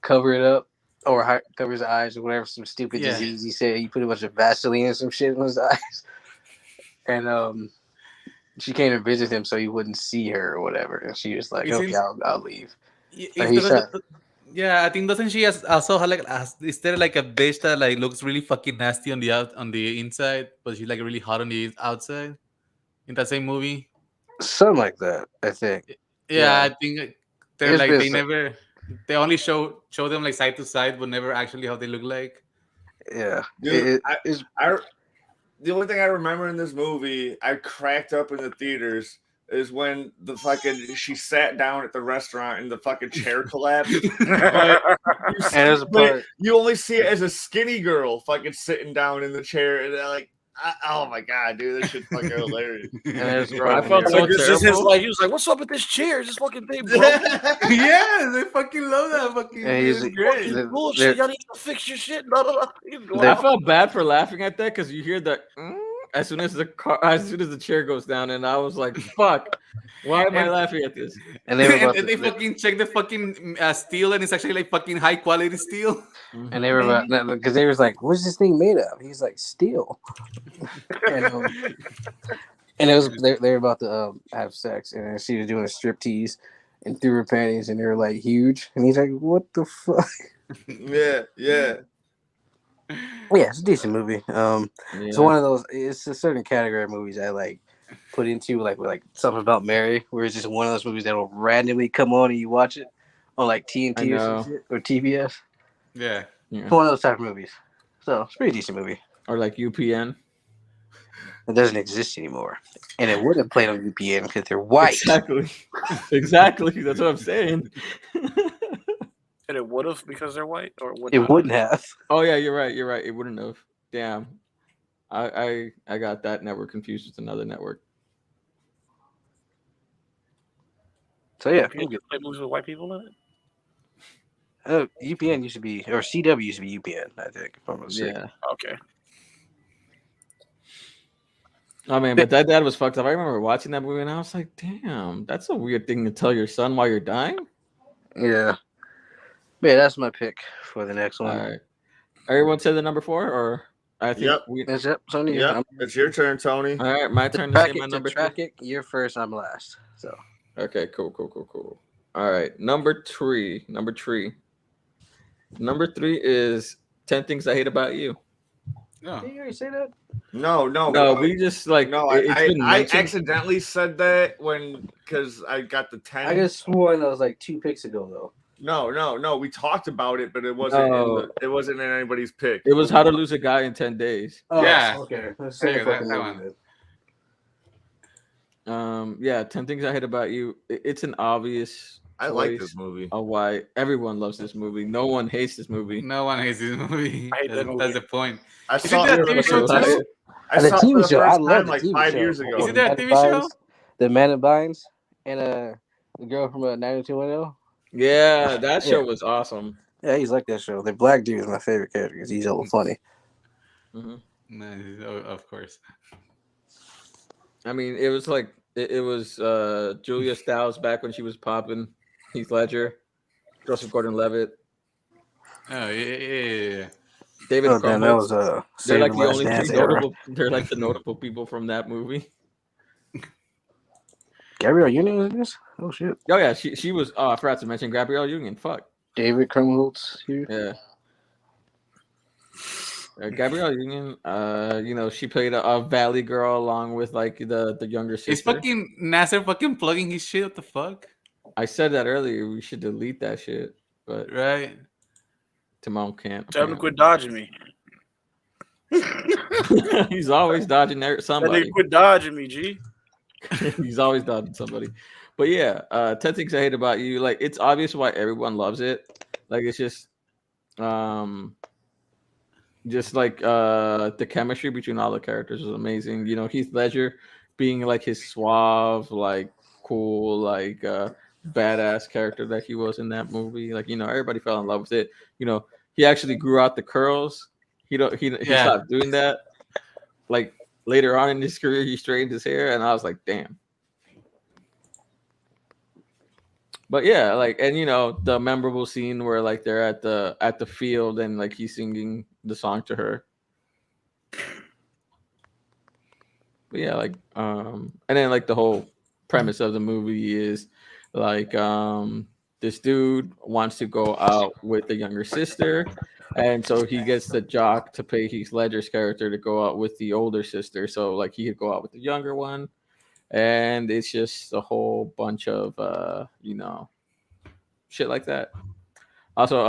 cover it up or cover his eyes or whatever, some stupid disease he said. He put a bunch of Vaseline and some shit in his eyes, and she came to visit him so he wouldn't see her or whatever, and she was like, okay, I'll leave. Yeah, I think doesn't she also have is there like a bitch that like looks really fucking nasty on the inside, but she's like really hot on the outside in that same movie? Something like that, I think. Yeah. I think they're like they only show them like side to side, but never actually how they look like. Yeah, dude, the only thing I remember in this movie, I cracked up in the theaters, is when she sat down at the restaurant and the fucking chair collapsed. You only see it as a skinny girl fucking sitting down in the chair, and they're like, oh my god, dude, this shit's fucking hilarious. I felt so terrible. He was like, "What's up with this chair? This fucking thing, bro." Yeah, they fucking love that fucking. Great. Bullshit. Y'all need to fix your shit. I felt bad for laughing at that because you hear that as soon as the chair goes down, and I was like, "Fuck, why am I laughing at this?" And they fucking check the fucking steel, and it's actually like fucking high quality steel. And they were about because they was like, "What's this thing made of?" He's like, "Steel." and it was they were about to have sex, and she was doing a striptease and threw her panties, and they were like huge, and he's like, "What the fuck?" Yeah. Yeah, it's a decent movie. It's one of those. It's a certain category of movies I like put into like Something About Mary, where it's just one of those movies that will randomly come on and you watch it on like TNT or some shit, or TBS. Yeah. It's one of those type of movies. So it's a pretty decent movie. Or like UPN. It doesn't exist anymore, and it would have played on UPN because they're white. Exactly. That's what I'm saying. And it would have because they're white, or it wouldn't have. Oh yeah, you're right. It wouldn't have. Damn, I got that network confused with another network. So yeah, play movies with white people in it. UPN used to be, or CW used to be UPN, I think. If I'm Yeah. Okay. Oh man, but that dad was fucked up. I remember watching that movie and I was like, damn, that's a weird thing to tell your son while you're dying. Yeah. Yeah, that's my pick for the next one. All right. Everyone said the number 4, or I think Tony. Yep. It's your turn, Tony. All right, my turn to say my number 3. You're first, I'm last. So okay, cool. All right, number 3. Number 3 is 10 Things I Hate About You. No. Did you already say that? No. We just like I accidentally said that because I got the 10. I just swore that was like 2 picks ago though. No. We talked about it, but it wasn't. It wasn't in anybody's pick. It was How to Lose a Guy in 10 Days. Oh, yeah. Okay. Let's say say that one. Yeah, 10 Things I Hate About You. It's an obvious. I like this movie. Oh, why everyone loves this movie? No one hates this movie. No one hates this movie. I hate that movie. That's the point. I saw it TV show too. I saw it for the show. I first love time the like TV 5 show. years ago. Isn't there a TV show? The Man in Binds and The girl from 90210. Yeah, that show Yeah. was awesome. Yeah, he's like that show. The black dude is my favorite character because he's hella funny. hmm Of course. I mean, it was like it was Julia Stiles back when she was popping. Heath Ledger, Joseph Gordon-Levitt, Oh yeah. David Oh damn, that Krumholtz. was They're Save like the the Last only three Dance era. notable. They're like the notable people from that movie. Gabrielle Union was in this? Oh shit. Oh yeah, she was. Oh, I forgot to mention Gabrielle Union. Fuck David Krumholtz here. yeah. Gabrielle Union, she played a Valley girl along with like the younger Is sister. fucking Nasser fucking plugging his shit? What the fuck? I said that earlier. We should delete that shit, but Right. Timon can't. Tell him to quit dodging me. He's always dodging That somebody. nigga quit dodging me, G. He's always dodging somebody. But yeah, 10 Things I Hate About You. Like, it's obvious why everyone loves it. Like, it's just like the chemistry between all the characters was amazing. You know, Heath Ledger being like his suave, like cool, like badass character that he was in that movie. Like, everybody fell in love with it. He actually grew out the curls. He stopped doing that. Like later on in his career, he straightened his hair, and I was like, damn. But yeah, like, and the memorable scene where like they're at the field and like he's singing the song to her. But yeah, like and then like the whole premise of the movie is like this dude wants to go out with the younger sister, and so he gets the jock to pay Heath Ledger's character to go out with the older sister, so like he could go out with the younger one. And it's just a whole bunch of shit like that. Also,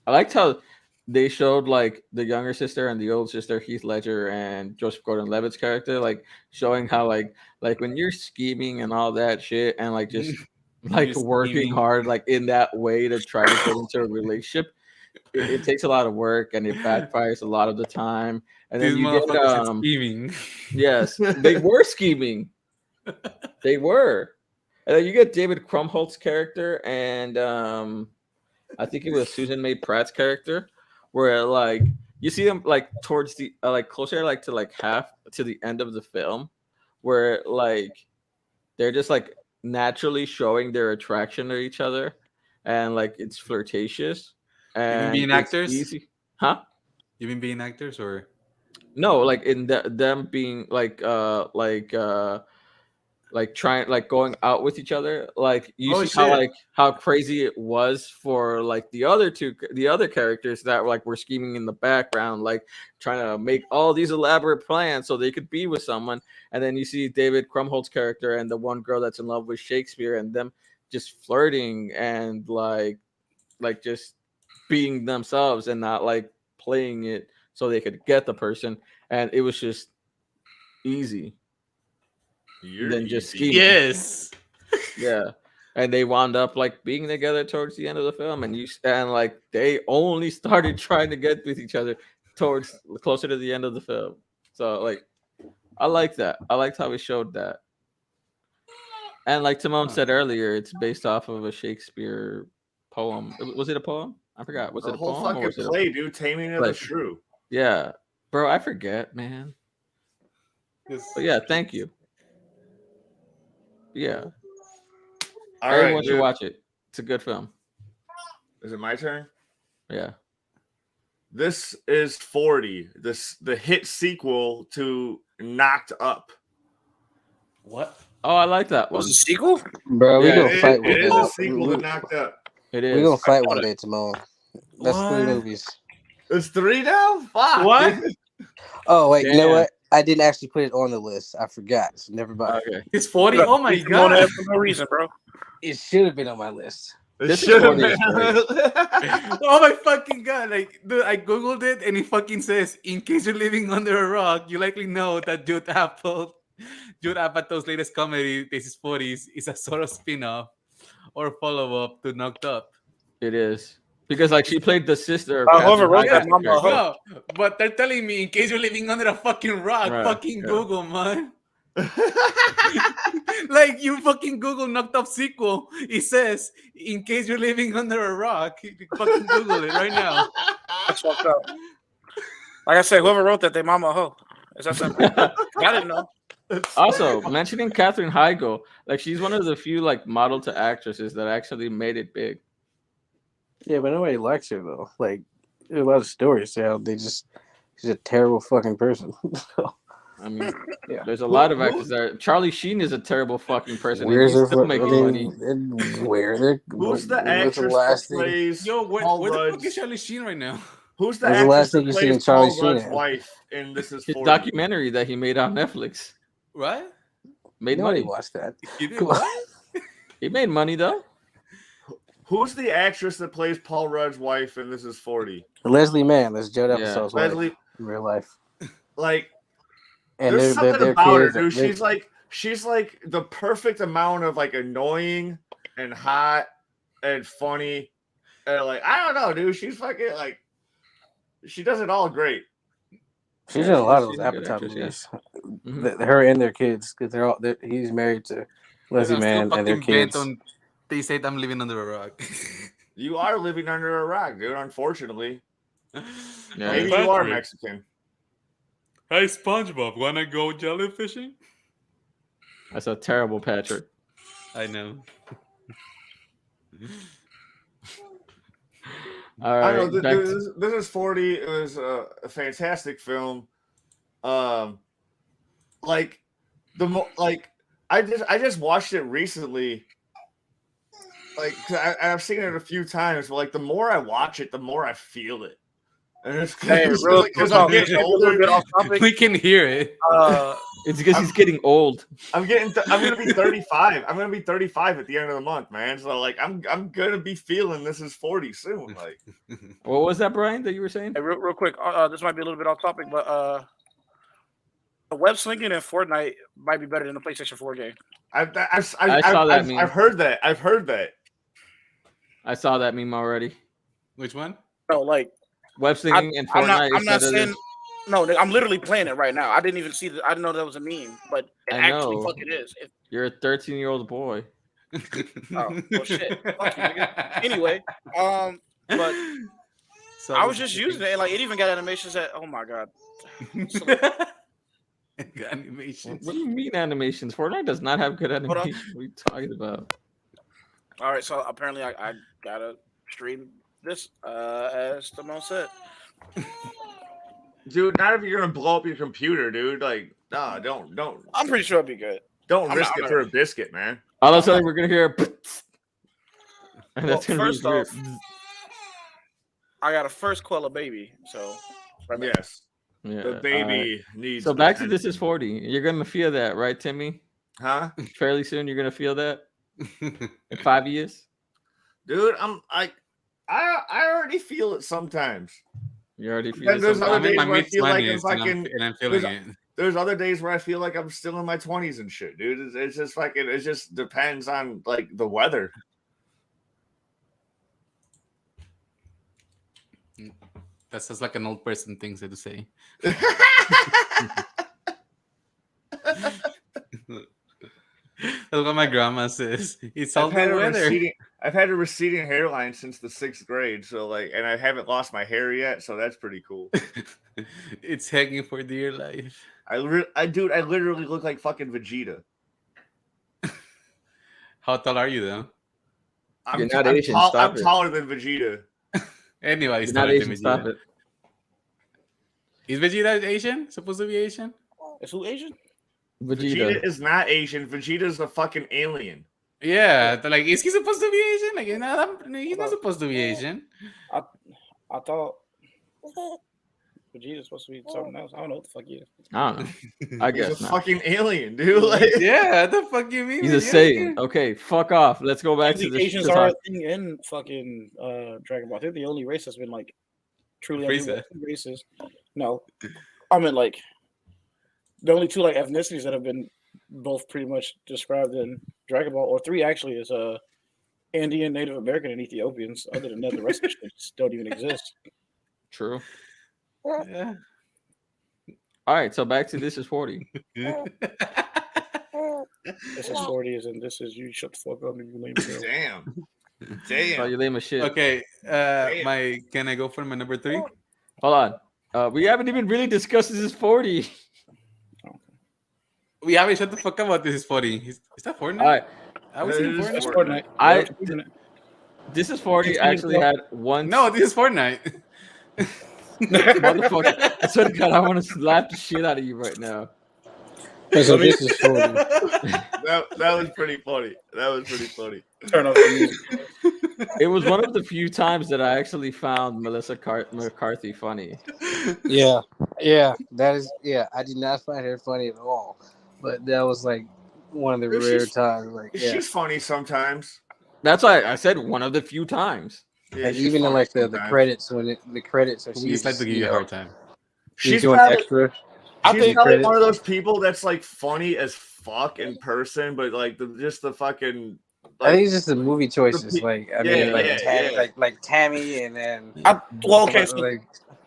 I liked how they showed like the younger sister and the old sister, Heath Ledger and Joseph Gordon-Levitt's character, like showing how like when you're scheming and all that shit and like just like You're working scheming. hard like in that way to try to get into a relationship. It takes a lot of work and it backfires a lot of the time. And These then you get motherfuckers are scheming. yes, they were scheming. They were. And then you get David Krumholtz's character and I think it was Susan May Pratt's character, where like you see them like towards the like closer like to like half to the end of the film, where like they're just like naturally showing their attraction to each other, and like it's flirtatious. And being it's actors? easy. Huh? You mean being actors or? No, like in them being like trying like going out with each other. Like you Oh, see how shit. like how crazy it was for like the other characters that like were scheming in the background, like trying to make all these elaborate plans so they could be with someone. And then you see David Krumholtz's character and the one girl that's in love with Shakespeare, and them just flirting and like just being themselves and not like playing it so they could get the person. And it was just easy. Than just scheming. Yes. Yeah. And they wound up like being together towards the end of the film, and like they only started trying to get with each other towards closer to the end of the film. So like I like that. I liked how we showed that. And like Timon said earlier, it's based off of a Shakespeare poem. Was it a poem? I forgot. Was The it a whole poem or fucking was it play, dude. Taming of play? the Shrew. Yeah. Bro, I forget, man. But yeah, thank you. Yeah. All Everyone right, should dude. watch it. It's a good film. Is it my turn? Yeah. This is 40. The hit sequel to Knocked Up. What? Oh, I like that one. Was it a sequel? Bro, we Yeah, gonna fight one It is day. a sequel to Knocked Up. It We is. gonna fight one day, Timon. That's What? 3 movies. It's 3 now? Fuck. What? dude. Oh wait, you know Damn. what? I didn't actually put it on the list. I forgot. So never mind. Okay. It's 40. Oh my You want to god. have for no reason, bro. It should have been on my list. It This is should have 40 is been. Oh my fucking god! Like, dude, I googled it and it fucking says, "In case you're living under a rock, you likely know that Judd Apatow's latest comedy, This is 40s, is a sort of spin-off or follow-up to Knocked Up." It is. Because like she played the sister of Whoever Catherine wrote that, Hepburn's mama, character. No, but they're telling me, in case you're living under a fucking rock, Right, fucking yeah. Google, man. Like you fucking Google knocked up sequel. It says, in case you're living under a rock, you fucking Google it right now. That's fucked up. Like I said, whoever wrote that, they mama a hoe. Is that simple? I didn't know. Also, mentioning Katherine Heigl, like she's one of the few like model to actresses that actually made it big. Yeah, but nobody likes her though. Like, there's a lot of stories how she's a terrible fucking person. So, I mean, yeah. there's a lot of actors there. Charlie Sheen is a terrible fucking person. Where's And her? he's still making money. Who's the actress that last thing? plays Yo, Paul where the fuck Rudd's? is Charlie Sheen right now? Who's the When's the actress last that thing you seen plays Charlie Paul Sheen Rudd's in? wife in This Is His 40? documentary that he made on Netflix What? made Nobody money. watched that. You did Come on. what? He made money though. Who's the actress that plays Paul Rudd's wife in This Is 40? Leslie Mann. That's Judd Yeah. Apatow's wife Leslie, in real life. like, And there's something their about her, kids, dude. She's like the perfect amount of like annoying and hot and funny. And like, I don't know, dude. She's fucking like, she does it all great. She's Yeah, in a lot of she's those a good Apatow actress, yeah. movies. Her and their kids, because he's married to Leslie I'm still Mann and their fucking bent kids. on. They said I'm living under a rock. You are living under a rock, dude. Unfortunately, Yeah. maybe you are Mexican. Hey, SpongeBob, wanna go jellyfishing? That's a terrible Patrick. I know. All I right. don't know. back to- This Is 40. It was a fantastic film. Like I just watched it recently. Like, 'cause I've seen it a few times, but like the more I watch it, the more I feel it. And it's Hey, because real I'm talk, getting a little bit older. off topic. We can hear it. It's because he's getting old. I'm gonna be 35. I'm gonna be 35 at the end of the month, man. So like, I'm gonna be feeling This Is 40 soon. Like, What was that, Brian, that you were saying? Hey, real quick, this might be a little bit off topic, but the web slinging in Fortnite might be better than the PlayStation 4 game. I saw that meme. I've heard that. I've heard that. I saw that meme already. Which one? No, like Web slinging and Fortnite. I'm not is better than- saying. No, I'm literally playing it right now. I didn't even see that. I didn't know that was a meme, but it I actually know. fucking is. You're a 13-year-old boy. Oh, well, shit. Fuck you, nigga. Anyway, but So I was just using it, and like it even got animations that. Oh my god. Animations. What do you mean animations? Fortnite does not have good animations. What are you talking about? All right, so apparently I gotta stream this, as Simone said. Dude, not if you're gonna blow up your computer, dude. Like, nah, don't I'm pretty sure it'd be good. I'm risk not- it for a biscuit, man. All of a sudden, we're gonna hear. And Well, that's gonna first be weird. off, I got to first quell a baby, so right back. Yes, Yeah. the baby needs. So back to attention. This Is 40. You're gonna feel that, right, Timmy? Huh? Fairly soon, you're gonna feel that in 5 years. Dude, I already feel it sometimes. You already feel And it. there's sometimes. other days my where I feel like I'm mid-20s fucking. and I'm feeling there's- it. There's other days where I feel like I'm still in my 20s and shit, dude. It's just fucking. It just depends on like the weather. That's just like an old person thing to say. That's what my grandma says. It's all the weather. I've had a receding hairline since the 6th grade, so like, and I haven't lost my hair yet, so that's pretty cool. It's hanging for dear life. I literally look like fucking Vegeta. How tall are you though? You're not Asian, stop I'm it. taller than Vegeta. Anyway, You're it's not not Asian. Stop it. Is Vegeta Asian? Supposed to be Asian? Is who Asian? Vegeta. Vegeta is not Asian. Vegeta's a fucking alien. Yeah, like is he supposed to be Asian? Like he's not supposed to be Asian. I thought Vegeta's supposed to be something else. I don't know what the fuck he is. I don't know. I He's guess a not. fucking alien, dude. Like, Yeah, the fuck you mean? He's a Saiyan. Okay, fuck off. Let's go back to The this. Asians to are a talk- thing in fucking Dragon Ball. I think the only race that's been like truly Frieza. races. No, I mean like the only two like ethnicities that have been both pretty much described in Dragon Ball, or three actually, is Indian, Native American, and Ethiopians. Other than that, the rest of the shit just don't even exist. True. Yeah. All right, so back to This Is 40. This is 40s, and this is you shut the fuck up and you lame girl. Damn. Thought Damn. you lame as shit. Okay, can I go for my number 3? Hold on. We haven't even really discussed this is 40. We haven't shut the fuck up about this is 40. Is that Fortnite? All right. I was saying It is Fortnite. Fortnite. This is 40 actually had one. No, this is Fortnite. Motherfucker. I swear to God, I want to slap the shit out of you right now. So this is 40. That was pretty funny. That was pretty funny. Turn off the music. It was one of the few times that I actually found Melissa McCarthy funny. Yeah, that is. Yeah, I did not find her funny at all, but that was like one of the rare times. Like, yeah, She's funny sometimes. That's why I said one of the few times. Yeah, like she's even in funny like the sometimes. credits the credits. We just like to give you a hard time. She's She's doing probably, extra. she's think probably credit. one of those people that's like funny as fuck in person, but like just the fucking. I think it's just the movie choices. Like I mean, Yeah, like yeah, Tammy, yeah. like Tammy, and then Okay, so like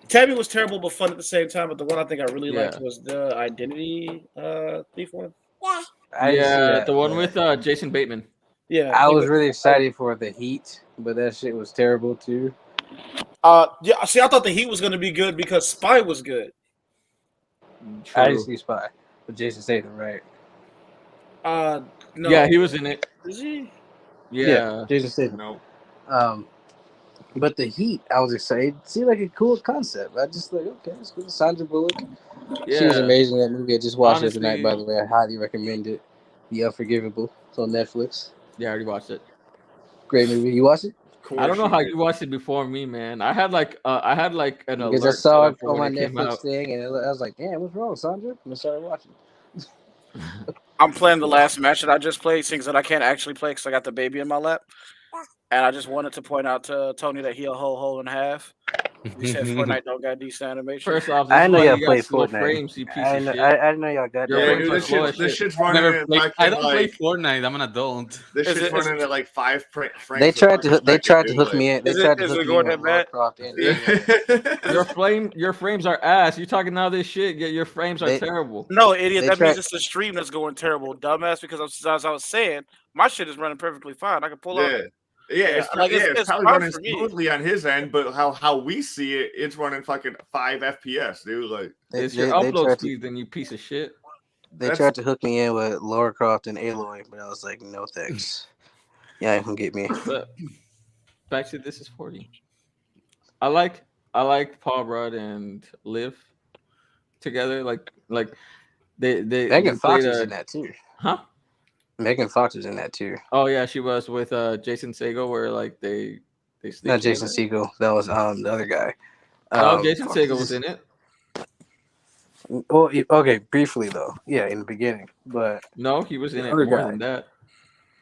Tabby was terrible but fun at the same time. But the one I think I really Yeah. liked was the Identity Thief one. I didn't see that, the one but with Jason Bateman. Yeah, I was really excited for the Heat, but that shit was terrible too. Yeah. See, I thought the Heat was going to be good because Spy was good. True. I didn't see Spy, but Jason Statham, right? No. Yeah, he was in it. Is he? Yeah. Jason Statham. No. But the Heat, I was excited. It seemed like a cool concept. I just like, okay, it's good. Sandra Bullock. Yeah. She was amazing in that movie. I just watched it tonight, Honestly- by the way. I highly recommend it. The Unforgivable. It's on Netflix. Yeah, I already watched it. Great movie. You watched it? I don't know how you watched it before me, man. I had like an alert Because I saw set it up for on my when it came Netflix out. thing, and I was like, damn, what's wrong, Sandra? And I started watching. I'm playing the last match that I just played, things that I can't actually play because I got the baby in my lap. And I just wanted to point out to Tony that he a hole in half. He said Fortnite don't got decent animation. First off, I this know is why y'all you played got slow Fortnite. frames, you piece I of know, shit. I didn't know y'all got Your Yeah, that. frames dude, are this slow as shit's shit. running Never at play, fucking, I don't play like, Fortnite. I'm an adult. this Is shit's it- running at like 5 frames. They tried to per second, hook dude, me in. They Is it- tried to is hook it me going in that with Lara bad? Croft and like- Your frames are ass. You talking now this shit? Your frames are They- terrible. No, idiot. They That tried- means it's the stream that's going terrible, dumbass. Because as I was saying, my shit is running perfectly fine. I can pull up. Yeah, Yeah, it's, like, yeah, it's it's probably fine running for me. smoothly on his end, but how we see it, it's running fucking 5 FPS, dude. Like, It's your upload speed, then you piece of shit. They tried to hook me in with Lara Croft and Aloy, but I was like, no thanks. Yeah, you can get me. But back to This Is 40. I like Paul Rudd and Liv together. Like they Megan Fox played was in that too. Huh? Megan Fox was in that too. Oh yeah, she was with Jason Segel, where like they sleep Not Jason together. Segel. That was the other guy. No, Jason Segel was in it. Well, okay, briefly though. Yeah, in the beginning, but No, he was in The it other more guy. than that.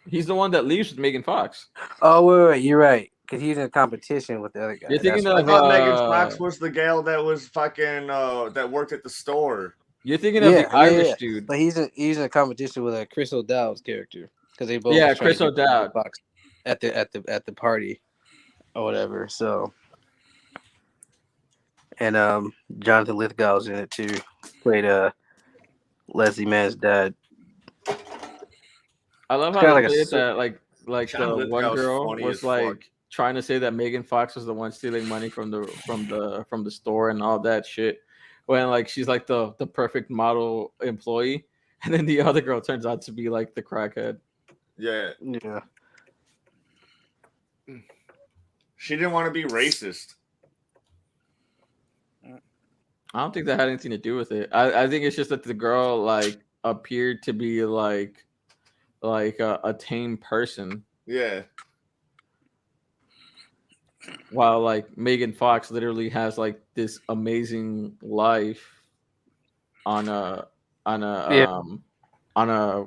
He's the one that leaves with Megan Fox. oh wait, you're right. Because he's in competition with the other guy. You're thinking That's I of thought Megan Fox was the gal that was fucking that worked at the store. You're thinking of the Irish dude. But he's in competition with Chris O'Dowd's character because they both Yeah, tried to Chris get Megan O'Dowd. Fox at the party or whatever. So, and Jonathan Lithgow was in it too. Played Leslie Mann's dad. I love how kinda they like a played su- that like John the Lithgow's one girl funny was as fuck. like trying to say that Megan Fox was the one stealing money from the store and all that shit. When like she's like the perfect model employee, and then the other girl turns out to be like the crackhead. Yeah, Yeah. she didn't want to be racist. I don't think that had anything to do with it. I think it's just that the girl like appeared to be like a tame person, Yeah, while like Megan Fox literally has like this amazing life on a Yeah. On a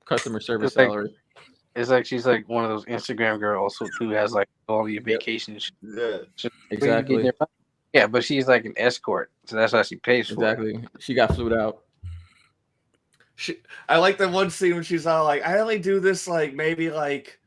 customer service It's like- salary. It's like she's like one of those Instagram girls who has like all your vacations. yeah. Exactly. Yeah, but she's like an escort, so that's how she pays for it. Exactly. She got flued out. I like the one scene when she's all like, I only do this like maybe like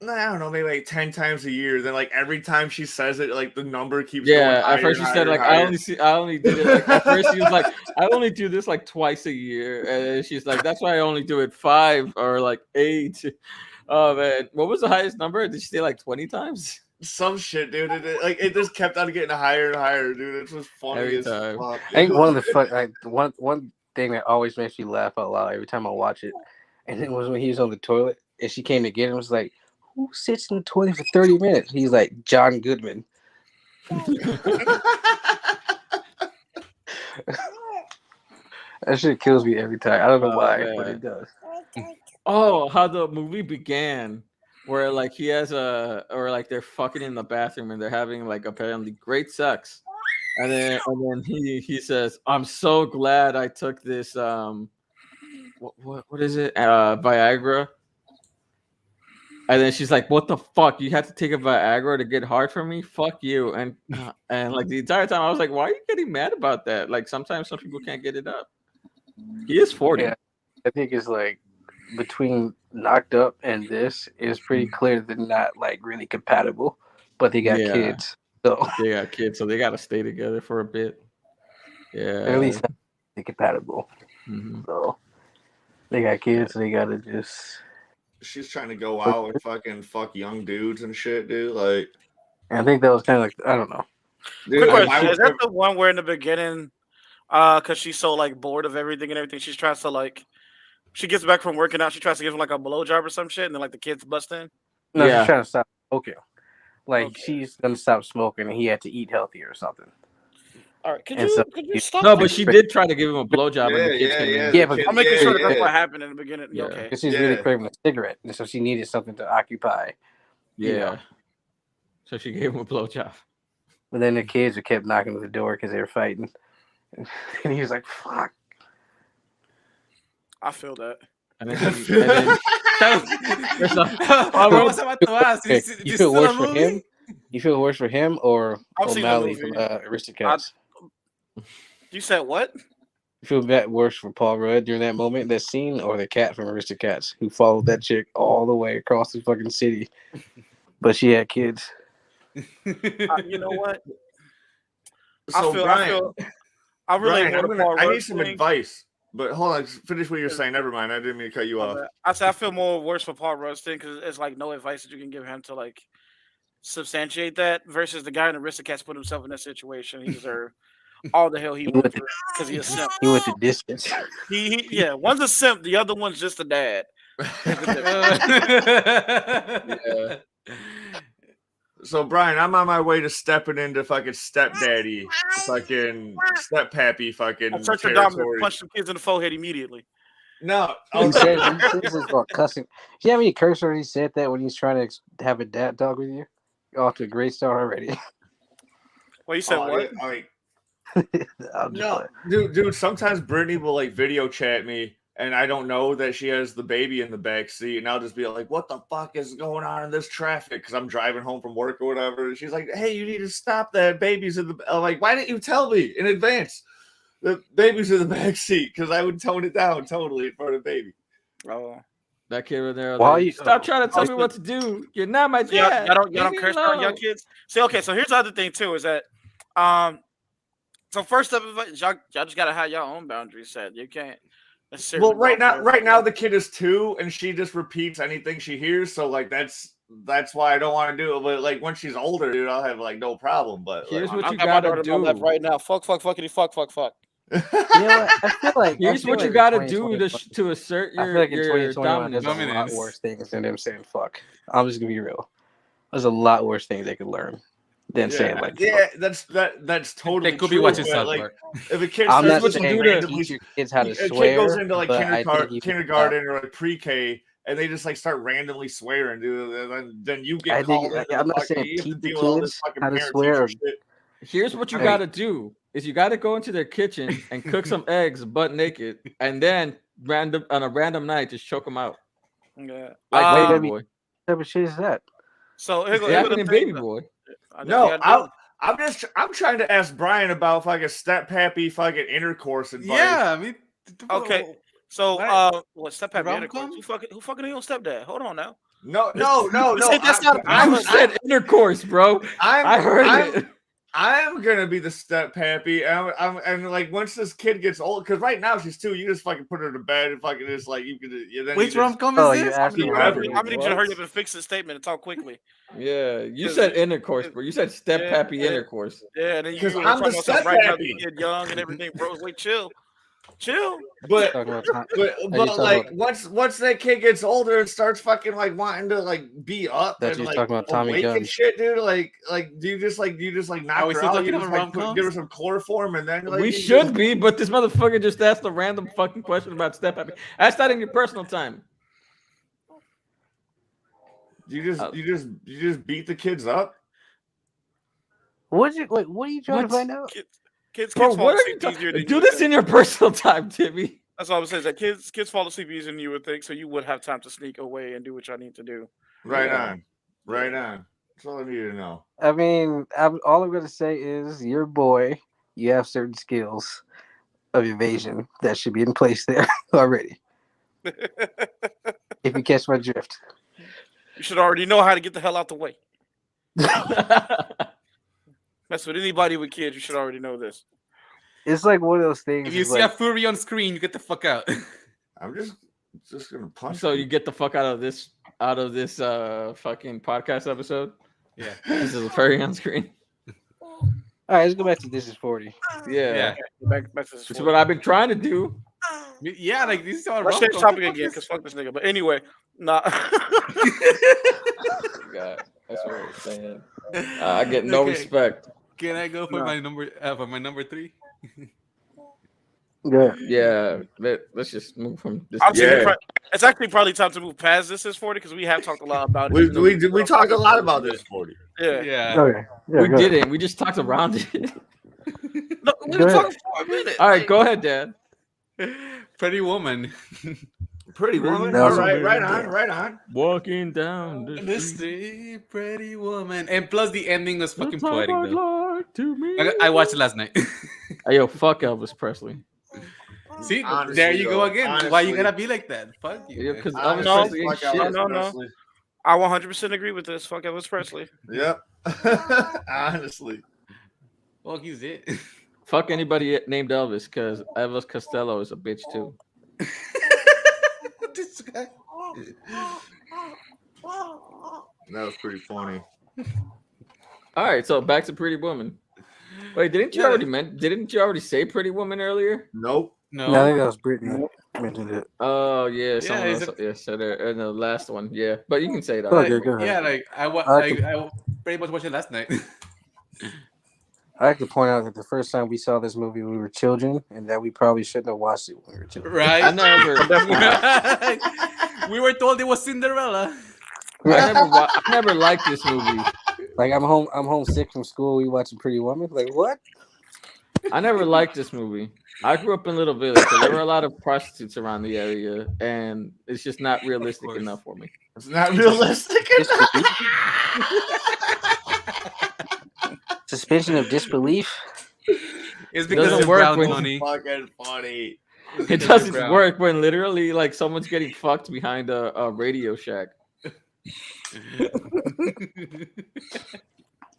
I don't know, maybe like 10 times a year. Then like every time she says it, like the number keeps going Yeah, higher at first and she said higher like and higher. I only did it like at first she was like I only do this like twice a year, and then she's like that's why I only do it 5 or like 8. Oh man, what was the highest number? Did she say like 20 times? Some shit, dude. It just kept on getting higher and higher, dude. It's just funny Every as time. fuck. I think one of the one thing that always makes me laugh out loud every time I watch it, and it was when he was on the toilet and she came to get him. And was like, "Who sits in the toilet for 30 minutes?" He's like, "John Goodman." That shit kills me every time. I don't know why, but it does. Oh, how the movie began, where like he has or like they're fucking in the bathroom and they're having like apparently great sex, and then he says, "I'm so glad I took this what is it Viagra." And then she's like, "What the fuck? You had to take a Viagra to get hard for me? Fuck you!" And like the entire time, I was like, "Why are you getting mad about that?" Like sometimes some people can't get it up. He is 40. Yeah, I think it's like between Knocked Up and this, it's pretty clear they're not like really compatible, but they got kids, so they got kids, so they got to stay together for a bit. Yeah, at least they're compatible. Mm-hmm. So they got kids, so they gotta just. She's trying to go out and fucking fuck young dudes and shit, dude. Like, And I think that was kind of like I don't know. dude, Quick like, question: is that the one where in the beginning, because she's so like bored of everything and everything, she's trying to like, she gets back from working out, she tries to give him like a blowjob or some shit, and then like the kids bust in. No, Yeah. she's trying to stop smoking. Like Okay. she's gonna stop smoking, and he had to eat healthy or something. All right, could And you so- could you stop? No, but she did try to give him a blowjob, and the kids Yeah, came yeah, in. Yeah, but I'm making sure that that's yeah. what happened in the beginning. Yeah. Okay. Because she's really Yeah. craving a cigarette, and so she needed something to occupy. Yeah. You know. So she gave him a blowjob. But then the kids kept knocking on the door because they were fighting, and he was like, "Fuck." I feel that. And then, first off, I was about to ask. Okay, Is you this feel still a worse for movie? him? You feel worse for him or I've seen the O'Malley from movie. Aristocats? You said what? You feel that worse for Paul Rudd during that moment, that scene, or the cat from Aristocats who followed that chick all the way across the fucking city, but she had kids. You know what? So Brian, I really Brian, more I Rudd need some thing. advice. But hold on, finish what you're saying. Never mind. I didn't mean to cut you off. I said I feel more worse for Paul Rudd because it's like no advice that you can give him to like substantiate that versus the guy in Aristocats put himself in that situation. He deserved all the hell he went through because he a simp. He went the distance. Yeah, one's a simp, the other one's just a dad. yeah. So Brian, I'm on my way to stepping into fucking stepdaddy, fucking steppappy, fucking Search your dominant, territory. punch some kids in the forehead immediately. No, He said this is about cussing. Do you have any curse words he said that when he's trying to have a dad talk with you? You're off to a great start already. Well, you said what? No, dude. Sometimes Brittany will like video chat me, and I don't know that she has the baby in the back seat, and I'll just be like, "What the fuck is going on in this traffic?" Because I'm driving home from work or whatever. And she's like, "Hey, you need to stop that. Baby's in the." I'm like, "Why didn't you tell me in advance? The baby's in the back seat," because I would tone it down totally in front of the baby. Oh, That kid right there. Why Like, you- stop trying to tell me what to do. You're not my dad. y'all don't Leave me curse out your alone. kids. See, okay, so here's the other thing too is that, so first up, y'all just gotta have your own boundaries set. You can't. Well, right now the kid is 2, and she just repeats anything she hears. So like that's why I don't want to do it. But like when she's older, dude, I'll have like no problem. But Here's like, what you got my gotta daughter on my left do. right now. Fuck, fuckity, fuck. You know what? I feel like Here's what you gotta do to assert I feel your like in 2021 dominance. there's a lot worse things than them saying fuck. I'm just gonna be real. There's a lot worse things they could learn than saying like fuck. that's totally They could be true, watching but, South like, Park. if a kid I'm starts not to saying randomly teach your kids how to a swear. kid goes into like but I think you kindergarten or like pre-K, and they just like start randomly swearing, dude. And then you get I called. think into I'm the not fucking- saying you have to teach the deal with all this kids fucking how to parent swear. teacher shit. Here's what you Hey. gotta do: is you gotta go into their kitchen and cook some eggs butt naked, and then on a random night just choke them out Yeah. like baby Baby Boy. What type of shit is that? So It's happening in Baby Boy. No, I'm trying to ask Brian about fucking step-happy fucking intercourse advice. Yeah, I mean, Okay. So Right. what stepdad Rom intercourse? com? Who fucking your stepdad? Hold on now. No. That's not. I said intercourse, bro. I heard it. I'm gonna be the step pappy. And like once this kid gets old, because right now she's 2. You just fucking put her to bed and fucking just like you could. Then Which you rom just, com Oh, is you this? asked me. Whatever. I'm gonna need you to hurry What? up and fix this statement and talk quickly. Yeah, you said intercourse, bro. You said step Yeah, pappy yeah. intercourse. Yeah, and then you Because were I'm talking the about something step right now, happy. the kid young and everything, bro. Wait, chill. but Talking about time. but talking like about- once that kid gets older and starts fucking like wanting to like be up That and you're like talking about Tommy awake and Guns. shit, dude. Like do you just like knock Are we her still out? talking You just about like rom-coms? give her some chloroform and then like We you should just- be, but this motherfucker just asked a random fucking question about step pappy. Ask that in your personal time. you just beat the kids up. What are you trying to What? find out? Kids Bro, fall what are asleep you easier talking? than Do you this would think. in your personal time, Timmy. That's all I'm saying. Is that kids fall asleep easier than you would think, so you would have time to sneak away and do what y'all need to do. Right Yeah. on. That's all I need to know. I mean, all I'm gonna say is, your boy, you have certain skills of evasion that should be in place there already. If you catch my drift. You should already know how to get the hell out the way. Mess with anybody with kids, you should already know this. It's like one of those things. If you it's see like, a furry on screen, you get the fuck out. I'm just gonna punch. So him. you get the fuck out of this fucking podcast episode. Yeah. This is a furry on screen. all right, let's go back to This Is 40. Yeah, Back to this. which is what I've been trying to do. Yeah, like this is our Let's rom-com. change topic again, because fuck this nigga. But anyway, nah. God, that's what I'm saying. I get no Okay. respect. Can I go for No. my number 3? Good. Yeah, let's just move from this. I'm saying Yeah. it's actually probably time to move past This Is 40 because we have talked a lot about it. We talked a lot about this 40. Yeah. Yeah. Okay. Yeah, We go ahead. didn't. We just talked around it. No, we Go were ahead. talking for a minute. All right, go ahead, Dad. Pretty Woman. Pretty woman. That All was a right, weird right on. Walking down the The street. street, Pretty Woman. And plus the ending was fucking the time poetic I'd though. like to meet I watched it last night. Hey, yo, fuck Elvis Presley. See, Honestly, there you go though, again. Why honestly. you gotta be like that? Fuck you. Yeah, man. because Honestly, Elvis Presley ain't fuck shit. Elvis No. Presley. I 100% agree with this. Fuck Elvis Presley. Yep. Honestly. Fuck, he's it. Fuck anybody named Elvis, because Elvis Costello is a bitch too. This guy. That was pretty funny. All right, so back to Pretty Woman. Wait, didn't you already say Pretty Woman earlier? Nope. No. No, I think that was Brittany mentioned it. Oh yeah, someone is else. Said it in the last one. Yeah, but you can say that. Okay, go ahead. Yeah, like I pretty much watched it last night. I like to point out that the first time we saw this movie, we were children, and that we probably shouldn't have watched it when we were children. Right? I never, We were told it was Cinderella. I never liked this movie. Like I'm homesick from school. We watching Pretty Woman. Like what? I never liked this movie. I grew up in Little Village, so there were a lot of prostitutes around the area, and it's just not realistic course. enough for me. It's not realistic. Suspension of disbelief. It's because doesn't it's work brown when- money. Fucking funny. It doesn't work when literally like someone's getting fucked behind a Radio Shack.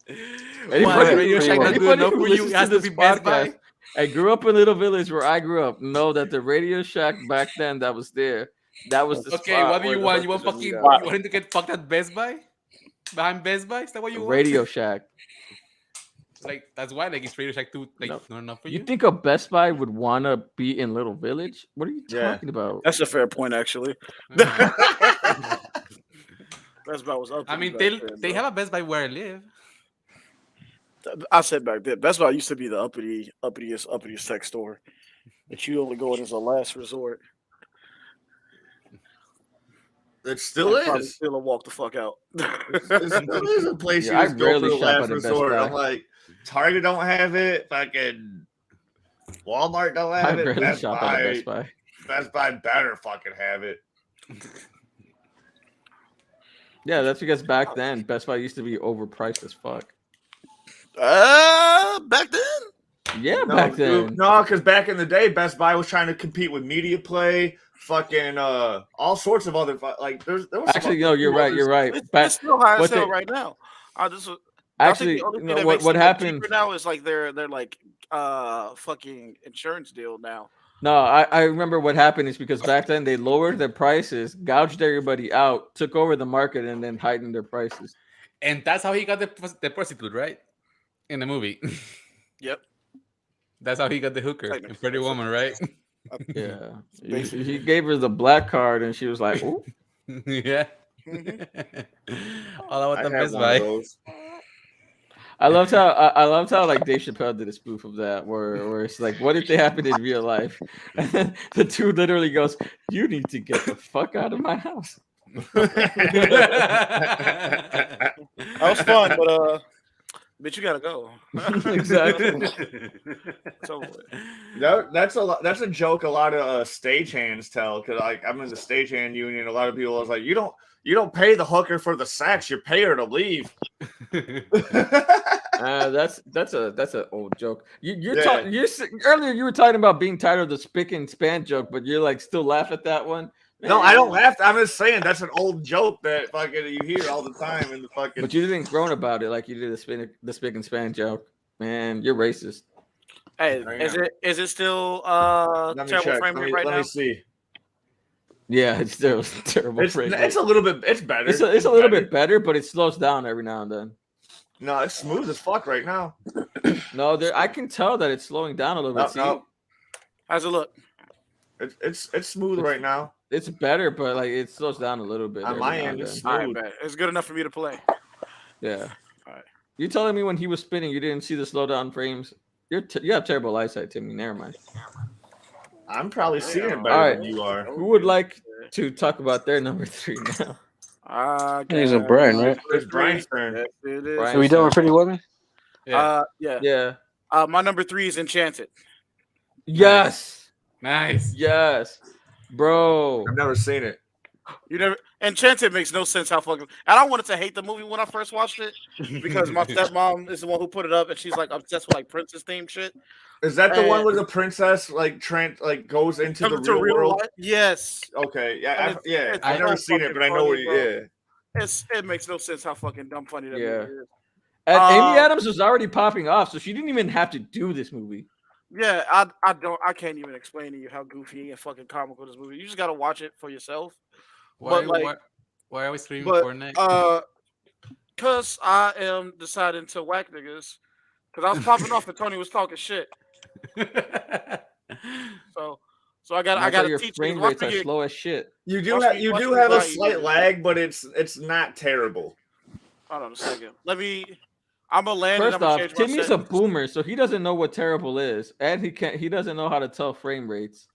Why Radio Shack not good enough who for you? listens It has to to this be Best Buy. podcast, I grew up in Little Village where I grew up. Know that the Radio Shack back then that was there, that was the Okay, spot what do where you the want? You want hookers would fucking? meet up. You want him to get fucked at Best Buy? Behind Best Buy? Is that what you want? Radio Shack. Like that's why like it's Radio Shack too like No. not enough for You you. think a Best Buy would want to be in Little Village? What are you Yeah. talking about? That's a fair point, actually. Best Buy was up. I mean, they have a Best Buy where I live. I said back then, Best Buy used to be the uppitiest tech store that you only go in as a last resort. It still I'd probably is. still walk the fuck out. It still is a place Yeah, I you just go rarely for the shop last at a Best resort. Buy. I'm like, Target don't have it. Fucking Walmart don't I have it. rarely Best shop Buy, at a Best Buy. Best Buy better fucking have it. Yeah, that's because back then Best Buy used to be overpriced as fuck. Back then. Yeah, No, back then. No, because back in the day, Best Buy was trying to compete with Media Play, fucking all sorts of other like there was some Actually, no, you're right. You're right. It's still high as what hell they- right now. I think Actually, the only you thing know, that makes what it happened? cheaper now is like they're like fucking insurance deal now. No, I remember what happened is because back then they lowered their prices, gouged everybody out, took over the market, and then heightened their prices. And that's how he got the prostitute, right? In the movie. Yep. That's how he got the hooker in Pretty Woman, right? Yeah, he Basically. gave her the black card, and she was like, "Ooh." Yeah. All about I the have Best one of Buy. those. I loved how like Dave Chappelle did a spoof of that, where it's like, what if they happened in real life? And then the dude literally goes, "You need to get the fuck out of my house." That was fun, but bitch, you gotta go. Exactly. So That's a joke a lot of stagehands tell, because like I'm in the stagehand union. A lot of people was like, you don't pay the hooker for the sex, you pay her to leave. That's an old joke. Yeah. Earlier you were talking about being tired of the spick and span joke, but you're like still laugh at that one. No, I don't laugh. I'm just saying that's an old joke that fucking you hear all the time in the fucking. But you didn't groan about it like you did the spick and span joke. Man, you're racist. hey, is it still Let me terrible check. frame rate right Let now? me see. Yeah, it's still terrible. It's a little bit. It's better. It's a little bit better, but it slows down every now and then. No, it's smooth as fuck right now. No, I can tell that it's slowing down a little bit. See, No, How's it look? it's smooth right now. it's better, but like it slows down a little bit. On every my now end, and it's then. All right, smooth. bet. It's good enough for me to play. Yeah. All right. You telling me when he was spinning, you didn't see the slowdown frames? You have terrible eyesight, Timmy. Never mind. I'm probably seeing it better All right. than you are. Who would like to talk about their number 3 now? I think it's a Brian, right? It's Brian's turn. Yes, it is. Brian. Are we done with Pretty Woman? Yeah. Yeah. Yeah. My number 3 is Enchanted. Yes. Nice. Yes. Bro. I've never seen it. You never Enchanted makes no sense how fucking. And I wanted to hate the movie when I first watched it because my stepmom is the one who put it up, and she's like obsessed with like princess themed shit. Is that the one And- where the princess like goes into the Comes to real world? life. Yes. Okay, And it's I've so never seen it, fucking but I know funny, what. bro. Yeah, It makes no sense how fucking dumb funny that Yeah. movie is. And Amy Adams was already popping off, so she didn't even have to do this movie. Yeah, I can't even explain to you how goofy and fucking comical this movie. You just gotta watch it for yourself. Why are we streaming Fortnite? Cause I am deciding to whack niggas. Cause I was popping off and Tony was talking shit. So I gotta your teach frame you. Watch rates are me get- slow as shit. you do Watch have me- you watch do me have a lie, you slight nigga. lag, but it's not terrible. Hold on a second. I'm gonna land. First and I'm off, gonna change my Timmy's a settings. boomer, so he doesn't know what terrible is, and he doesn't know how to tell frame rates.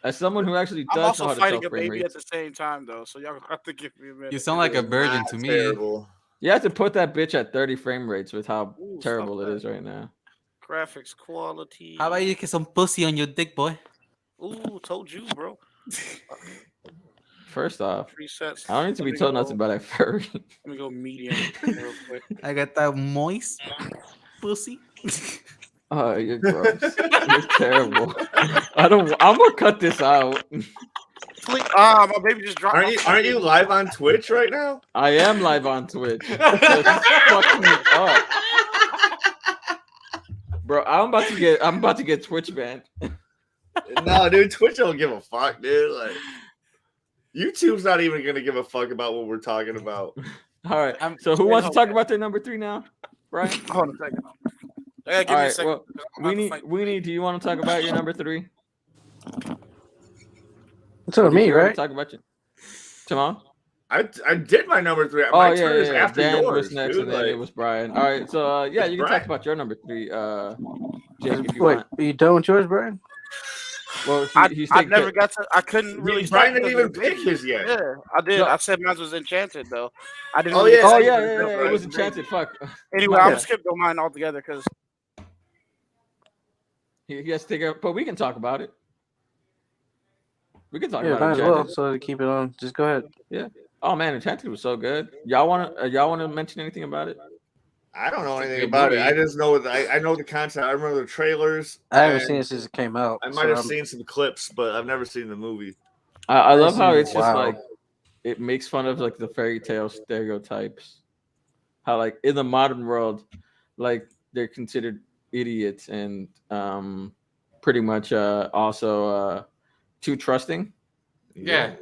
As someone who actually I'm does know also how to fighting tell a frame baby rates, at the same time though, so y'all gonna have to give me a minute. You sound like a virgin Not to me. terrible. you have to put that bitch at 30 frame rates with how Ooh, terrible stop it that. is right now. Graphics quality. How about you get some pussy on your dick, boy? Ooh, told you, bro. First off, Presets. I don't need to be Let me told go- nothing about that furry. Let me go medium real quick. I got that moist pussy. Oh, you're gross. You're terrible. I'm gonna cut this out. My baby just dropped. Aren't you live on Twitch right now? I am live on Twitch. So just fuck me up. Bro, I'm about to get Twitch banned. No, dude, Twitch don't give a fuck, dude. Like, YouTube's not even gonna give a fuck about what we're talking about. All right. I'm- So who wants to talk okay. about their number 3 now? Brian? Hold on a second. Give All me a right. second. Well, Weenie, do you want to talk about your number 3? It's on me, right? Talk about you. Timon? I did my number 3. Oh My yeah, turn is yeah. after Dan yours, was next, dude. and then Like, it was Brian. All right, so yeah, you can Brian. talk about your number 3, Jake, if you Wait, want. are you done with yours, Brian? Well, he's I taking never got to. I couldn't really. Brian start didn't even because of the pick baby. his yet. Yeah, I did. No. I said mine was Enchanted though. I didn't. Oh, really yeah. Oh say yeah, it was yeah, yeah. It Brian. was Enchanted. Fuck. Anyway, My I'm bad. skip on mine altogether because He has to take a, but we can talk about it. We can talk Yeah, might about as it. well. Enchanted. So to keep it on, just go ahead. Oh man, Enchanted was so good. Y'all wanna mention anything about it? I don't know It's a anything good about it. movie. I just know that I know the concept. I remember the trailers. I haven't and seen it since it came out. I so might have I'm- seen some clips, but I've never seen the movie. I love how it's just Wow. like it makes fun of like the fairy tale stereotypes. How like in the modern world, like they're considered idiots and pretty much also too trusting. Yeah.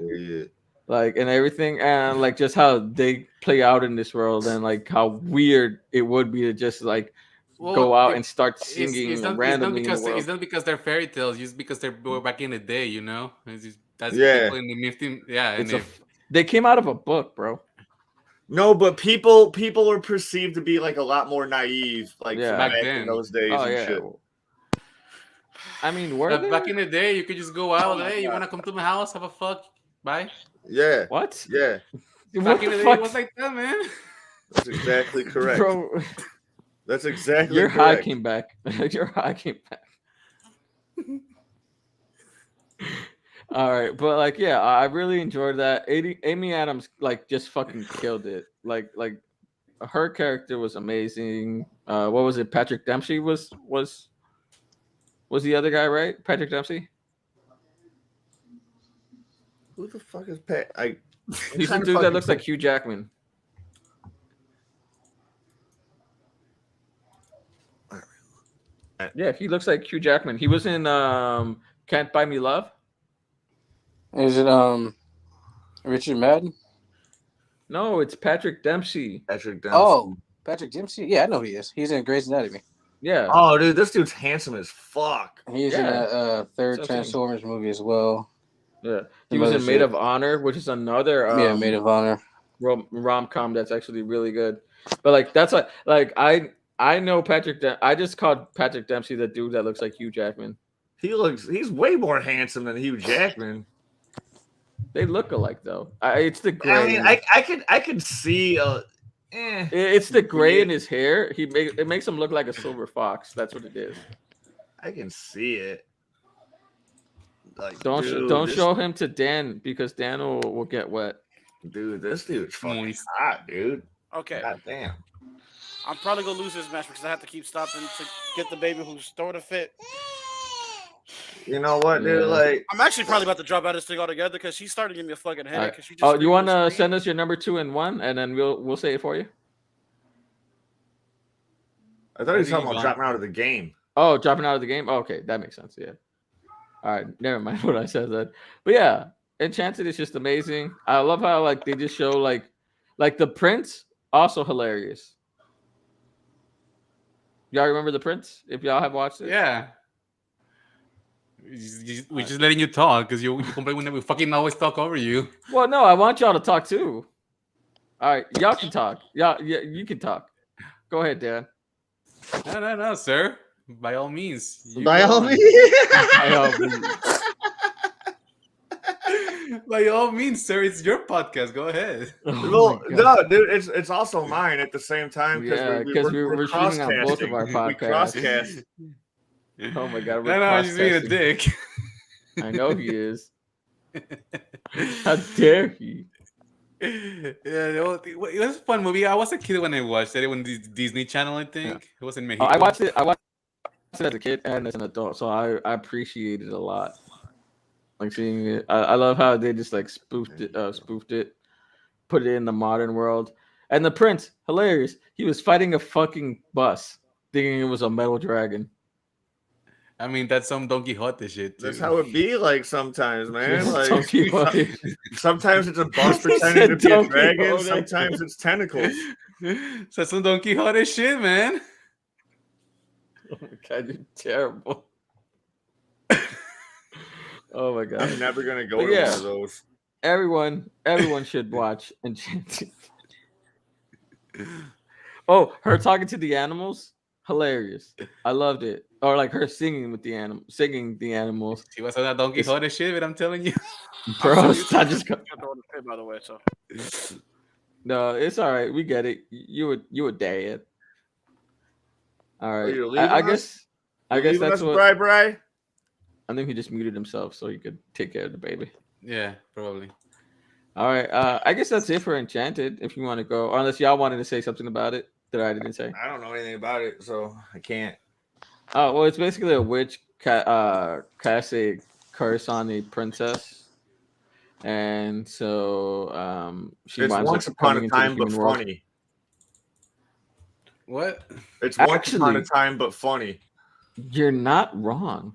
Like and everything and like just how they play out in this world and like how weird it would be to just like go out and start singing randomly in the world. It's not because they're fairy tales, just because they were back in the day, you know. That's Yeah. people in the 15, yeah, and They came out of a book, bro. No, but people are perceived to be like a lot more naive, like Yeah. from Back back then. in those days Oh and yeah. shit. I mean, were they? back in the day, you could just go out. Hey, you wanna come to my house? Have a fuck. Bye. Yeah. What? Yeah. What Back in the the day, fuck? it was like that, man. That's exactly correct. Bro, That's exactly your high correct. came back. Your high came back. All right, but like, yeah, I really enjoyed that. Amy Adams like just fucking killed it. Like her character was amazing. What was it? Patrick Dempsey was the other guy, right? Patrick Dempsey. Who the fuck is Pat? He's the dude that looks like Hugh Jackman. Yeah, he looks like Hugh Jackman. He was in Can't Buy Me Love. Is it Richard Madden? No, it's Patrick Dempsey. Patrick Dempsey. Oh, Patrick Dempsey. Yeah, I know who he is. He's in Grey's Anatomy. Yeah. Oh, dude, this dude's handsome as fuck. He's in a third That's Transformers movie as well. Yeah. He was in Maid of Honor, which is another Maid of Honor rom-com that's actually really good. But like that's like I know Patrick. I just called Patrick Dempsey the dude that looks like Hugh Jackman. He's way more handsome than Hugh Jackman. They look alike though. It's the gray. I mean, I could see. It's the gray in his hair. It makes him look like a silver fox. That's what it is. I can see it. Like, Don't show him to Dan because Dan will get wet. Dude, this dude's fucking hot, dude. Okay. God damn. I'm probably gonna lose this match because I have to keep stopping to get the baby who's throwing a fit. You know what, dude? Like, I'm actually probably about to drop out of this thing altogether because she's starting to give me a fucking headache. Right. She just You want to send us your number 2 and 1, and then we'll say it for you. I thought he was talking about dropping out of the game. Oh, dropping out of the game. Oh, okay, that makes sense. Yeah. All right, never mind what I said then. But yeah, Enchanted is just amazing. I love how like they just show like the Prince, also hilarious. Y'all remember the Prince? If y'all have watched it, Yeah. We're just letting you talk because you complain when we fucking always talk over you. Well, no, I want y'all to talk too. All right, y'all can talk. Yeah, you can talk. Go ahead, Dan. No, sir. By all means. By all means. By all means, sir. It's your podcast. Go ahead. Well, no, dude, it's also mine at the same time because we're shooting on both of our podcasts. We crosscast. Oh my god, No, I'm just being a dick. I know he is. How dare he? Yeah, it was a fun movie. I was a kid when I watched it. When Disney Channel, I think it was in Mexico. I watched it as a kid and as an adult, so I appreciate it a lot. Like seeing it, I love how they just like spoofed it, put it in the modern world. And the Prince, hilarious. He was fighting a fucking bus, thinking it was a metal dragon. I mean, that's some Don Quixote shit. Too. That's how it be like sometimes, man. Like Quixote. sometimes it's a bus pretending to be a dragon. Sometimes it's tentacles. That's some Don Quixote shit, man. Oh my god, you're terrible. Oh my god. I'm never gonna go to one of those. Everyone should watch Enchanted. Oh, her talking to the animals, hilarious. I loved it. Or like her singing the animals. She was on that Don Quixote shit, but I'm telling you, bro. I just by the way, so no, it's all right. We get it. You would dad. All right. I guess that's what. Bri. I think he just muted himself so he could take care of the baby. Yeah, probably. All right. I guess that's it for Enchanted. If you want to go, or unless y'all wanted to say something about it that I didn't say. I don't know anything about it, so I can't. Oh well, it's basically a witch casts a curse on a princess, and so she It's winds Once up Upon coming a into the Time, but human world. funny. What? It's Once Upon a Actually, Time, but funny. you're not wrong.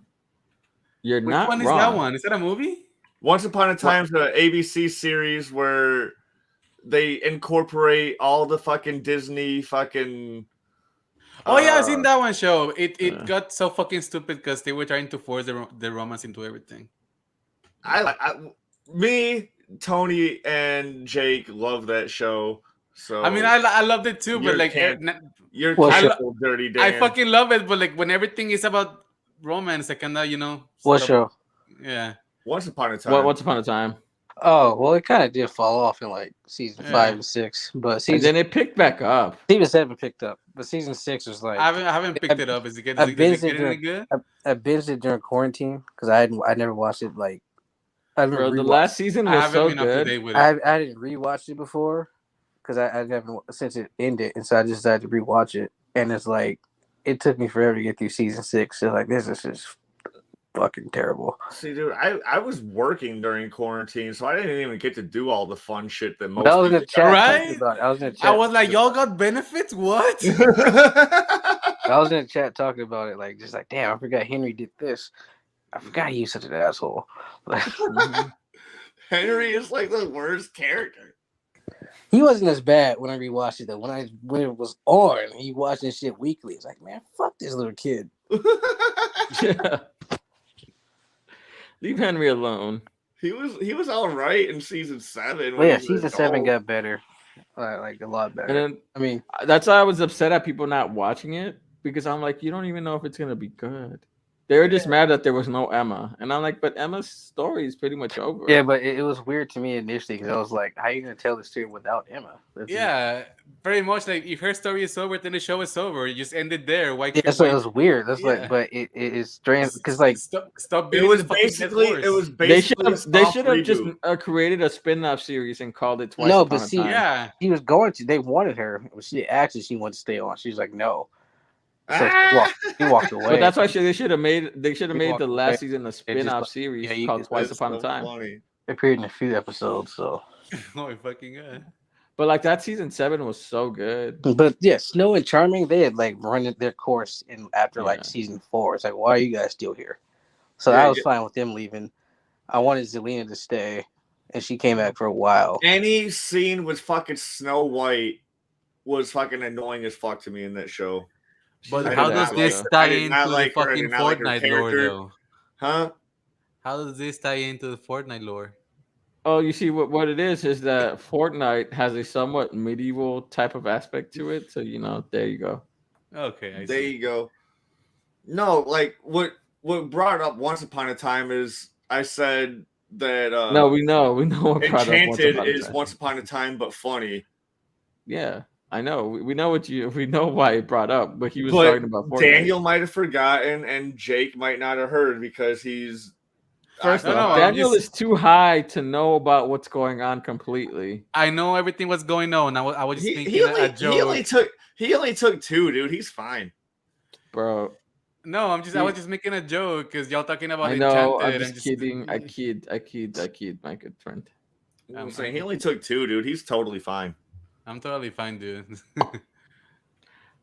You're Which not one is wrong. that one? Is that a movie? Once Upon a Time's an ABC series where they incorporate all the fucking Disney fucking. Oh yeah, I've seen that one show. It uh, got so fucking stupid because they were trying to force the romance into everything. Me, Tony, and Jake love that show. So I mean, I loved it too, but You're like you're What show? canceled, Dirty Dan. I fucking love it, but like when everything is about romance, I kinda What stop. show? Yeah. Once Upon a Time. Once Upon a Time, Oh, well, it kind of did fall off in like season Yeah. 5 and 6, but and season then it picked back up. 7 picked up, but season 6 was like I haven't picked it up. Is it I getting binged it any during good? I binged it during quarantine because I never watched it. Like I never Bro, the rewatched. last season I was haven't so been up to good. date with it. I didn't rewatch it before because I never since it ended, and so I just decided to rewatch it. And it's like it took me forever to get through season 6. So like this is just fucking terrible. See, dude, I was working during quarantine, so I didn't even get to do all the fun shit that most But I was in the people chat Right? talking about it. I was in the chat. I was like, y'all got benefits? What? got. I was in the chat talking about it, like just like, damn, I forgot Henry did this. I forgot he was such an asshole. Henry is like the worst character. He wasn't as bad when I rewatched it though. When it was on, he watching shit weekly. It's like, man, fuck this little kid. Yeah. Leave Henry alone. He was all right in season 7. Well, yeah, season 7 got better, like a lot better. And then I mean, that's why I was upset at people not watching it, because I'm like, you don't even know if it's gonna be good. They were just mad that there was no Emma, and I'm like, but Emma's story is pretty much over. yeah, but it was weird to me initially because I was like, how are you gonna tell the story without Emma? Yeah, very much like if her story is over, then the show is over. You just end it there. Why? Yeah, so it was weird. That's Yeah. like, but it is strange because like stop It beating was the fucking dead basically horse. They should a have just reboot. created a spin-off series and called it Twice No, Upon but a see, Time. Yeah. he was going to. They wanted her. She actually she wanted to stay on. She was like, no. So he walked away. But that's why they should have made the walked last away. season a just spin-off like- series yeah, you called could- Twice That's Upon a so Time. funny. They appeared in a few episodes. So, Oh my fucking god. But like that season 7 was so good. but yeah, Snow and Charming, they had like run their course in after like Yeah. season 4. It's like, why are you guys still here? So Yeah, I was yeah. fine with them leaving. I wanted Zelina to stay, and she came back for a while. Any scene with fucking Snow White was fucking annoying as fuck to me in that show. But I how did does not this like her. tie I did not into like the her. I did fucking not like her Fortnite lore, character. though? Huh? How does this tie into the Fortnite lore? Oh, you see what it is that Fortnite has a somewhat medieval type of aspect to it. So there you go. Okay, I There see. you go. No, like what brought up Once Upon a Time is I said that No, we know what brought up Once Enchanted Upon a is Time. Once Upon a Time but funny. Yeah, I know. We know we know why it brought up, but he was But talking about Fortnite. Daniel might have forgotten and Jake might not have heard because he's First No, off, no, I'm Daniel just- is too high to know about what's going on completely. I know everything was going on. I was just thinking he a joke. he only took 2, dude. He's fine. Bro, No, I was just making a joke because y'all talking about I know. Enchanted. I'm just kidding. I kid, my good friend. I'm saying he only took 2, dude. He's totally fine. I'm totally fine, dude.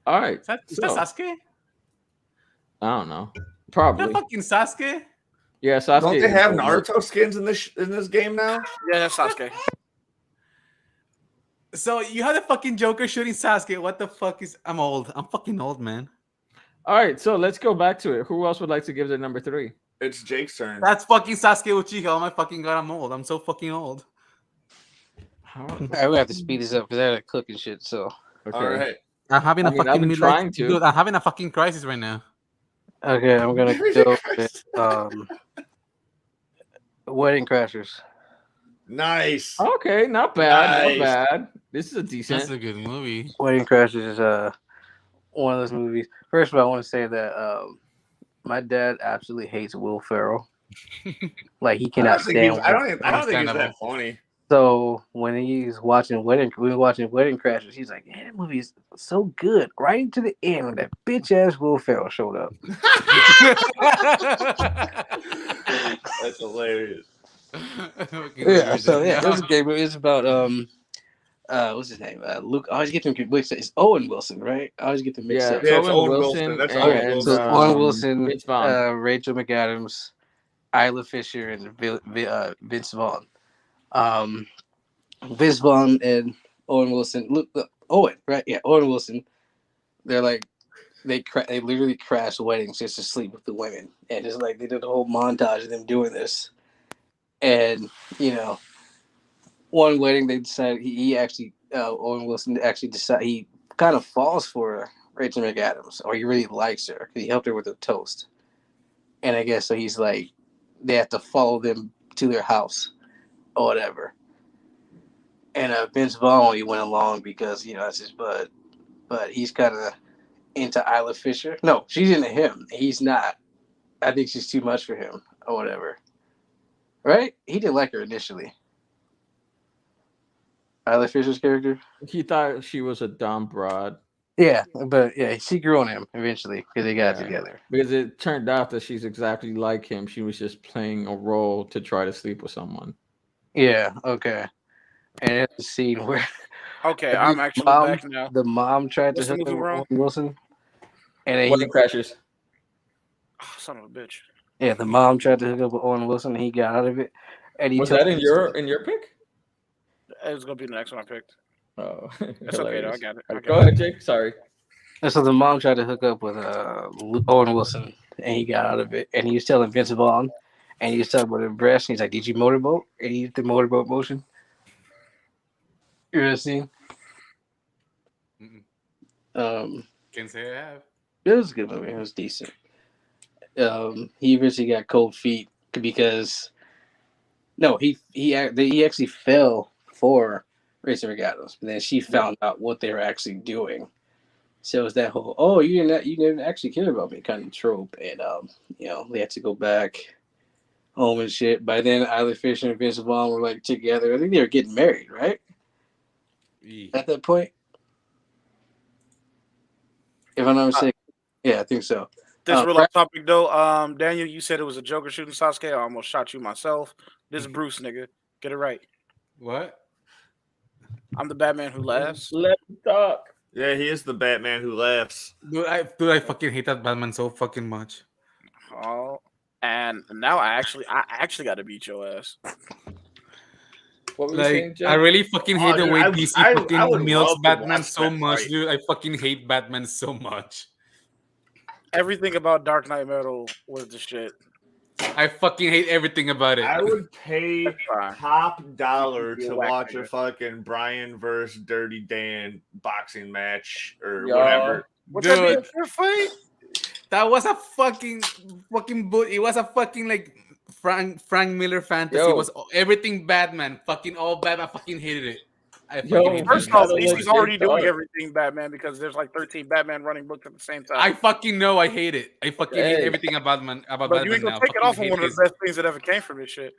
All right. Is that So, Sasuke? I don't know. Is Probably. that fucking Sasuke? Yeah, Sasuke. Don't they is have cool, Naruto skins in this game now? Yeah, that's Sasuke. So you had a fucking Joker shooting Sasuke. What the fuck is? I'm old. I'm fucking old, man. All right, so let's go back to it. Who else would like to give their number 3? It's Jake's turn. That's fucking Sasuke Uchiha. Oh my fucking god, I'm old. I'm so fucking old. All All right, we have to speed this up because I had to cook and shit. So, Okay. All right. I'm having a I mean, I've fucking been midlife- trying to. Dude, I'm having a fucking crisis right now. okay, I'm gonna go with Wedding Crashers. Nice. Okay, not bad. Nice. Not bad. This is a decent. That's a good movie. Wedding Crashers is one of those movies. First of all, I want to say that my dad absolutely hates Will Ferrell. Like he cannot stand. I don't think it's Understandable. that funny. So when he's watching Wedding Crashers, he's like, "Yeah, that movie is so good." Right into the end when that bitch ass Will Ferrell showed up. That's hilarious. Yeah, so yeah, it was a great movie. It's about what's his name? Luke. I always get them. It's Owen Wilson, right? I always get them mixed Yeah, up. Yeah, it's Owen Owen Wilson Wilson. That's Owen and Wilson. So Owen Wilson, Vince Vaughn. Rachel McAdams, Isla Fisher, and Vince Vaughn. Um, Vince Vaughn and Owen Wilson. Owen, right? Yeah, Owen Wilson. They're like they literally crash weddings just to sleep with the women, and it's like they did a whole montage of them doing this. And one wedding they decided he actually Owen Wilson actually decided he kind of falls for Rachel McAdams, or he really likes her because he helped her with a toast. And I guess so he's like they have to follow them to their house or whatever. And Vince Vaughn only went along because that's his bud, but he's kind of into Isla Fisher. No, she's into him. He's not. I think she's too much for him or whatever. Right? He didn't like her initially. Isla Fisher's character. He thought she was a dumb broad. Yeah, but yeah, she grew on him eventually because they got together. Because it turned out that she's exactly like him. She was just playing a role to try to sleep with someone. Yeah, okay. And there's a scene where I'm actually back now. the mom tried to What's the hook up movie, with bro? Owen Wilson, and then Wedding Crashers. Oh, son of a bitch. the mom tried to hook up with Owen Wilson, and he got out of it. And he Was told that in your pick? It's gonna be the next one I picked. Oh, It's okay though. I got it. Go ahead, Jake. Sorry. And so the mom tried to hook up with Owen Wilson, and he got out of it. And he was telling Vince Vaughn, and he was talking about her breast. And he's like, "Did you motorboat?" And he did the motorboat motion. You ever seen? Can't say I have. It was a good movie. It was decent. He eventually got cold feet because he actually fell for Rachel McAdams, but then she found out what they were actually doing. So it was that whole you didn't actually care about me kind of trope, and they had to go back home and shit. By then, Isla Fisher and Vince Vaughn were like together. I think they were getting married, right? At that point, if I'm not mistaken. Yeah, I think so. This real off topic though. Daniel, you said it was a Joker shooting Sasuke. I almost shot you myself. This is Bruce, nigga. Get it right. What? I'm the Batman who laughs. Let me talk. Yeah, he is the Batman who laughs. Dude, I fucking hate that Batman so fucking much. Oh, and now I actually got to beat your ass. What were you saying, Jake? I really fucking hate the way DC I fucking would milks love to Batman watch so that much, fight. dude. I fucking hate Batman so much. Everything about Dark Knight Metal was the shit. I fucking hate everything about it. I would pay That's fine. top dollar You're to whack, watch a nigga. fucking Brian versus Dirty Dan boxing match or Y'all. whatever. What's that Dude. mean for a fight? That was a fucking it was a fucking like Frank Miller fantasy. Yo. It was everything Batman. Fucking all Batman. I fucking hated it. I fucking Yo, hated First it. off, Battle DC's Legends already doing Dark. everything Batman because there's like 13 Batman running books at the same time. I fucking know. I hate it. I fucking hate Hey. everything about Batman. About but you Batman ain't gonna now. take it Fucking off on hate one of his- the best things that ever came from this shit.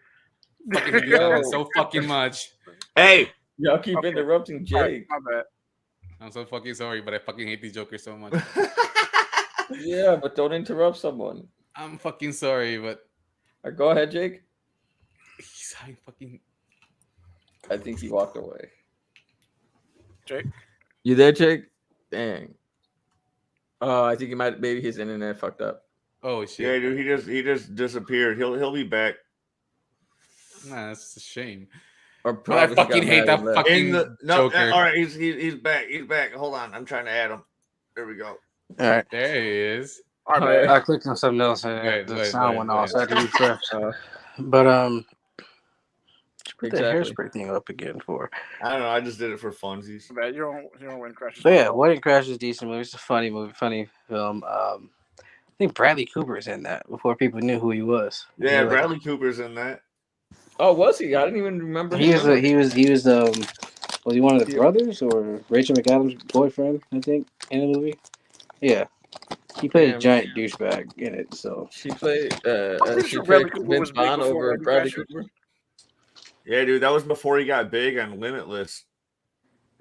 Fucking hate Yo. Batman so fucking much. Hey, Y'all keep Okay. interrupting All right, Jake. my bad. I'm so fucking sorry, but I fucking hate these Jokers so much. Yeah, but don't interrupt someone. I'm fucking sorry, but Go ahead, Jake. I fucking. I think he walked away. Jake? You there, Jake? Dang. Oh, I think maybe his internet fucked up. Oh shit. yeah, dude, he just disappeared. He'll be back. Nah, that's a shame. Or But I probably he fucking got hate mad that and left. fucking No, Joker. all right, he's back. He's back. Hold on, I'm trying to add him. There we go. All right. There he is. All Oh, right, yeah. I clicked on something else and Wait, the wait, sound wait, went off, wait. so I had to refresh. Uh, But put the Exactly. hairspray thing up again for. I don't know. I just did it for funsies. my bad. You don't win crashes. But yeah, Wedding Crash is a decent movie. It's a funny movie, funny film. I think Bradley Cooper's in that before people knew who he was. Yeah, Like, Bradley Cooper's in that. Oh, was he? I didn't even remember. he him. was he one of the brothers or Rachel McAdams' boyfriend? I think in the movie. Yeah, he played a Damn. giant douchebag in it. So She played. I'm pretty She sure played Bradley Cooper Vince was big Vaughn before over Wedding Bradley Crashers. Cooper. Yeah, dude, that was before he got big on Limitless.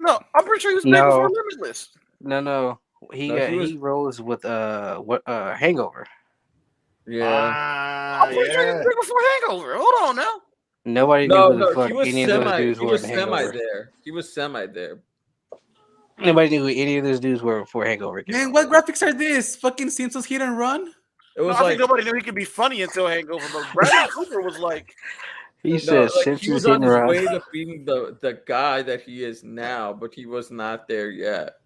No, I'm pretty sure he was big No. before Limitless. no, he rose with Hangover. Yeah. Ah, I'm pretty sure he yeah. was big before Hangover. Hold on now. Nobody knew No, who the no, fuck he was any of those semi. dudes He were was in semi Hangover. there. He was semi there. Nobody knew who any of those dudes were before Hangover came Man, out. what graphics are this? Fucking Simpsons Hit and Run? It No, was I like think nobody knew he could be funny until Hangover, but Bradley Cooper was like, He no, said like he Simpsons was hitting on his around. way to being the guy that he is now, but he was not there yet.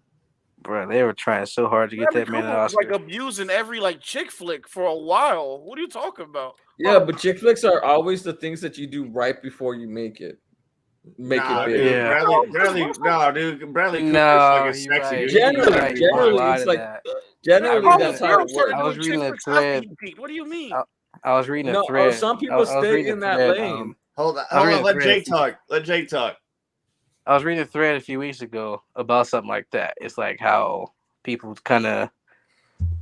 Bro, they were trying so hard to get Bradley that man an Cooper was like Oscar. abusing every like chick flick for a while. What are you talking about? Yeah, but chick flicks are always the things that you do right before you make it. Make Nah, it big. dude. Yeah. Bradley, no, dude. Bradley Cooper's No, fucking you're sexy, right. dude. Generally, You won't lie it's to like that. generally I that's read how Girl it started works. I was doing reading chick a flicks after thread. he peaked. What do you mean? I was reading a No, thread. some I people was stay reading a in that thread. lane. Hold on, I was reading a Let thread. Jake talk. Let Jake talk. I was reading a thread a few weeks ago about something like that. It's like how people kind of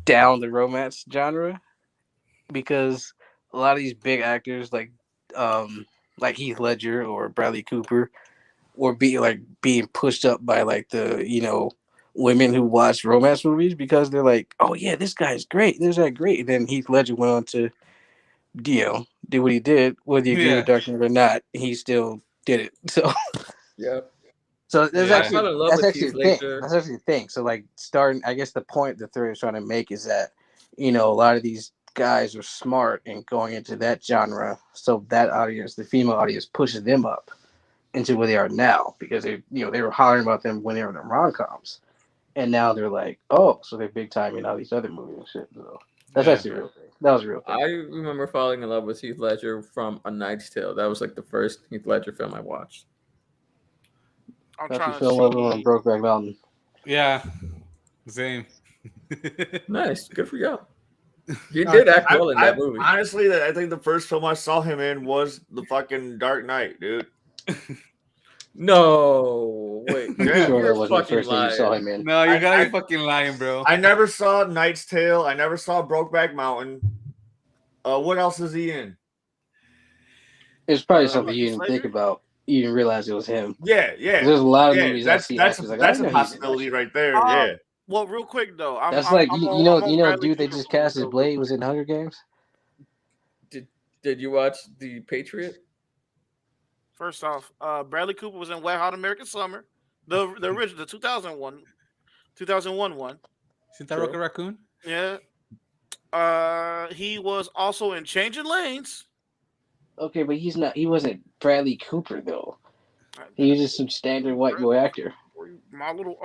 down the romance genre because a lot of these big actors like Heath Ledger or Bradley Cooper were being pushed up by like the women who watch romance movies because they're like, oh yeah, this guy's great, there's that great, and then Heath Ledger went on to do what he did, whether you agree Yeah. with Dark Knight or not, he still did it. So Yeah. there's Yeah. I fell in love that's with actually Heath the thing. Ledger. That's actually the thing. So like starting, I guess the point the thread is trying to make is that a lot of these guys are smart and going into that genre, so that audience, the female audience, pushes them up into where they are now because they were hollering about them when they were in the rom coms, and now they're like, oh, so they're big time in all these other movies and shit. So that's Yeah. actually a real thing. That was a real thing. I remember falling in love with Heath Ledger from A Knight's Tale. That was like the first Heath Ledger film I watched. I'm Thought you trying to fell in love with him on see. Brokeback Mountain. Yeah. Same. Nice, good for y'all. He No, did act well in that movie. Honestly, I think the first film I saw him in was the fucking Dark Knight, dude. No, wait. I'm Yeah. sure You're that wasn't the fucking first thing you saw lying. him in. No, you I- gotta I- be fucking lying, bro. I never saw Knight's Tale. I never saw Brokeback Mountain. What else is he in? It's probably Uh, something you Heath didn't think Ledger? about. You didn't realize it was him. Yeah. 'Cause there's a lot of Yeah, movies I see that's actors like, that's I a know he's in that possibility shit. right there. Uh, Yeah. Well, real quick though, That's like I'm you on Bradley dude they Cooper just for cast as real. Blade was in Hunger Games. Did you watch The Patriot? First off, Bradley Cooper was in Wet Hot American Summer, the original, the 2001 one. Isn't that Rocket Raccoon? Yeah. He was also in Changing Lanes. Okay, but he wasn't Bradley Cooper though. He was just some standard white boy actor. My little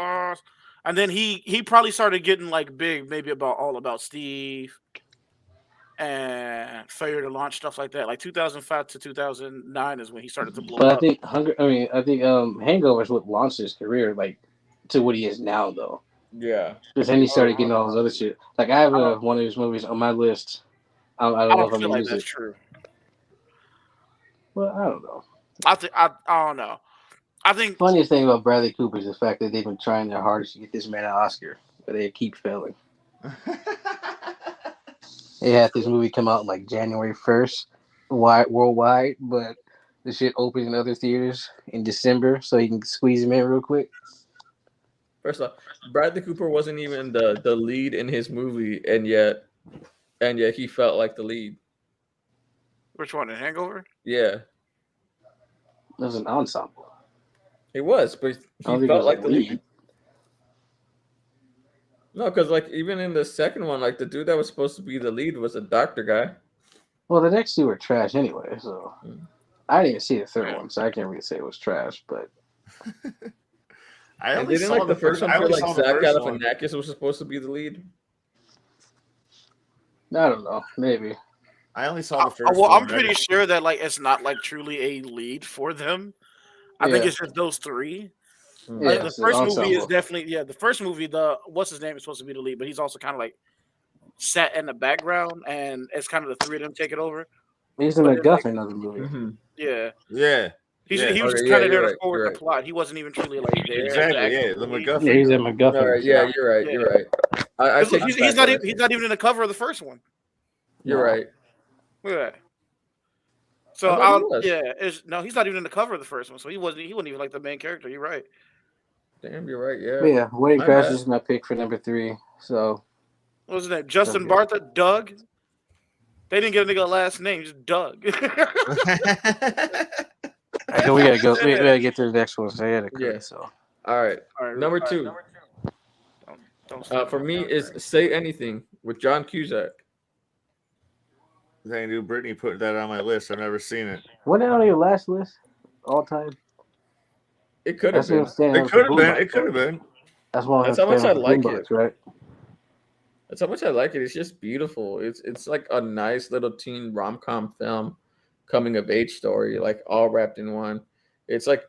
and then he probably started getting like big, maybe All About Steve and Failure to Launch, stuff like that. Like 2005 to 2009 is when he started to blow But up. I think Hangover is what launched his career like to what he is now though. Yeah. Because then he started getting all this other shit. Like I have one of his movies on my list. I don't know if I'm feel gonna like use that's it. true. Well, I don't know. I don't know. I think Funniest thing about Bradley Cooper is the fact that they've been trying their hardest to get this man an Oscar, but they keep failing. They had this movie come out like January 1st, worldwide, but the shit opened in other theaters in December, so he can squeeze him in real quick. First off, Bradley Cooper wasn't even the lead in his movie, and yet he felt like the lead. which one? In Hangover? Yeah, It was an ensemble. he was, but I don't he think it felt was like a the lead. No, because like even in the second one, like the dude that was supposed to be the lead was a doctor guy. Well, the next two were trash anyway, so I didn't even see the third Yeah. one, so I can't really say it was trash. But I And only didn't saw like the first one I feel only like saw the Zach first one. Galifianakis was supposed to be the lead? I don't know, maybe. I only saw the first Well, one. I'm pretty sure that like it's not like truly a lead for them. I think it's just those three. Mm. Yeah, The it's an first movie is ensemble. definitely the first movie, the what's his name is supposed to be the lead, but he's also kind of like sat in the background, and it's kind of the three of them taking over. He's the But then, like, MacGuffin of the movie. Mm-hmm. Yeah, Yeah. he was Okay, just yeah, kind of there you're to right, forward you're the right. plot. He wasn't even truly like there. Exactly. to Yeah. actually The lead. McGuffin. Yeah, he's a MacGuffin. All right, yeah, you're right. Yeah. You're right. I take He's back not what I he's said. not even in the cover of the first one. You're No. right. Look at that. So I thought he was. he's not even in the cover of the first one. So he wasn't even like the main character. You're right. Damn, you're right. Yeah. But yeah, Wedding My Crashers bad. is my pick for number 3. So What was his name? Justin Okay. Bartha, Doug. They didn't give a nigga a last name, just Doug. Okay, we gotta go. We gotta get to the next one. So I had to Yeah. so. All right. Number two. Don't For me is Say Anything with John Cusack. They knew Brittany put that on my list. I've never seen it. Wasn't that on your last list? All time. It could have That's him been. standing It up could the have been. boombox, It could right? have been. That's one. That's how much I like boombox, it. right? That's how much I like it. It's just beautiful. It's like a nice little teen rom-com film, coming of age story, like all wrapped in one. It's like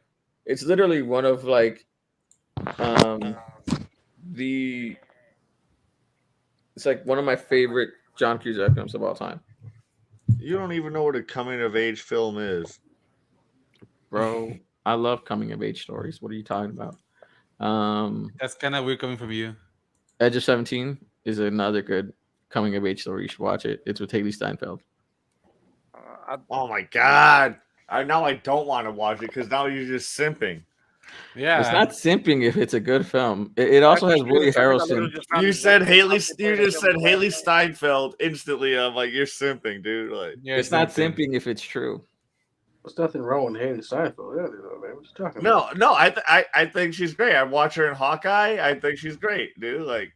it's literally one of like the it's like one of my favorite John Cusack films of all time. You don't even know what a coming of age film is. Bro, I love coming of age stories. What are you talking about? That's kind of weird coming from you. Edge of 17 is another good coming of age story. You should watch it. It's with Haley Steinfeld. Oh my god! Now I don't want to watch it because now you're just simping. Yeah. It's not simping if it's a good film. It also has Woody Harrelson. You said Haley. You just said Haley Steinfeld instantly. I'm like, you're simping, dude. Like, You're It's not something. simping if it's true. There's nothing wrong with Haley Steinfeld. Man. What you talking about? no. I think she's great. I watch her in Hawkeye. I think she's great, dude. Like,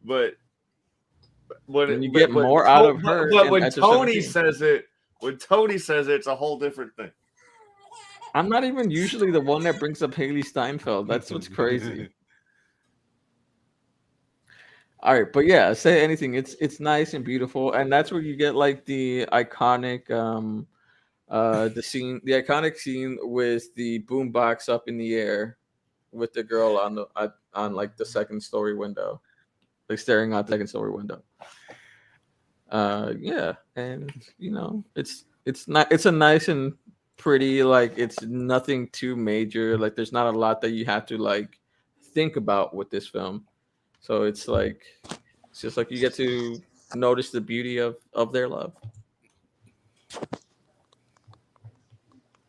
but When you get more out of her But in when Edge of Tony 17. says it, it's a whole different thing. I'm not even usually the one that brings up Haley Steinfeld. That's what's crazy. All right, but yeah, Say Anything. It's nice and beautiful, and that's where you get like the iconic the iconic scene with the boombox up in the air with the girl on like the second story window, like staring out the second story window. Yeah, and you know, it's a nice and pretty, like it's nothing too major. Like there's not a lot that you have to like think about with this film. So it's just like you get to notice the beauty of their love.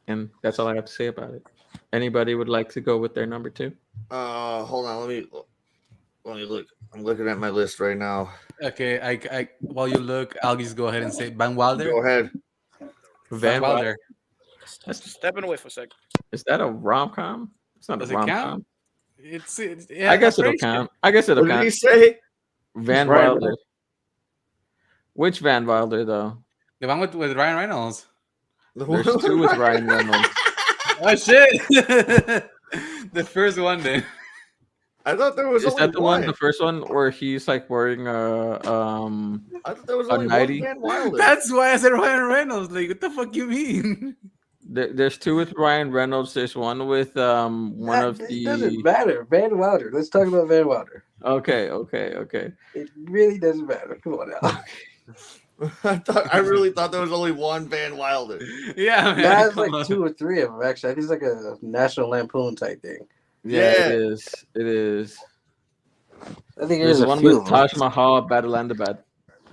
And that's all I have to say about it. Anybody would like to go with their number two? Hold on. Let me look. I'm looking at my list right now. Okay, I while you look, I'll just go ahead and say Van Wilder. Go ahead. Van Wilder. Stepping away for a second. Is that a rom com? It's not Does a it rom count? com. It's yeah, I guess I'm it'll pretty sure. count. I guess it'll What did he count. say? Van Ryan Wilder. Reynolds. Which Van Wilder though? The one with Ryan Reynolds. There's two with Ryan Reynolds. Oh shit! The first one then. I thought there was Is only that the one. one, the first one, where he's like wearing I thought there was a only nightie? one Van Wilder. That's why I said Ryan Reynolds. Like, what the fuck you mean? there's two with Ryan Reynolds. There's one with one of It doesn't the. matter. Van Wilder. Let's talk about Van Wilder. Okay. It really doesn't matter. Come on now. I really thought there was only one Van Wilder. Yeah, man. That's come like on. 2 or 3 of them, actually. I think it's like a National Lampoon type thing. Yeah, Yeah. it is. It is. I think There's there's a one few. with Taj Mahal, Badalandabad.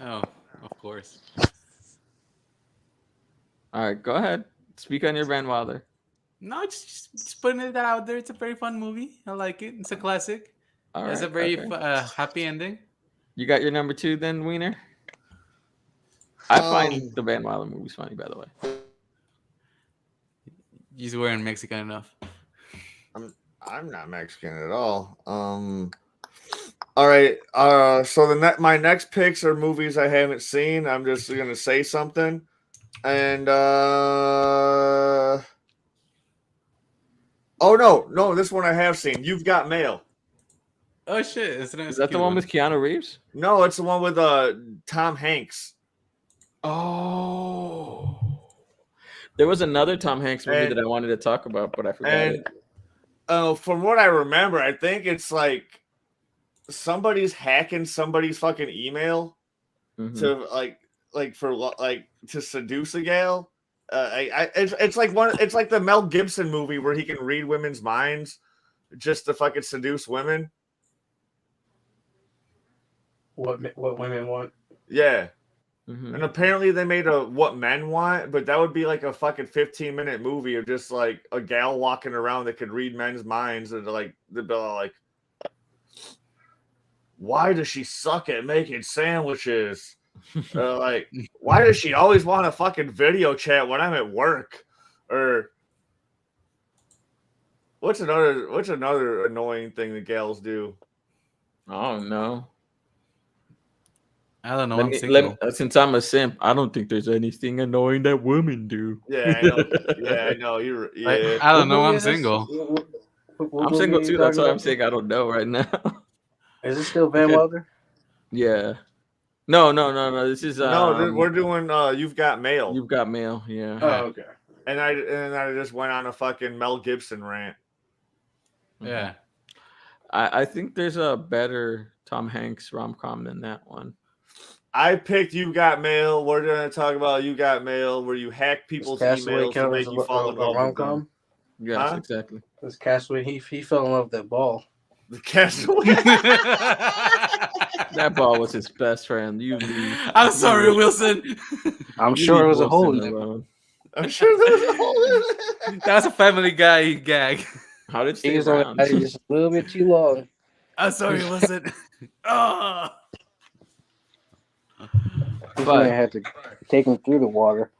Oh, of course. All right, go ahead. Speak on your Van Wilder. No, just putting it out there. It's a very fun movie. I like it. It's a classic. All It's right, a very okay. happy ending. You got your number two then, Wiener? I find the Van Wilder movies funny, by the way. You just weren't Mexican enough. I'm not Mexican at all. All right. So my next picks are movies I haven't seen. I'm just gonna say something, and oh no, this one I have seen. You've Got Mail. Oh shit! Is that the one with Keanu Reeves? No, it's the one with Tom Hanks. Oh, there was another Tom Hanks movie that I wanted to talk about, but I forgot it. From what I remember, I think it's like somebody's hacking somebody's fucking email to to seduce a gal. It's like the Mel Gibson movie where he can read women's minds just to fucking seduce women. What women want. Yeah. And apparently they made a What Men Want, but that would be like a fucking 15-minute movie of just like a gal walking around that could read men's minds, and like they'd be like, why does she suck at making sandwiches? Like, why does she always want to fucking video chat when I'm at work? Or what's another annoying thing that gals do? Oh no. I don't know. I'm single. Since I'm a simp, I don't think there's anything annoying that women do. Yeah, I know. Yeah, I know. Yeah. I don't know. What movie I'm is this? single. What I'm movie single are you too. That's talking why I'm about? saying I don't know right now. Is it still Van Okay. Wilder? Yeah. No. This is We're doing You've Got Mail. You've Got Mail. Yeah. Oh, okay. And I just went on a fucking Mel Gibson rant. Yeah. I think there's a better Tom Hanks rom-com than that one. I picked You Got Mail. We're gonna talk about You Got Mail, where you hack people's Castaway emails to count make as you fall in a love with them. rom-com? Yes, Huh? exactly. This Castaway, he fell in love with that ball. The Castaway. That ball was his best friend. You leave. I'm sorry, Wilson. I'm You sure leave it was a hole in Wilson that. alone. I'm sure there was a hole in it. That was a Family Guy gag. How did He Steve was only Brown? just a little bit too long. I'm sorry, Wilson. Oh. This But- man had to take him through the water.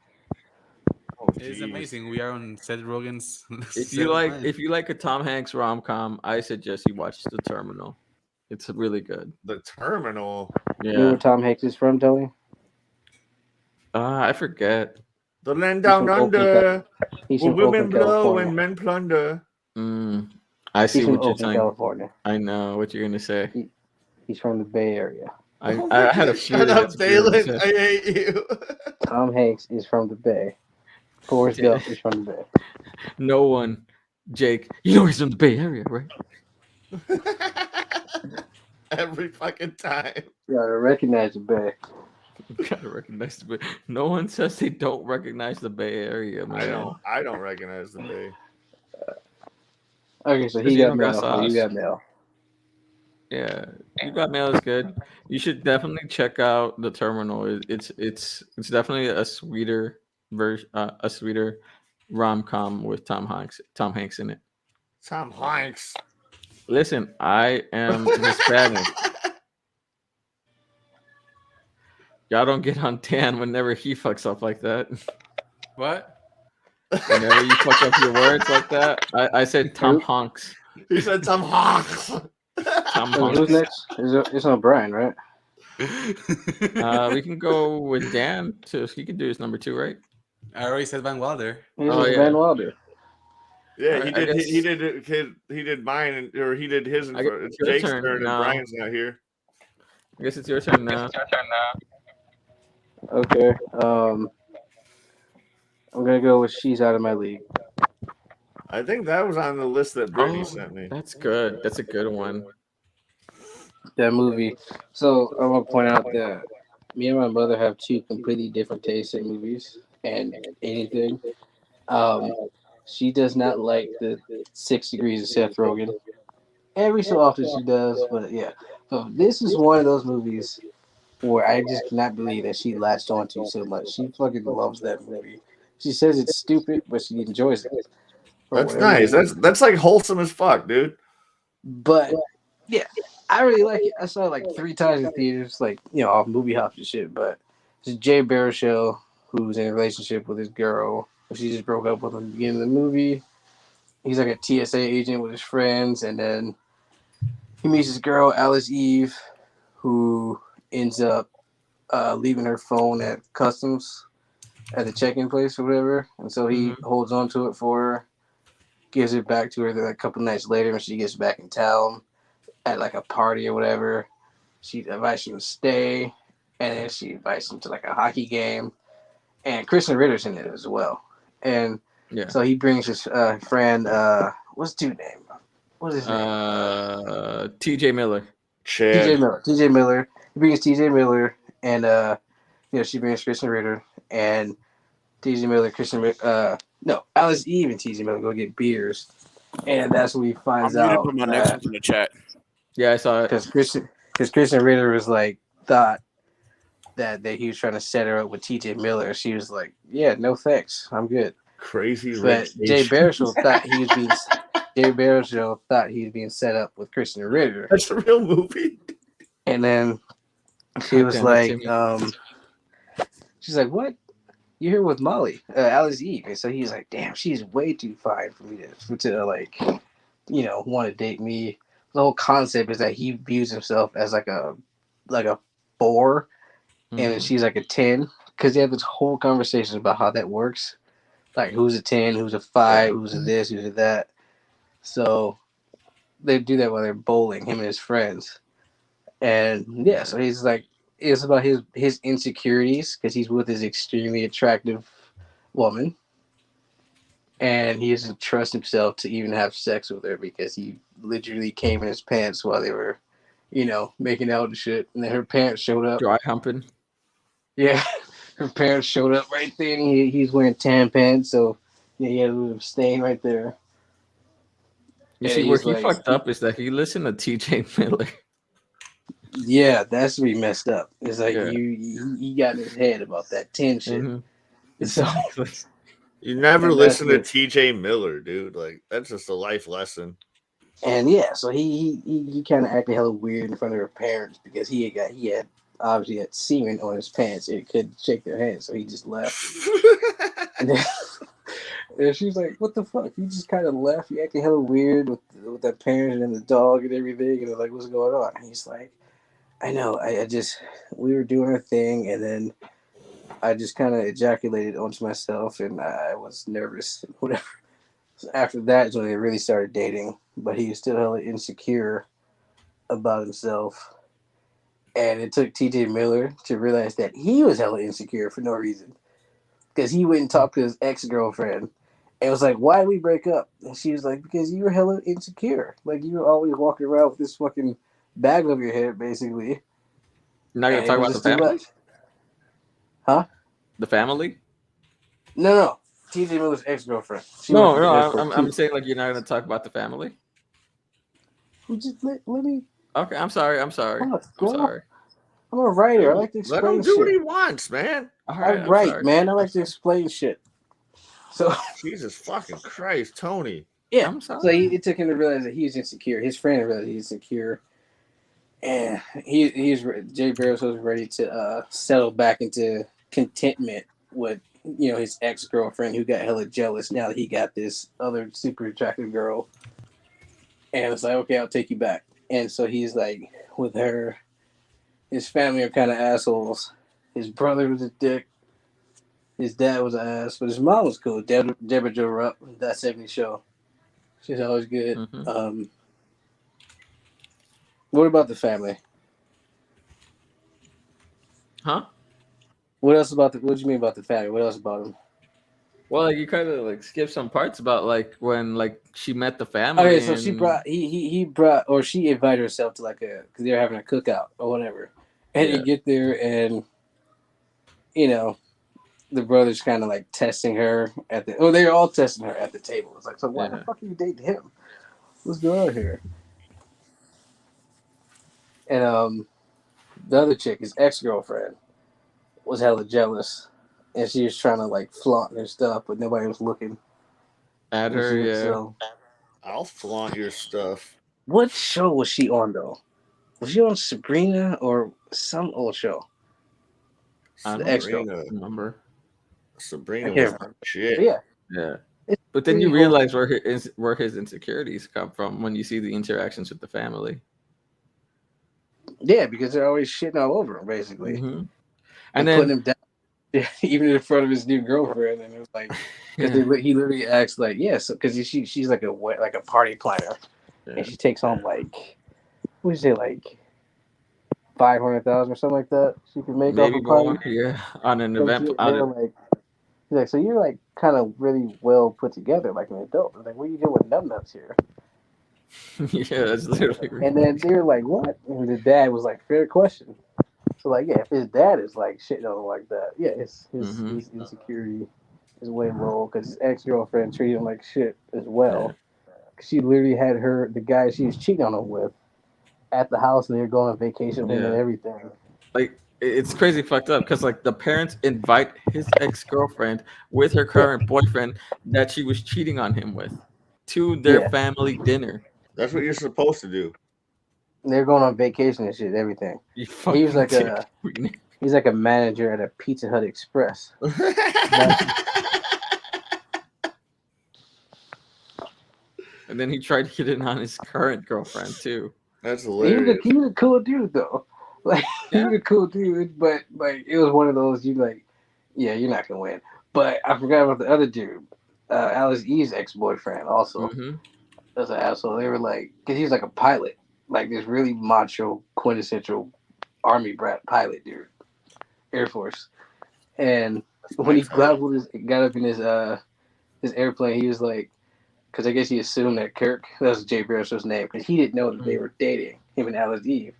It's amazing. We are on Seth Rogen's. If you like a Tom Hanks rom-com, I suggest you watch The Terminal. It's really good. The Terminal. You know Yeah. where Tom Hanks is from, Tony? I forget. The land down from Oakland, under, He's where from women Oakland, blow California. and men plunder. I see He's from what you're Oakland, saying. California. I know what you're gonna say. He's from the Bay Area. I had a few. Shut up, that's what you were gonna Dalen. say. I hate you. Tom Hanks is from the Bay. Forrest Yeah. Gump is from the Bay. No one, Jake. You know he's from the Bay Area, right? Every fucking time. You gotta recognize the Bay. You gotta recognize the Bay. No one says they don't recognize the Bay Area, man. I don't recognize the Bay. Okay, so Because he you got don't got mail. sauce. You got mail. Yeah, You Got Mail is good. You should definitely check out The Terminal. It's definitely a sweeter version, a sweeter rom-com with Tom Hanks in it. Tom Hanks. Listen, I am Hispanic. Y'all don't get on Dan whenever he fucks up like that. What? Whenever you fuck up your words like that, I said Tom Hanks. He said Tom Hanks. Tom So who's Hanks. next? It's on Brian, right? We can go with Dan too. He can do his number 2, right? I already said Van Wilder. He's Oh, yeah. Van Wilder. Yeah, Alright, he I did. guess- He did mine, or he did his. I guess It's it's your Jake's turn turn, and now. Brian's not here. I guess it's your turn now. Okay. I'm gonna go with She's Out of My League. I think that was on the list that Brittany sent me. That's good. That's a good one. That movie. So I want to point out that me and my mother have two completely different tastes in movies and anything. She does not like the 6 Degrees of Seth Rogen. Every so often she does, but yeah. So this is one of those movies where I just cannot believe that she latched onto so much. She fucking loves that movie. She says it's stupid, but she enjoys it. for That's whatever nice. reason. That's like wholesome as fuck, dude. But yeah, I really like it. I saw it like 3 times in theaters, like off movie hops and shit. But it's Jay Baruchel, who's in a relationship with his girl. She just broke up with him at the beginning of the movie. He's like a TSA agent with his friends, and then he meets his girl Alice Eve, who ends up leaving her phone at customs at the check-in place or whatever, and so he holds on to it for her, gives it back to her. Then a couple nights later, when she gets back in town at like a party or whatever, she invites him to stay, and then she invites him to like a hockey game, and Kristen Ritter's in it as well. And Yeah. so he brings his friend, what's dude's name? What is his name? TJ Miller. Chad. TJ Miller. He brings TJ Miller, and she brings Kristen Ritter, and TJ Miller, Alice Eve and TJ Miller go get beers, and that's when he I'm finds going to out put my next one in the chat. Yeah, I saw it. because Kristen Ritter was like thought that he was trying to set her up with TJ Miller. She was like, "Yeah, no thanks, I'm good." Crazy But rich Jay Asian. Baruchel thought he was being set up with Kristen Ritter, That's a real movie. and then she God was damn it, like, Timmy. She's like, what? You're here with Molly, Alice Eve. And so he's like, damn, she's way too fine for me to like, want to date me. The whole concept is that he views himself as like a 4, and she's like a 10. Because they have this whole conversation about how that works. Like, who's a 10, who's a 5, who's a this, who's a that. So they do that while they're bowling, him and his friends. And yeah, so he's like, it's about his insecurities because he's with his extremely attractive woman, and he doesn't trust himself to even have sex with her because he literally came in his pants while they were, making out and shit. And then her parents showed up. Dry humping. Yeah, her parents showed up right there, and he's wearing tan pants, so yeah, he had a little stain right there. You And see, where he's he like- fucked up is that he listened to T.J. Miller. Yeah, that's where he messed up. It's like Yeah. he got in his head about that 10 shit. Mhm. So You never And listen to that's T.J. Miller, dude. Like that's just a life lesson. and yeah, so he kind of acted hella weird in front of her parents because he had obviously had semen on his pants. It could shake their hands, so he just left. And then and she was like, "What the fuck? You just kind of left. You acting hella weird with that parent and the dog and everything." And they're like, "What's going on?" And he's like, "I know. I just we were doing our thing, and then I just kind of ejaculated onto myself, and I was nervous, whatever." So after that is when they really started dating, but he was still hella insecure about himself. And it took TJ Miller to realize that he was hella insecure for no reason. Because he went and talked to his ex-girlfriend and was like, why did we break up? And she was like, because you were hella insecure. Like, you were always walking around with this fucking bag over your head, basically. You're not gonna And talk it was about the just too family? much. Huh? The family? No. TJ Miller's ex-girlfriend. She No, went no. to the airport, I'm too. saying like you're not gonna talk about the family. Just let me... Okay, I'm sorry. I'm sorry. Fuck, I'm bro. sorry. I'm a writer. I like to Let him explain do what he shit. wants, man. All I right, I'm write, sorry. man. I like to explain shit. So... Jesus fucking Christ, Tony. Yeah. I'm sorry. So it took him to realize that he was insecure. His friend realized he was insecure, and Jay Barrows was ready to settle back into contentment with his ex girlfriend who got hella jealous now that he got this other super attractive girl, and it's like, okay, I'll take you back. And so he's like with her. His family are kind of assholes. His brother was a dick. His dad was an ass, but his mom was cool. Deborah Jo Rupp, That 70s Show. She's always good. Mhm. What about the family? Huh? What else about what do you mean about the family? What else about them? Well, like you kind of like skip some parts about like when like she met the family. Okay, so she and- brought he brought or she invited herself to like because they were having a cookout or whatever, and Yeah. they get there and the brothers kind of like testing her they were all testing her at the table. It's like, so why the Yeah. fuck are you dating him? What's going on here? And the other chick, his ex-girlfriend, was hella jealous, and she was trying to like flaunt her stuff, but nobody was looking at and her, shit, yeah. So I'll flaunt your stuff. what show was she on though? Was she on Sabrina or some old show? I The don't ex-girl. remember. Sabrina I can't was remember. shit. But yeah. Yeah. It's But then you pretty realize where his insecurities come from when you see the interactions with the family. Yeah, because they're always shitting all over him, basically. Mhm. And And putting then him down, even in front of his new girlfriend. And it was like, because yeah, he literally acts like, yes, because she's like a party planner. yeah. And she takes home like, what did you say, like 500,000 or something like that. She could make Maybe off a party. more. Yeah, on an Some event. shit. They were like, he's like, so you're like kind of really well put together, like an adult. I was like, what are you doing with numbnuts here? Yeah, that's literally. And then they were like, what? And the dad was like, fair question. So like, yeah, if his dad is like shitting on him like that, yeah, his insecurity is way low because his ex-girlfriend treated him like shit as well. She literally had the guy she was cheating on him with at the house, and they were going on vacation with him and everything. Like it's crazy fucked up because like the parents invite his ex-girlfriend with her current boyfriend that she was cheating on him with to their family dinner. That's what you're supposed to do. They're going on vacation and shit, everything. You He was fucking like dick. He's like a manager at a Pizza Hut Express. And then he tried hitting on his current girlfriend too. That's He hilarious. was a cool dude though. Like he was a cool dude, but like it was one of those you like, yeah, you're not gonna win. But I forgot about the other dude, Alice Eve's ex-boyfriend. Also, Mm-hmm. that's an asshole. They were like, because he was like a pilot, like this really macho, quintessential army brat pilot dude, Air Force. And when he got up in his airplane, he was like, because I guess he assumed that Kirk, that was Jay Baruchel's name, because he didn't know that they were dating, him and Alice Eve.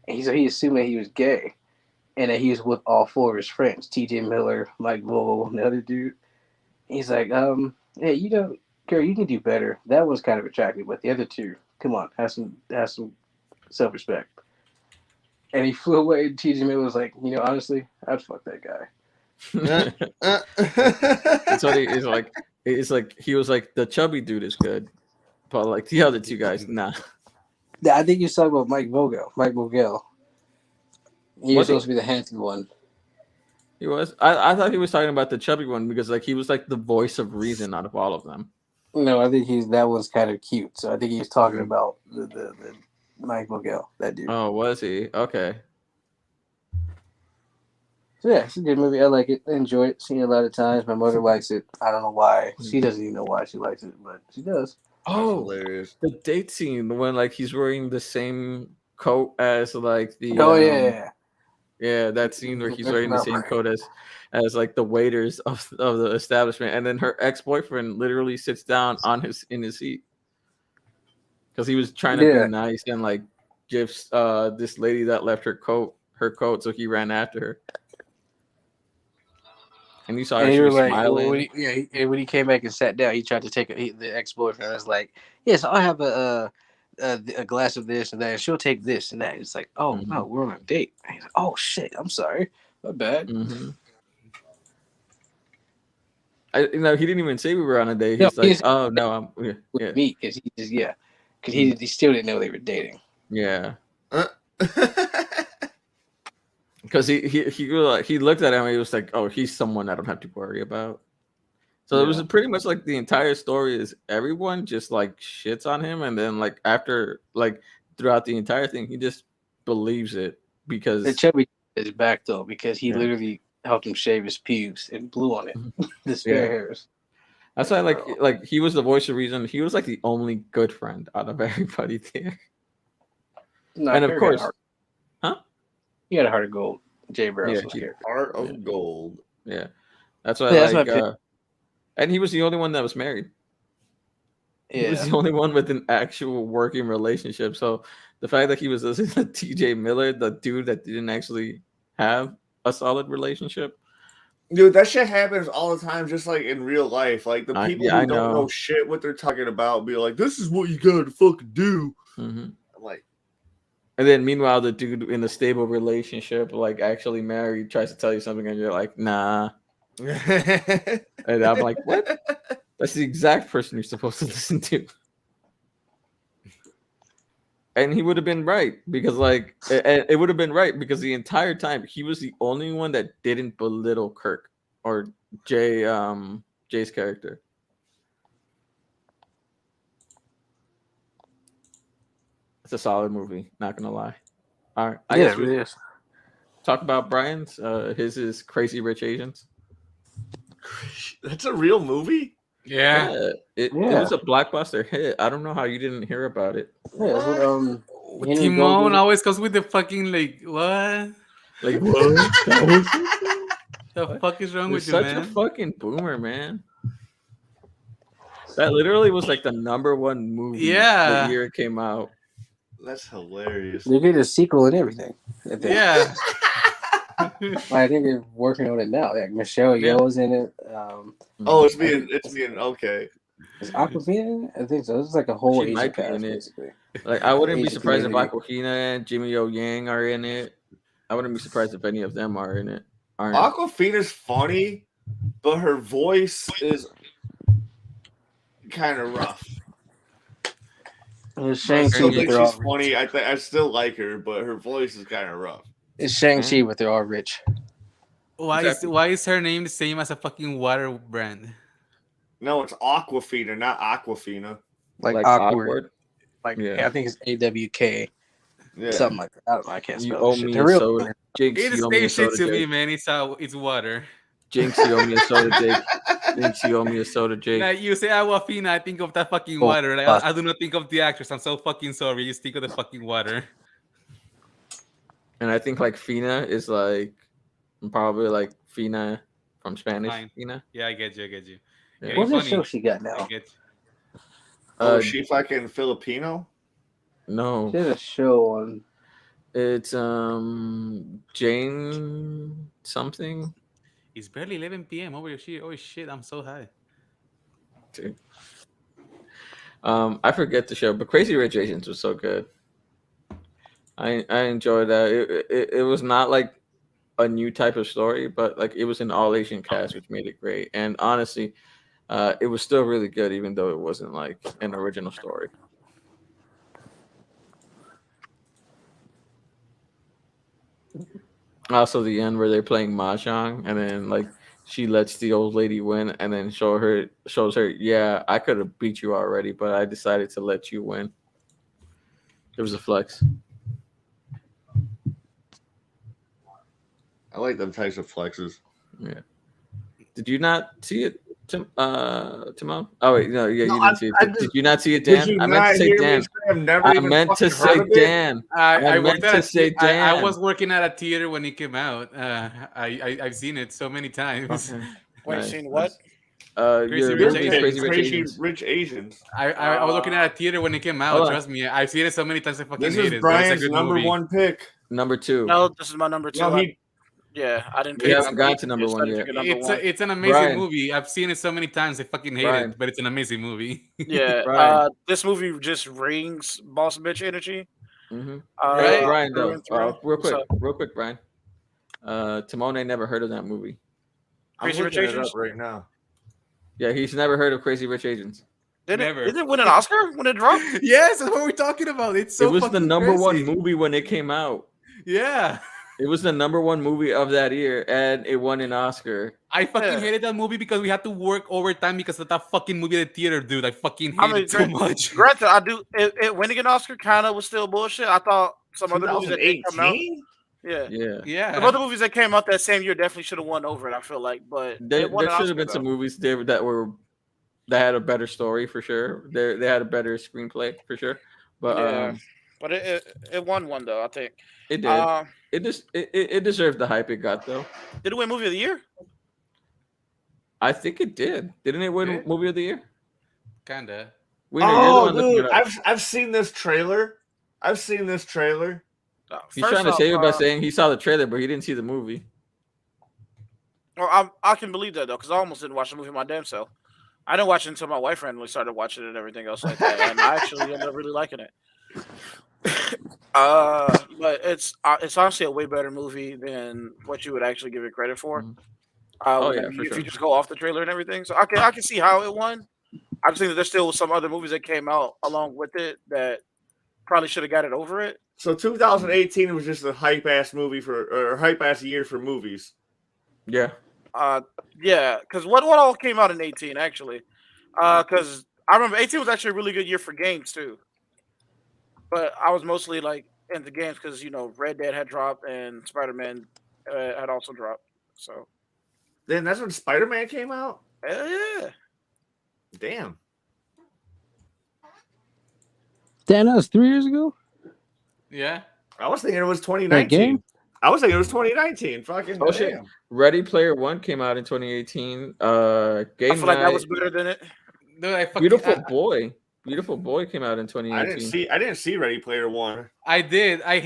And he assumed that he was gay and that he was with all four of his friends, TJ Miller, Mike Vogel, and the other dude. And he's like, hey, Kirk, you can do better. That one's kind of attractive, but the other two, come on, have some self-respect. And he flew away, and TJ Miller was like, honestly, I'd fuck that guy. That's what he's like. It's like he was like, the chubby dude is good, but like the other two guys, nah. Yeah, I think you're talking about Mike Vogel. He was Was he? supposed to be the handsome one. He was. I thought he was talking about the chubby one because like he was like the voice of reason out of all of them. No, I think that one's kind of cute. So I think he's talking about the Mike Vogel, that dude. Oh, was he? Okay. So yeah, it's a good movie. I like it. I enjoy it. Seen it a lot of times. My mother likes it. I don't know why. She doesn't even know why she likes it, but she does. Oh, hilarious. the date scene when like he's wearing the same coat as like the yeah, that scene where he's wearing the same coat as like the waiters of the establishment, and then her ex-boyfriend literally sits down in his seat because he was trying to be nice and like gives this lady that left her coat, so he ran after her. And you saw her, she was like, smiling. When he came back and sat down, he tried to take the ex-boyfriend. Was like, yes, I'll have a glass of this and that. And she'll take this and that. It's like, oh no, we're on a date. And he's like, oh shit, I'm sorry, my bad. Mm-hmm. He didn't even say we were on a date. He's oh no, I'm with me because he still didn't know they were dating. Yeah. Because he looked at him and he was like, oh, he's someone I don't have to worry about. So it was pretty much like the entire story is everyone just like shits on him, and then like after like throughout the entire thing, he just believes it because the chubby is back though because he literally helped him shave his pubes and blew on it, the spare hairs. That's why like he was the voice of reason. He was like the only good friend out of everybody there. No, and of course, he had a heart of gold. Jay Baruchel's Heart of gold. Yeah, that's why. And he was the only one that was married. Yeah. He was the only one with an actual working relationship. So the fact that he was listening to TJ Miller, the dude that didn't actually have a solid relationship. Dude, that shit happens all the time, just like in real life. Like the people who don't know shit what they're talking about be like, this is what you gotta fucking do. Mm-hmm. I'm like, and then meanwhile, the dude in a stable relationship, like actually married, tries to tell you something and you're like, nah. And I'm like, what? That's the exact person you're supposed to listen to. And he would have been right because like it would have been right because the entire time he was the only one that didn't belittle Kirk or Jay's character. It's a solid movie, not gonna lie. All right, I guess we talk about Brian's. His is Crazy Rich Asians. That's a real movie? Yeah. It was a blockbuster hit. I don't know how you didn't hear about it. Yeah, Timon always comes with the fucking like what? Like what? The fuck is wrong with you, man? Such a fucking boomer, man. That literally was like the number one movie the year it came out. That's hilarious. They did a sequel and everything. Yeah. I think they're working on it now. Like Michelle Yeoh's in it. It's being okay. Is Awkwafina? I think so. It's like a whole Asian cast, basically. Like I wouldn't be surprised if Awkwafina and Jimmy O Yang are in it. I wouldn't be surprised if any of them are in it. Awkwafina's funny, but her voice is kind of rough. It's shame she's funny. I still like her, but her voice is kind of rough. It's Shang-Chi, but they're all rich. Why is her name the same as a fucking water brand? No, it's Aquafina, not Aquafina. Like awkward. Like Yeah. I think it's AWK. Yeah. Something like that. I don't know. I can't You spell owe that shit. me They're a real. soda. Jinx, It's you the owe me same a shit soda, to me, Jake. man. It's water. Jinx, you owe me a soda, Jake. Jinx, you owe me a soda, Jake. Like you say Awafina, I think of that fucking Oh, water. Like, fuck. I do not think of the actress. I'm so fucking sorry. You think of the fucking water. And I think like Fina is like probably like Fina from Spanish. Fine. Fina. Yeah, I get you. Yeah. Yeah, What's you're that show funny. she got I now? get you. Oh, is she fucking Filipino? No, She had a show on. it's Jane something. It's barely 11 p.m. over here. Oh shit, I'm so high. I forget the show, but Crazy Rich Asians was so good. I enjoyed that. It was not like a new type of story, but like it was an all Asian cast, which made it great. And honestly, it was still really good, even though it wasn't like an original story. Also, the end where they're playing mahjong, and then like she lets the old lady win, and then shows her, yeah, I could have beat you already, but I decided to let you win. It was a flex. I like them types of flexes. Yeah. Did you not see it, Timon? Oh wait, no, yeah, No, you didn't see it. I Did you not see it, Did Dan? you I meant not to say hear Dan. me say I've never I even meant to fucking heard say of it? Dan. I meant to say I Dan. was working at a theater when it came out. I've seen it so many times. Okay. Wait, Nice, seen nice. what? Your Rich movie, Asians. Crazy Rich Asians. Asians. I was working at a theater when it came out. Hold on. Trust me, I've seen it so many times. I fucking This hate is it. But it's a Brian's good number movie. one pick. Number 2. No, this is my number 2. No, he Yeah, I didn't. We pick haven't it. gotten to number Just one decided to yet. pick a number one. It's an amazing Brian. movie. I've seen it so many times. I fucking hate Brian. it, but it's an amazing movie. Yeah, Brian. this movie just rings boss bitch energy. Mm-hmm. Right? Brian, through though, and through. real quick, Brian. Timon never heard of that movie. I'm Crazy Rich looking it Asians? up right now. Yeah, he's never heard of Crazy Rich Asians. Never. Did it win an Oscar when it dropped? Yes, that's what we're talking about. It's so it was the fucking number one crazy. movie when it came out. Yeah. It was the number one movie of that year, and it won an Oscar. I fucking Yeah. hated that movie because we had to work overtime because of that fucking movie at the theater, dude. I fucking hated it too much. Granted, I do. It winning an Oscar kind of was still bullshit. I thought some other movies that did come out. 2018? Yeah. Yeah, Yeah. Some other movies that came out that same year definitely should have won over it. I feel like, but there it won an should Oscar, have been some though. movies there that had a better story for sure. They had a better screenplay for sure, but Yeah. But it won one though. I think it did. It deserved the hype it got though. did it win movie of the year? I think it did. Didn't it win Yeah. movie of the year? Kinda. Winner, you're the Oh, one looking dude, it up. I've seen this trailer. I've seen this trailer. He's trying to save it by saying he saw the trailer, but he didn't see the movie. Well, I can believe that though, because I almost didn't watch the movie my damn self. I didn't watch it until my wife randomly started watching it and everything else like that, and I actually ended up really liking it. But it's honestly a way better movie than what you would actually give it credit for. Mhm. Oh, yeah, if for you sure. just go off the trailer and everything, so I can see how it won. I just think that there's still some other movies that came out along with it that probably should have got it over it. So 2018 was just a hype ass movie or hype ass year for movies. Yeah. Yeah, because what all came out in 18 actually? Because I remember 18 was actually a really good year for games too. But I was mostly like into games because Red Dead had dropped and Spider-Man had also dropped. So Then that's when Spider-Man came out? yeah. Damn. Damn, that was 3 years ago. Yeah. I was thinking it was That 2019. game. I was thinking it was 2019. Fucking Oh, shit. damn. Ready Player One came out in 2018. Game I feel like that Night, was better than it. Dude, I fucking, Beautiful Boy came out in 2018. I didn't see Ready Player One. I did. I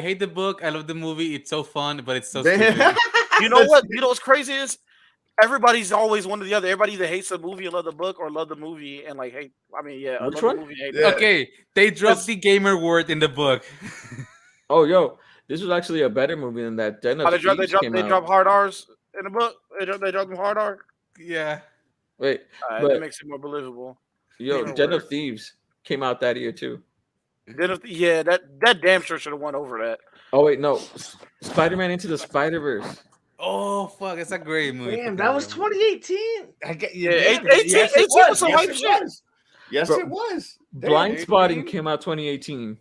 hate the book. I love the movie. It's so fun, but it's so Damn. stupid. You know what? You know what's crazy is everybody's always one or the other. Everybody either hates the movie and love the book, or love the movie and like hate. I mean, yeah, Which love one? the movie. And hate Yeah. Okay, they dropped the gamer word in the book. Oh, yo, this was actually a better movie than that. Den of they drop came out. hard R's in the book. They drop them hard R. Yeah. Wait, That but makes it more believable. yo, Gamer Den word. of Thieves came out that year too. Yeah, that damn sure should have won over that. Oh wait, no, Spider-Man Into the Spider-Verse. Oh fuck, it's a great movie. Damn, fucking that was Venom. 2018. I get you. Yeah, Damn. 18 Yes, it 18 was. was some Yes, hype it shit. was. Yes, Bro, it was. Damn. Blind Spotting 18? came out 2018.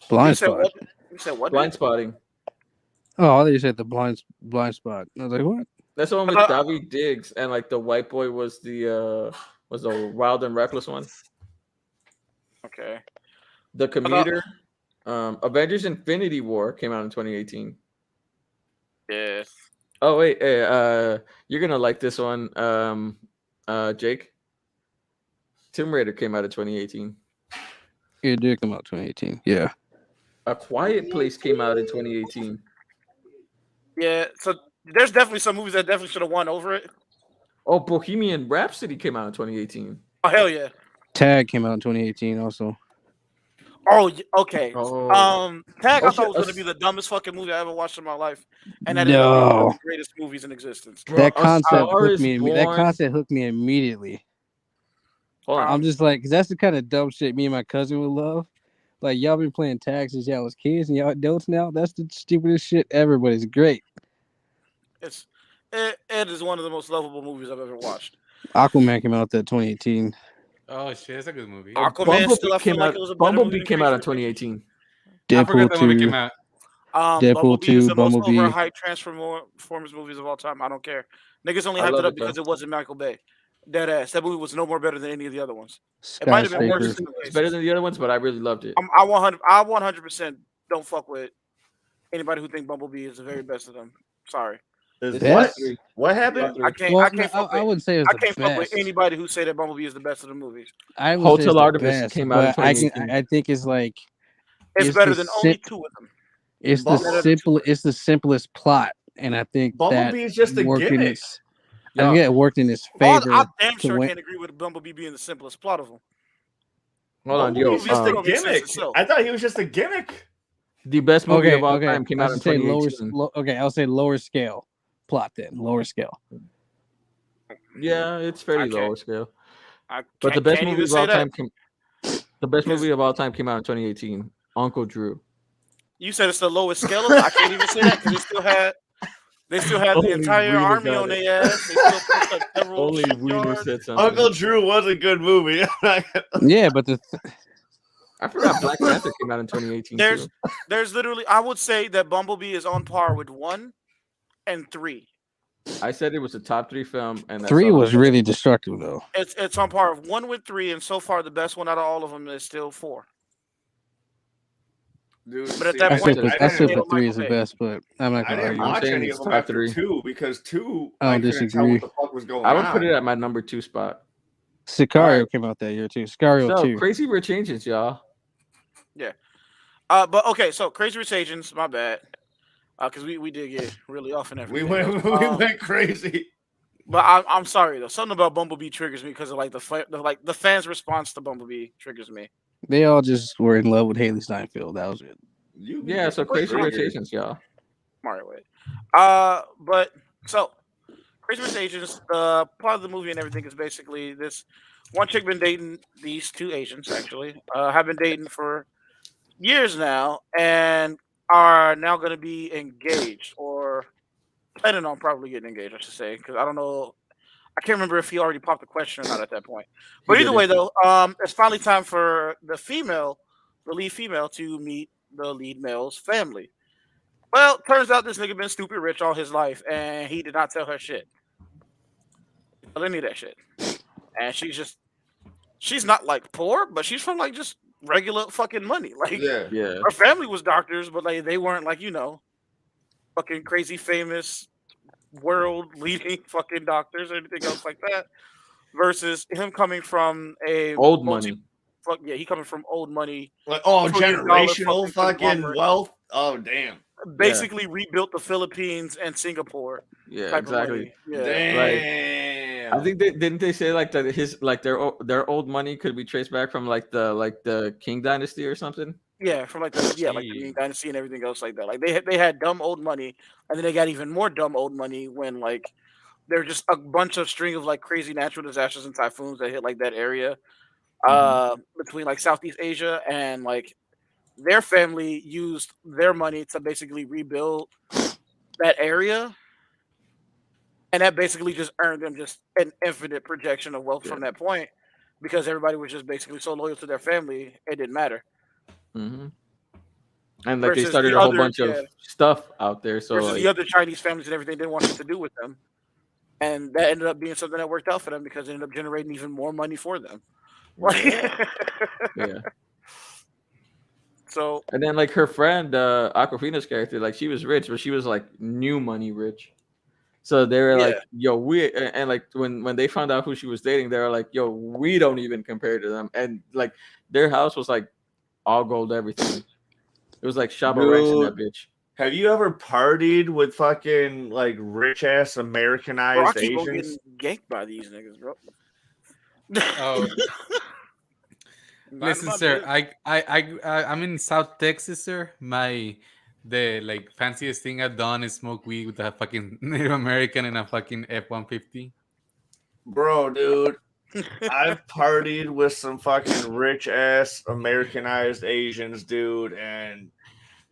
Blind You said spot. what? You said what? Blind Spotting. Oh, I thought you said the blind spot. I was like, what? That's the one with Daveed Diggs and like the white boy was the Wild and Reckless one. Okay. The Commuter. Avengers Infinity War came out in 2018. Yeah. Oh wait, hey, you're gonna like this one, Jake. Tomb Raider came out in 2018. It did come out 2018. Yeah. A Quiet Place came out in 2018. Yeah. So there's definitely some movies that definitely should have won over it. Oh, Bohemian Rhapsody came out in 2018. Oh hell yeah. Tag came out in 2018 also. Oh, okay. Oh. Tag Oh, I thought shit. was gonna be the dumbest fucking movie I ever watched in my life, and that is one of No. the greatest movies in existence. Bro, That A concept Star hooked is me. That Born- concept hooked me immediately. Hold on. I'm just like, 'cause that's the kind of dumb shit me and my cousin would love. Like, y'all been playing tag since y'all was kids and y'all adults now. That's the stupidest shit ever, but it's great. It is one of the most lovable movies I've ever watched. Aquaman came out that 2018. Oh shit, it's a good movie. Aquaman still, I feel like it was a better movie Bumblebee than came out in Crazy Rich 2018. I forgot Deadpool that movie 2. came out. Deadpool Bumblebee 2, is the most Bumblebee. overhyped Transformers movies of all time. I don't care. Niggas only I hyped love it up it, though. because it wasn't Michael Bay. Dead ass. That movie was no more better than any of the other ones. It might have been worse in Skyscraper. some It's cases. better than the other ones, but I really loved it. I 100% don't fuck with anybody who think Bumblebee is the very best of them. Sorry. Is Best? what happened? I can't. Well, I can't. no, Fuck I with, wouldn't say it was I the can't fuck with best. anybody who say that Bumblebee is the best of the movies. I would Hotel say it's the Artemis best, came out in but I 2018. think it's like It's It's better the than only sim- two of them. it's the Bumblebee- simple. It's the simplest plot, and I think Bumblebee is just a worked in gimmick. its. I think it worked in its I favor. damn to sure win. can't agree with Bumblebee being the simplest plot of them. Hold on, yo. Bumblebee's just a Don't make sense gimmick. itself. I thought he was just a gimmick. The best movie Okay, of all okay. time came I out in should say 2018. okay, I'll say lower scale plot then. Lower scale. Yeah, it's fairly I can't- lower scale. I But the can't- best can't movie even of say all that. time the best movie of all time came out in 2018. Uncle Drew. You said it's the lowest scale of it. I can't even say that because they still had the Only entire Wiener army got on it. their ass. They still pushed up several Only Wiener shipyards. said something. Uncle Drew was a good movie. Yeah, but I forgot Black Panther came out in 2018 There's too. there's literally I would say that Bumblebee is on par with 1 and 3. I said it was a top 3 film, and that's 3 all was I really destructive though. It's on par of 1 with 3, and so far the best one out of all of them is still 4. Dude, But at see, that I point, still I put, I didn't- still Michael put 3 as the Bay. best, but I'm not I gonna didn't argue. I'm watch saying any of it's them top after 3. 2 because 2 I don't couldn't tell disagree. what the fuck was going I on. would put it at my number 2 spot. Sicario Alright. came out that year too. Sicario So 2. Crazy Rich Asians, y'all. But okay, so Crazy Rich Asians, my bad. Because we did get really off and We everything. went went crazy. But I'm sorry though. Something about Bumblebee triggers me because of like the fans' response to Bumblebee triggers me. They all just were in love with Haley Steinfeld. That was it. You Yeah, so Crazy Rich triggered. Asians, y'all. Mario way. But so Crazy Rich Asians, the plot of the movie and everything is basically this one chick been dating these two Asians actually, have been dating for years now and are now going to be engaged or planning on probably getting engaged, I should say, because I don't know. I can't remember if he already popped the question or not at that point. But He either did way, it. though, it's finally time for the lead female, to meet the lead male's family. Well, turns out this nigga been stupid rich all his life, and he did not tell her shit. Tell any of that shit. And she's not like poor, but she's from like just regular fucking money. Like Yeah. Yeah. her family was doctors, but like they weren't like, fucking crazy famous world leading fucking doctors or anything else like that. Versus him coming from a Old money. he coming from old money. Like, oh, $1 generational fucking fucking conglomerate. wealth. Oh, damn. Basically rebuilt the Philippines and Singapore. Yeah, type of exactly. money. Yeah. Damn. I think didn't they say like that their old money could be traced back from like the King Dynasty or something? Yeah, from like the Ming Dynasty and everything else like that. Like they had dumb old money, and then they got even more dumb old money when like there were just a bunch of string of like crazy natural disasters and typhoons that hit like that area. between like Southeast Asia, and like their family used their money to basically rebuild that area, and that basically just earned them just an infinite projection of wealth from that point, because everybody was just basically so loyal to their family, it didn't matter. Mm-hmm. And like they Versus started the a whole other, bunch of stuff out there. So versus like, the other Chinese families and everything didn't want shit to do with them, and that ended up being something that worked out for them because it ended up generating even more money for them. yeah. So And then like her friend, Aquafina's character, like she was rich, but she was like new money rich. So they were like, "Yo, we," and like when they found out who she was dating, they were like, "Yo, we don't even compare to them." And like their house was like all gold, everything. It was like Shabba Ranks in that Dude, bitch. have you ever partied with fucking like rich ass bro, I Americanized keep on Asians? getting ganked by these niggas, bro. Oh, Mind listen, my sir. business. I'm in South Texas, sir. The like fanciest thing I've done is smoke weed with a fucking Native American and a fucking F-150. Bro, dude, I've partied with some fucking rich ass Americanized Asians, dude, and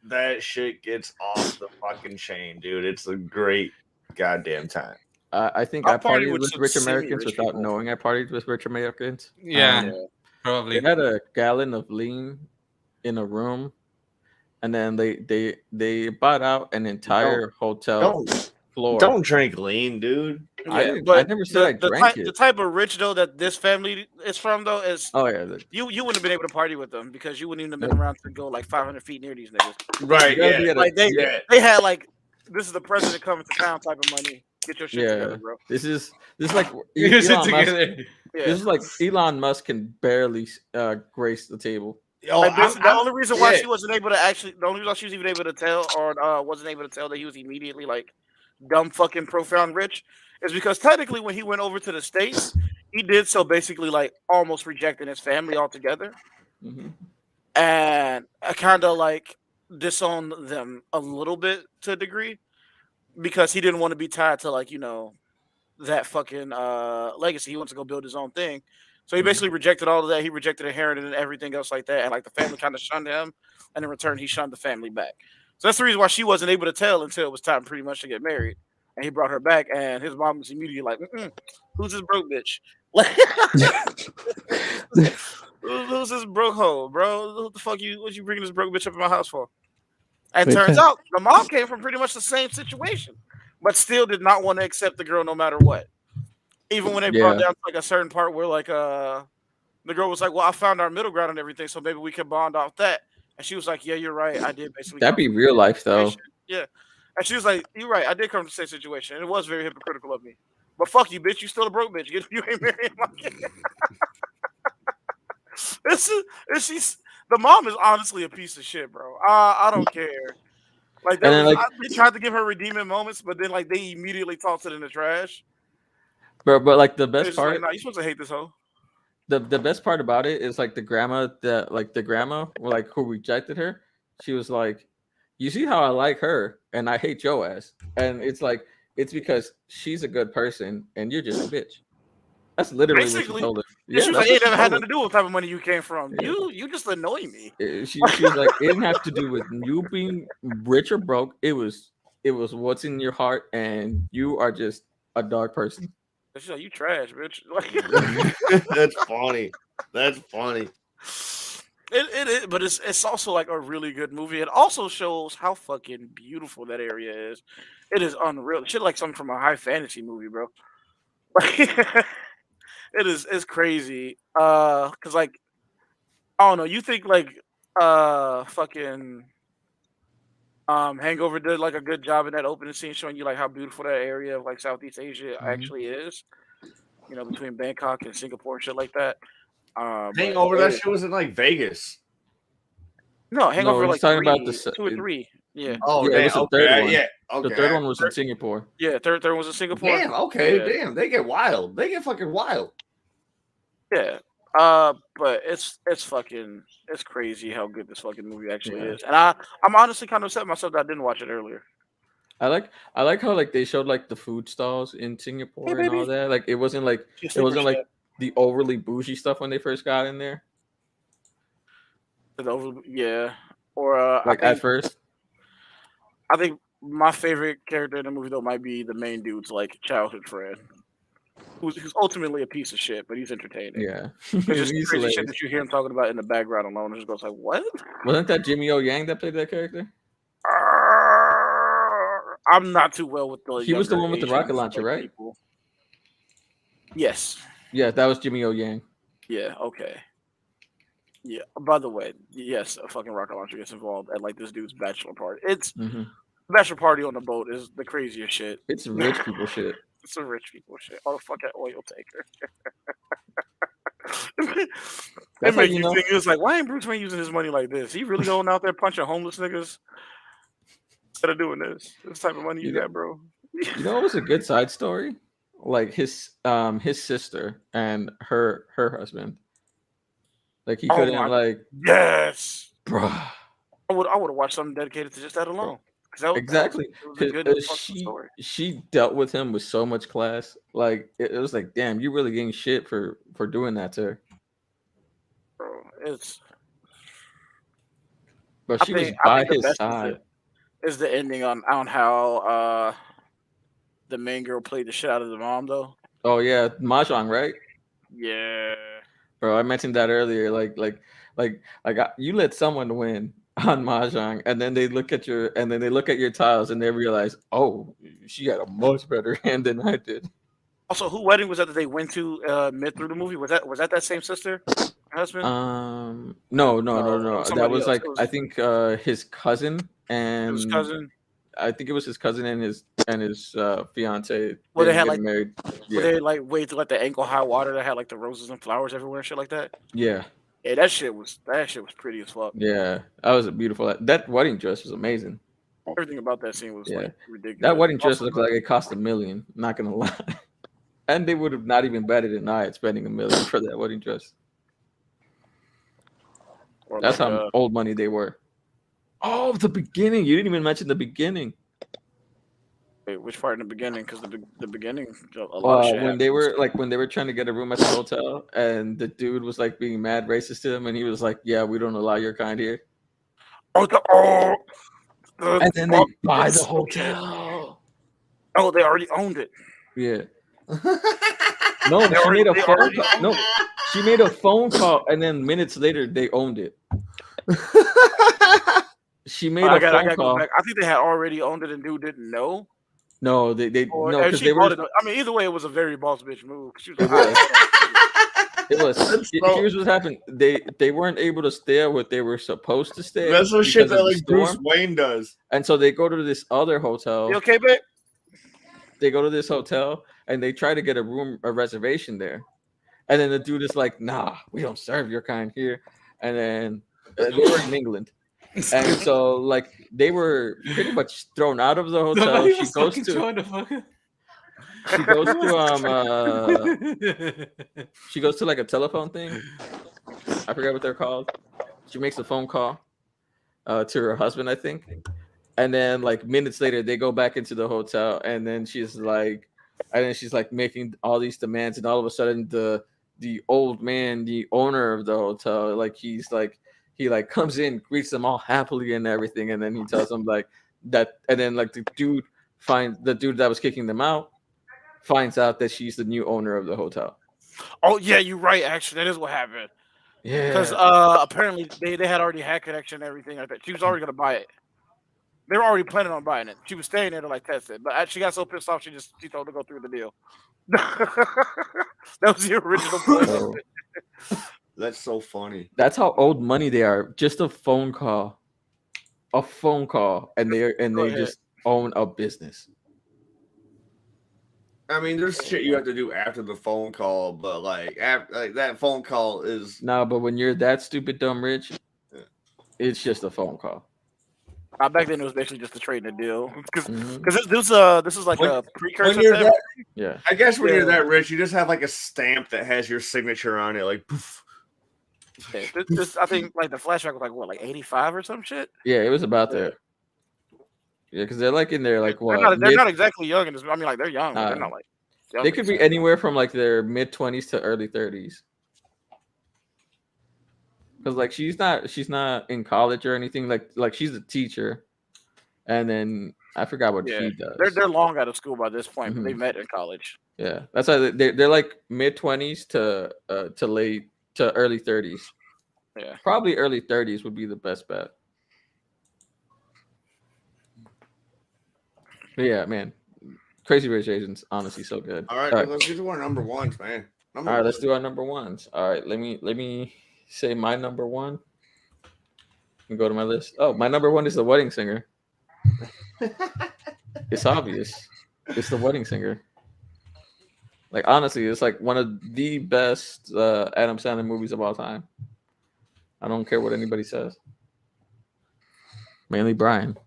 that shit gets off the fucking chain, dude. It's a great goddamn time. I think I I partied partied with with some rich Americans semi-rich without people. knowing I partied with rich Americans. Yeah, Yeah. They probably. had a gallon of lean in a room, and then they bought out an entire hotel floor. Don't drink lean, dude. Yeah, I but never said I drank the it. type of rich though that this family is from though is Oh yeah, you wouldn't have been able to party with them because you wouldn't even have been Nope. around to go like 500 feet near these niggas. Right, You gotta yeah. be at a- Like Yeah. they had like, this is the president coming to town type of money. Get your shit yeah. together, bro. This is like Get your shit Elon Musk. together. Yeah. This is like Elon Musk can barely grace the table. Oh, Like the only reason why yeah. she wasn't able to actually, the only reason why she was even able to tell or wasn't able to tell that he was immediately like dumb fucking profound rich is because technically when he went over to the States, he did so basically like almost rejecting his family altogether, Mm-hmm. and I kind of like disowned them a little bit to a degree because he didn't want to be tied to like, you know, that fucking legacy. He wants to go build his own thing. So he basically rejected all of that. He rejected inherited and everything else like that. And like the family kind of shunned him. And in return, he shunned the family back. So that's the reason why she wasn't able to tell until it was time pretty much to get married. And he brought her back. And his mom was immediately like, who's this broke bitch? Like, who's this broke hoe, bro? What the fuck what you bringing this broke bitch up in my house for? And Wait, turns out the mom came from pretty much the same situation, but still did not want to accept the girl no matter what. Even when they brought down to like a certain part where like the girl was like, "Well, I found our middle ground and everything, so maybe we can bond off that." And she was like, "Yeah, you're right. I did basically." That'd be real life though. Yeah. And she was like, "You're right. I did come from the same situation, and it was very hypocritical of me. But fuck you, bitch. You still a broke bitch. You ain't marrying my kid." The mom is honestly a piece of shit, bro. I don't care. Like, they tried to give her redeeming moments, but then like they immediately tossed it in the trash. But like the best part, like, nah, you're supposed to hate this hoe. The best part about it is like the grandma like who rejected her. She was like, "You see how I like her and I hate your ass," and it's like it's because she's a good person and you're just a bitch. That's literally Basically, what she told her. Yeah, she was like, "It never had nothing to do with what type of money you came from. Yeah. You just annoy me." She was like, "It didn't have to do with you being rich or broke. It was what's in your heart, and you are just a dark person." She's like, "You trash, bitch." That's funny. That's funny. It but it's also like a really good movie. It also shows how fucking beautiful that area is. It is unreal. Shit like something from a high fantasy movie, bro. It's crazy. Cause like I don't know, you think like fucking Hangover did like a good job in that opening scene showing you like how beautiful that area of like Southeast Asia actually is. You know, between Bangkok and Singapore and shit like that. Hangover, that shit was in like Vegas. No, Hangover no, like talking three, about the 2 or 3. Yeah. Oh, yeah, damn. it was the Okay. third one. Yeah. Okay. The third one was in Singapore. Yeah, third one was in Singapore. Damn. Okay. Yeah. Damn. They get wild. They get fucking wild. Yeah. But it's crazy how good this fucking movie actually is. And I'm honestly kind of upset myself that I didn't watch it earlier. I like how like they showed like the food stalls in Singapore and all that. Like it wasn't like the overly bougie stuff when they first got in there. Yeah. Or Like at first. I think my favorite character in the movie though might be the main dude's like childhood friend, who's ultimately a piece of shit, but he's entertaining. Yeah. It's just He's crazy hilarious. shit that you hear him talking about in the background alone. It just goes like, what? Wasn't that Jimmy O Yang that played that character? I'm not too well with the. He was the younger one with the Asian, rocket launcher, like, right? people. Yes. Yeah, that was Jimmy O Yang. Yeah. Okay. Yeah. By the way, yes, a fucking rocket launcher gets involved at like this dude's bachelor party. It's bachelor party on the boat is the craziest shit. It's rich people shit. It's a rich people shit. Oh, fuck that oil taker. That's It how made you you know. think, it was like, why ain't Bruce Wayne using his money like this? He really going out there punching homeless niggas instead of doing this. This type of money you got, bro. You know, it was a good side story. Like his sister and her husband. Like he couldn't yes, bruh. I would have watched something dedicated to just that alone. Exactly. It was a good story. She dealt with him with so much class. Like it was like, damn, you really getting shit for doing that to her. Bro, But she was by his best side. Is the ending on how the main girl played the shit out of the mom though. Oh yeah, Mahjong, right? Yeah. Bro, I mentioned that earlier. You let someone win on Mahjong, and then they look at your tiles and they realize, oh, she had a much better hand than I did. Also, who wedding was that they went to mid through the movie? Was that same sister, husband? No. That was else. like I think his cousin and His cousin. I think it was his cousin and his fiance. Well, they had like married. Yeah. They like wait to let the ankle high water that had like the roses and flowers everywhere and shit like that. Yeah. Yeah, that shit was pretty as fuck. Yeah, that was a beautiful. That wedding dress was amazing. Everything about that scene was like ridiculous. That wedding dress looked like it cost $1 million. Not gonna lie, and they would have not even batted an eye at spending $1 million for that wedding dress. That's like, how old money they were. Oh, the beginning! You didn't even mention the beginning. Wait, which part in the beginning? Because the beginning, a lot of shit when they were trying to get a room at the hotel, and the dude was like being mad racist to him, and he was like, "Yeah, we don't allow your kind here." And then they buy the hotel. Oh, they already owned it. Yeah. No, she made a phone call. No, she made a phone call, and then minutes later they owned it. She made a phone call. I think they had already owned it, and dude didn't know. No, they no, because they were. I mean, either way, it was a very boss bitch move. She was it was. Here's what happened. They weren't able to stay where they were supposed to stay. That's some shit that like Bruce Wayne does. And so they go to this other hotel. You okay, babe? They go to this hotel and they try to get a reservation there. And then the dude is like, "Nah, we don't serve your kind here." And then they were in England. And so, like, they were pretty much thrown out of the hotel. She goes to like a telephone thing. I forgot what they're called. She makes a phone call to her husband, I think. And then, like, minutes later, they go back into the hotel, and then she's like making all these demands, and all of a sudden, the old man, the owner of the hotel, like he comes in, greets them all happily and everything, and then he tells them like that, and then like the dude that was kicking them out finds out that she's the new owner of the hotel. Oh yeah, you're right. Actually, that is what happened. Yeah, because apparently they had already had connection and everything like that. She was already gonna buy it. They were already planning on buying it. She was staying there to like test it, but she got so pissed off she told her to go through the deal. That was the original plan. That's so funny. That's how old money they are. Just a phone call, and they just own a business. I mean, there's shit you have to do after the phone call, but like after that phone call is but when you're that stupid, dumb, rich, it's just a phone call. Back then it was basically just a trade and a deal because this is like a precursor to that. Yeah, I guess when you're that rich, you just have like a stamp that has your signature on it, like poof. I think like the flashback was like what, like 85 or some shit. Yeah, it was about that. Yeah, because they're like in there, like what? They're not exactly young in this. I mean, like they're young, but they're not like. They could be anywhere from like their mid-20s to early 30s. Because like she's not in college or anything. Like she's a teacher, and then I forgot what he does. They're long out of school by this point, but they Mhm. met in college. Yeah, that's why they're like mid-20s to early 30s. Yeah. Probably early 30s would be the best bet. But yeah, man. Crazy Rich Asians, honestly, so good. All right, let's get to our number ones, man. All right, let's do our number ones. All right, let me say my number one. And go to my list. Oh, my number one is The Wedding Singer. It's obvious. It's The Wedding Singer. Like honestly, it's like one of the best Adam Sandler movies of all time. I don't care what anybody says. Mainly Brian.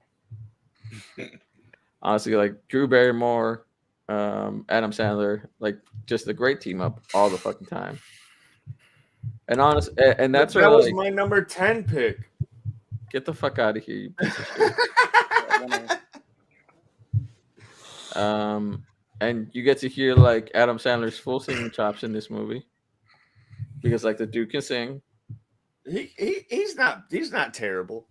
Honestly, like Drew Barrymore, Adam Sandler, like just a great team up all the fucking time. And and that's that was my number 10 pick. Get the fuck out of here, you piece of shit. And you get to hear like Adam Sandler's full singing chops in this movie because like the dude can sing. He's not terrible.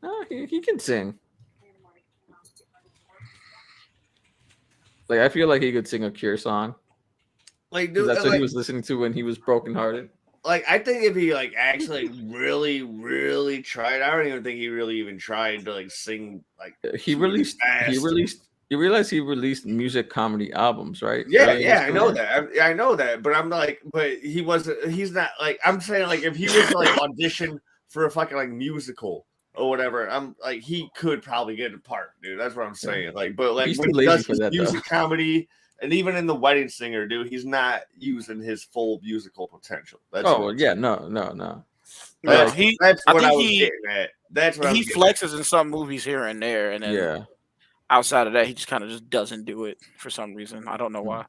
No, he can sing. Like I feel like he could sing a Cure song. Like dude, that's what he was listening to when he was brokenhearted. Like I think if he like actually really tried, I don't even think he really even tried to like sing like he released. You realize he released music comedy albums, right? Yeah, I know that. I know that, but I'm like, but he wasn't. He's not like. I'm saying like if he was to, like audition for a fucking like musical or whatever, I'm like he could probably get a part, dude. That's what I'm saying. Like, but like he's when too he lazy does for that, music comedy. And even in The Wedding Singer, dude, he's not using his full musical potential. That's no. That's what I was getting at. That's what he flexes in some movies here and there, and then outside of that, he just kind of just doesn't do it for some reason. I don't know why.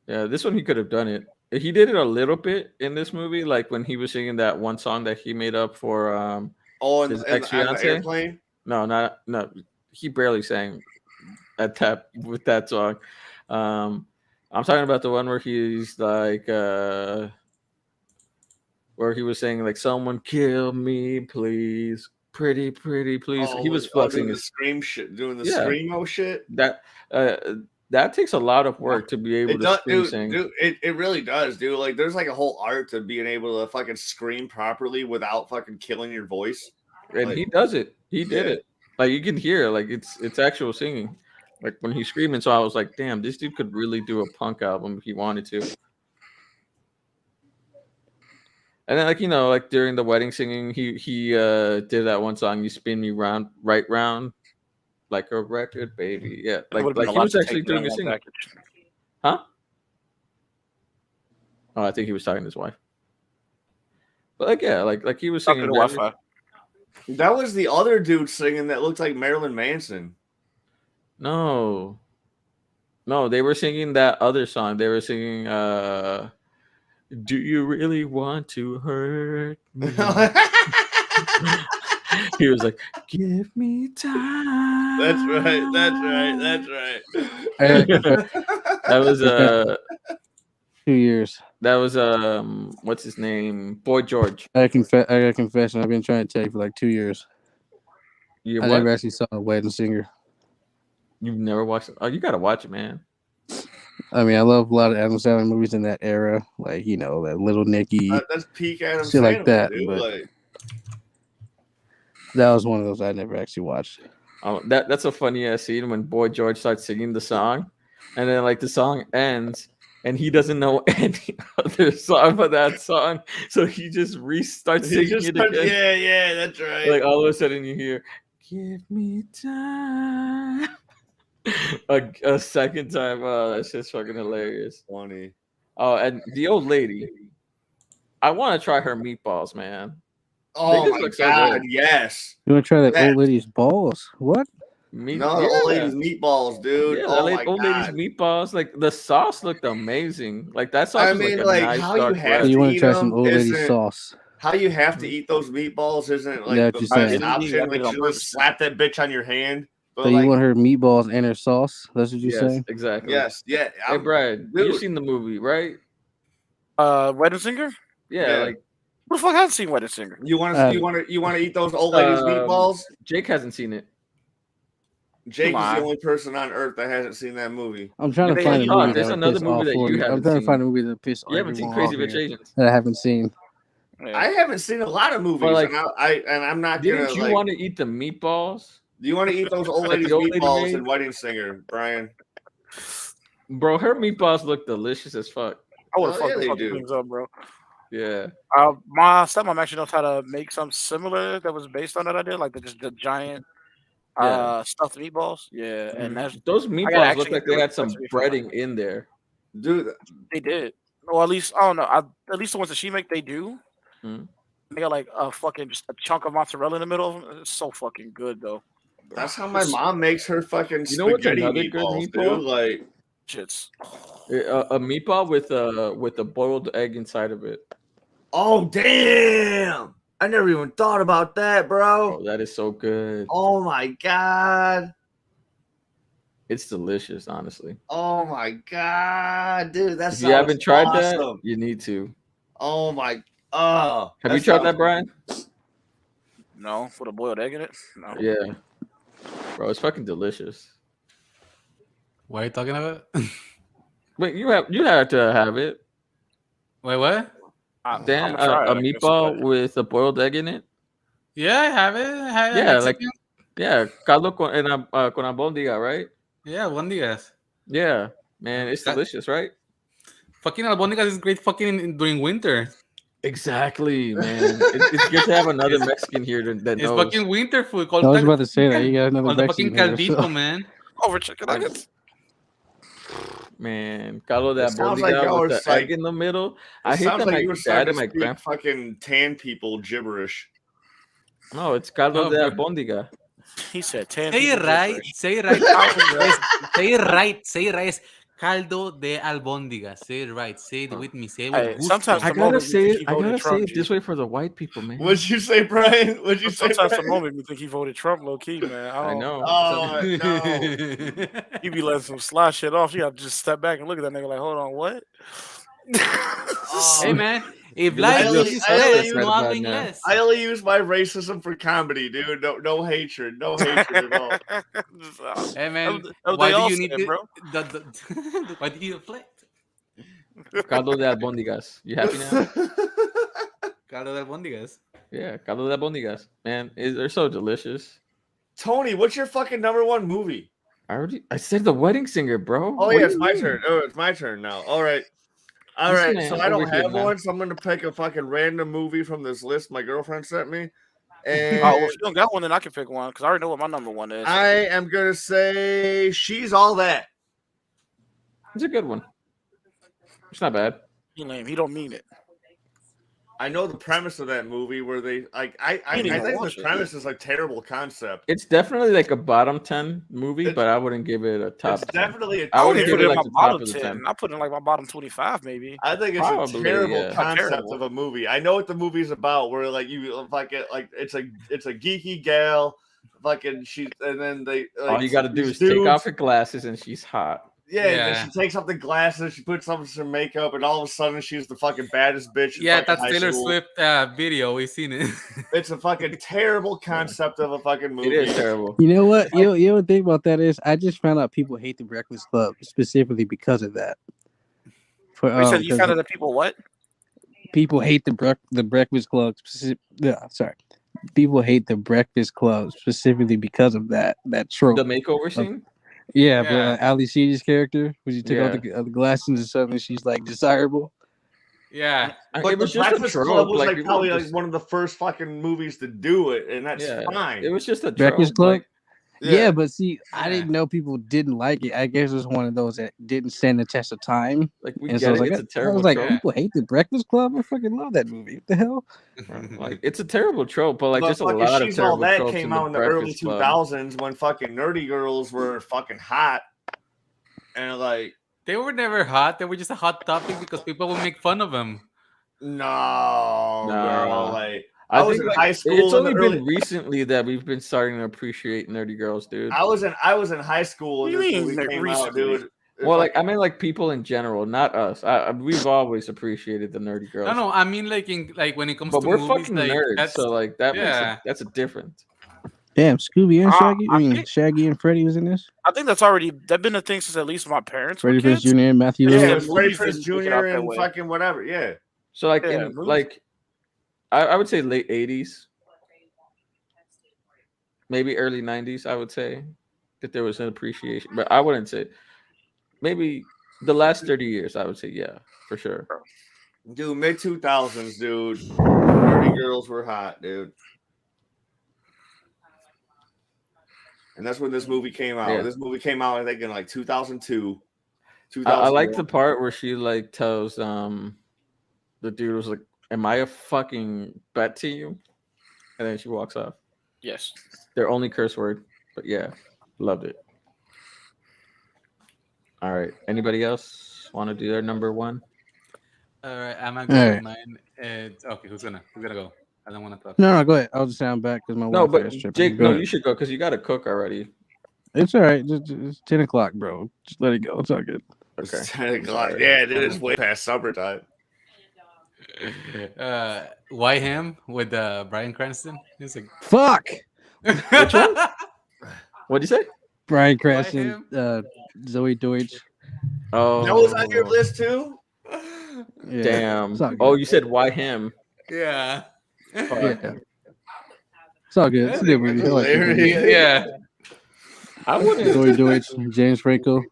Yeah, this one he could have done it. He did it a little bit in this movie, like when he was singing that one song that he made up for his ex-fiance. No. He barely sang with that song. I'm talking about the one where he's like where he was saying like someone kill me please, pretty please. He was flexing the scream shit, doing the screamo shit. That takes a lot of work to be able to sing. Dude, it really does, dude. Like there's like a whole art to being able to fucking scream properly without fucking killing your voice. And like, he does it. He did it. Like you can hear like it's actual singing. Like when he's screaming, so I was like, damn, this dude could really do a punk album if he wanted to. And then, like, you know, like during the wedding singing, he did that one song, "You Spin Me Round, Right Round, Like a Record, Baby." Yeah, like he was actually doing a singing. Huh? Oh, I think he was talking to his wife. But like, yeah, like he was singing. Wi-Fi. That was the other dude singing that looked like Marilyn Manson. No, they were singing that other song. They were singing "Do You Really Want to Hurt Me?" He was like, "Give me time." That's right. That was 2 years. That was what's his name? Boy George. I got a confession. I've been trying to tell you for like 2 years. I never actually saw A Wedding Singer. You've never watched it? Oh, you gotta watch it, man. I mean, I love a lot of Adam Sandler movies in that era, like that Little Nicky. That's peak Adam shit Sandler, like that. Dude, but that was one of those I never actually watched. Oh, that's a funny ass scene when Boy George starts singing the song, and then like the song ends, and he doesn't know any other song but that song, so he just restarts singing it again. Yeah, that's right. Like all of a sudden you hear, "Give me time." a second time. Oh, that's just fucking hilarious. Funny. Oh, and the old lady. I want to try her meatballs, man. Oh my god, yes. You want to try that old lady's balls? What? Old lady's meatballs, dude. Yeah, old lady's meatballs. Like the sauce looked amazing. Like that sauce. I mean, like nice how you have you to want to eat try them some old lady sauce? How you have to eat those meatballs isn't like the best option. Like you just slap that bitch on your hand. But So like, you want her meatballs and her sauce? That's what you Yes, say? exactly. yes, yeah. Hey, Brian, dude. you've seen the movie, right? Wedding Singer? Yeah, Yeah. like Who the fuck hasn't seen Wedding Singer? You want to eat those old ladies' meatballs? Jake hasn't seen it. Jake is the Come only person on earth that hasn't seen that movie. I'm trying to They- find a Oh, movie there's that would another piss movie all that you 40. I'm haven't trying to find seen. a movie that piss You haven't seen everyone Crazy off Rich here Asians. that I haven't seen. Yeah. I haven't seen a lot of movies, But, like, and I'm not gonna. Didn't you like, want to eat the meatballs? Do you want to eat those old Like the ladies' old lady meatballs made? in Wedding Singer, Brian? Bro, her meatballs look delicious as fuck. I would have Oh, fucked yeah, the they fucking do. things up, bro. Yeah. My stepmom actually knows how to make something similar that was based on that idea, like just the giant Yeah. stuffed meatballs. Yeah, and that's Those gotta meatballs actually look like get the they had some recipe for that. breading in there. Dude, They did. Well, at least I don't know. At least the ones that she make, they do. Mhm. They got like a fucking just a chunk of mozzarella in the middle of them. It's so fucking good though. that's how my mom makes her fucking You know what's spaghetti another good meatballs, meatball? dude. Like, Shits. A meatball with a boiled egg inside of it. oh damn! I never even thought about that, bro. Oh, that is so good. Oh my god! It's delicious, honestly. Oh my god, dude! That If you haven't tried that, awesome. you need to. Oh my! Oh, Have you tried that, Brian? No, with a boiled egg in it. No. Yeah. Bro, it's fucking delicious. What are you talking about? Wait, you have to have it. Wait, what? Dan, I'ma try it, a I guess, meatball but- with a boiled egg in it. Yeah, I have it. I have Yeah, Mexican. Yeah, caldo con albóndiga, right? Yeah, bondigas. Yeah, man, it's That- delicious, right? Fucking albondigas is great fucking during winter. Exactly, man. It's good to have another Mexican here that It's knows. fucking winter food. I was about to say that. You got another Called the Mexican fucking here, caldito, so- man. Over chicken nuggets. Man, caldo de It sounds like albóndiga y'all with are the psych- egg in the middle. It I hate sounds that like my you were dad starting and to my speak grandpa. fucking tan people gibberish. No, it's caldo Oh, de bro. albóndiga. He said 10 Say it people right. gibberish. Say it right. Say it right. Say it right. Es caldo de albóndigas. Say it right. Say it with me. Say it with Hey, gusto. sometimes I the gotta moment say you it. think he I voted gotta say Trump, it this way for the white people, man. What'd you say, Brian? What'd you say, Sometimes the Brian? moment you think he voted Trump, low key, man. I know. Oh no! He be letting some sly shit off. You gotta just step back and look at that nigga like, hold on, what? Hey, man. If You look life at real is sad stress, right no about hablen now. less. I only use my racism for comedy, dude. No hatred, no hatred at all. Hey, man. That's Why they do all you need said, to, bro. why do you deflect? Caldo de albóndigas. You happy now? Caldo de albóndigas. Yeah, caldo de albóndigas. Man, they're so delicious. Tony, what's your fucking number one movie? I said The Wedding Singer, bro. Oh What yeah, do it's you my mean? turn. Oh, it's my turn now. All right. All This right. man So I don't over here, have man. one, so I'm gonna pick a fucking random movie from this list my girlfriend sent me. And Oh, well, if you don't got one, then I can pick one because I already know what my number one is. I am gonna say She's All That. It's a good one. It's not bad. He lame. He don't mean it. I know the premise of that movie where they like I didn't even think watch the it. premise is like terrible concept. It's definitely like a bottom 10 movie, It's- but I wouldn't give it a top It's 10. definitely a I I would wouldn't give put it it in like my the top bottom of the 10. 10. I put it in like my bottom 25, maybe. I think it's Probably, a terrible yeah. concept Terrible. of a movie. I know what the movie's about, where like you fucking like it's a geeky gal, fucking she, and then they like, All you got to do these is take dudes- off her glasses and she's hot. Yeah, and Yeah. then she takes off the glasses, she puts on some makeup, and all of a sudden she's the fucking baddest bitch. in Yeah, fucking that's high Taylor school. Swift video. We've seen it. It's a fucking terrible concept of a fucking movie. It is terrible. You know what? You know what the thing about that is? I just found out people hate the Breakfast Club specifically because of that. For, You said you 'cause found out that people what? people hate the Breakfast Club. Sorry, people hate the Breakfast Club specifically because of that trope. The makeover scene? Yeah, Yeah. but Ali Sheedy's character, when she took Yeah. off the glasses and suddenly she's like desirable. Yeah. But It was the just a Breakfast trope. Club was like, like people probably just- like one of the first fucking movies to do it, and that's yeah, fine. It was just a Breakfast trope. Club? Like, Yeah, but see, I Yeah. didn't know people didn't like it. I guess it was one of those that didn't stand the test of time. we And get so I was it. like, It's a I terrible was like, trope. Yeah. people hate the Breakfast Club. I fucking love that movie. What the hell? Like, it's a terrible trope, but like But there's a fucking lot of She's All terrible That tropes came in out in the early Breakfast Club. 2000s when fucking nerdy girls were fucking hot, and like They were never hot. They were just a hot topic because people would make fun of them. no, girl, like I was in high school. It's only been recently that we've been starting to appreciate nerdy girls, dude. I was in high school when this movie came out, dude. Well, like I mean, like people in general, not us. We've always appreciated the nerdy girls. No, I mean like when it comes but to we're movies, fucking like, nerds, so like that that's a difference. Damn, Scooby and Shaggy. I mean, Shaggy and Freddy was in this. I think that's been a thing since at least my parents Freddie were kids. Prinze Jr. and Matthew Yeah, Lillard. it was Freddie Prinze Jr. and fucking whatever. Yeah. So like I would say late 80s, maybe early 90s. I would say that there was an appreciation, but I wouldn't say maybe the last 30 years. I would say yeah, for sure. Dude, mid 2000s, dude. Nerdy girls were hot, dude. And that's when this movie came out. Yeah. This movie came out, I think, in like 2002. I like the part where she like tells the dude was like, "Am I a fucking bet to you?" And then she walks off. Yes. Their only curse word, but yeah, loved it. All right. Anybody else want to do their number one? All right, I'm gonna go with mine. Okay, who's gonna go? I don't want to talk. No, go ahead. I'll just sound back because my Wi-Fi is tripping. Jake, you should go because you got to cook already. It's all right. It's 10 o'clock, bro. Just let it go. It's all good. Okay. It's 10 o'clock. Yeah, dude, it's way past summertime. Why him with Bryan Cranston? He's like, fuck. Which one? What'd you say? Bryan Cranston, Zoe Deutsch. Oh, that was on your list too. Yeah. Damn. Oh, you said why him? Yeah. Yeah. It's all good. It's a good movie. I like it. Yeah. I wouldn't. Zoe Deutsch, James Franco.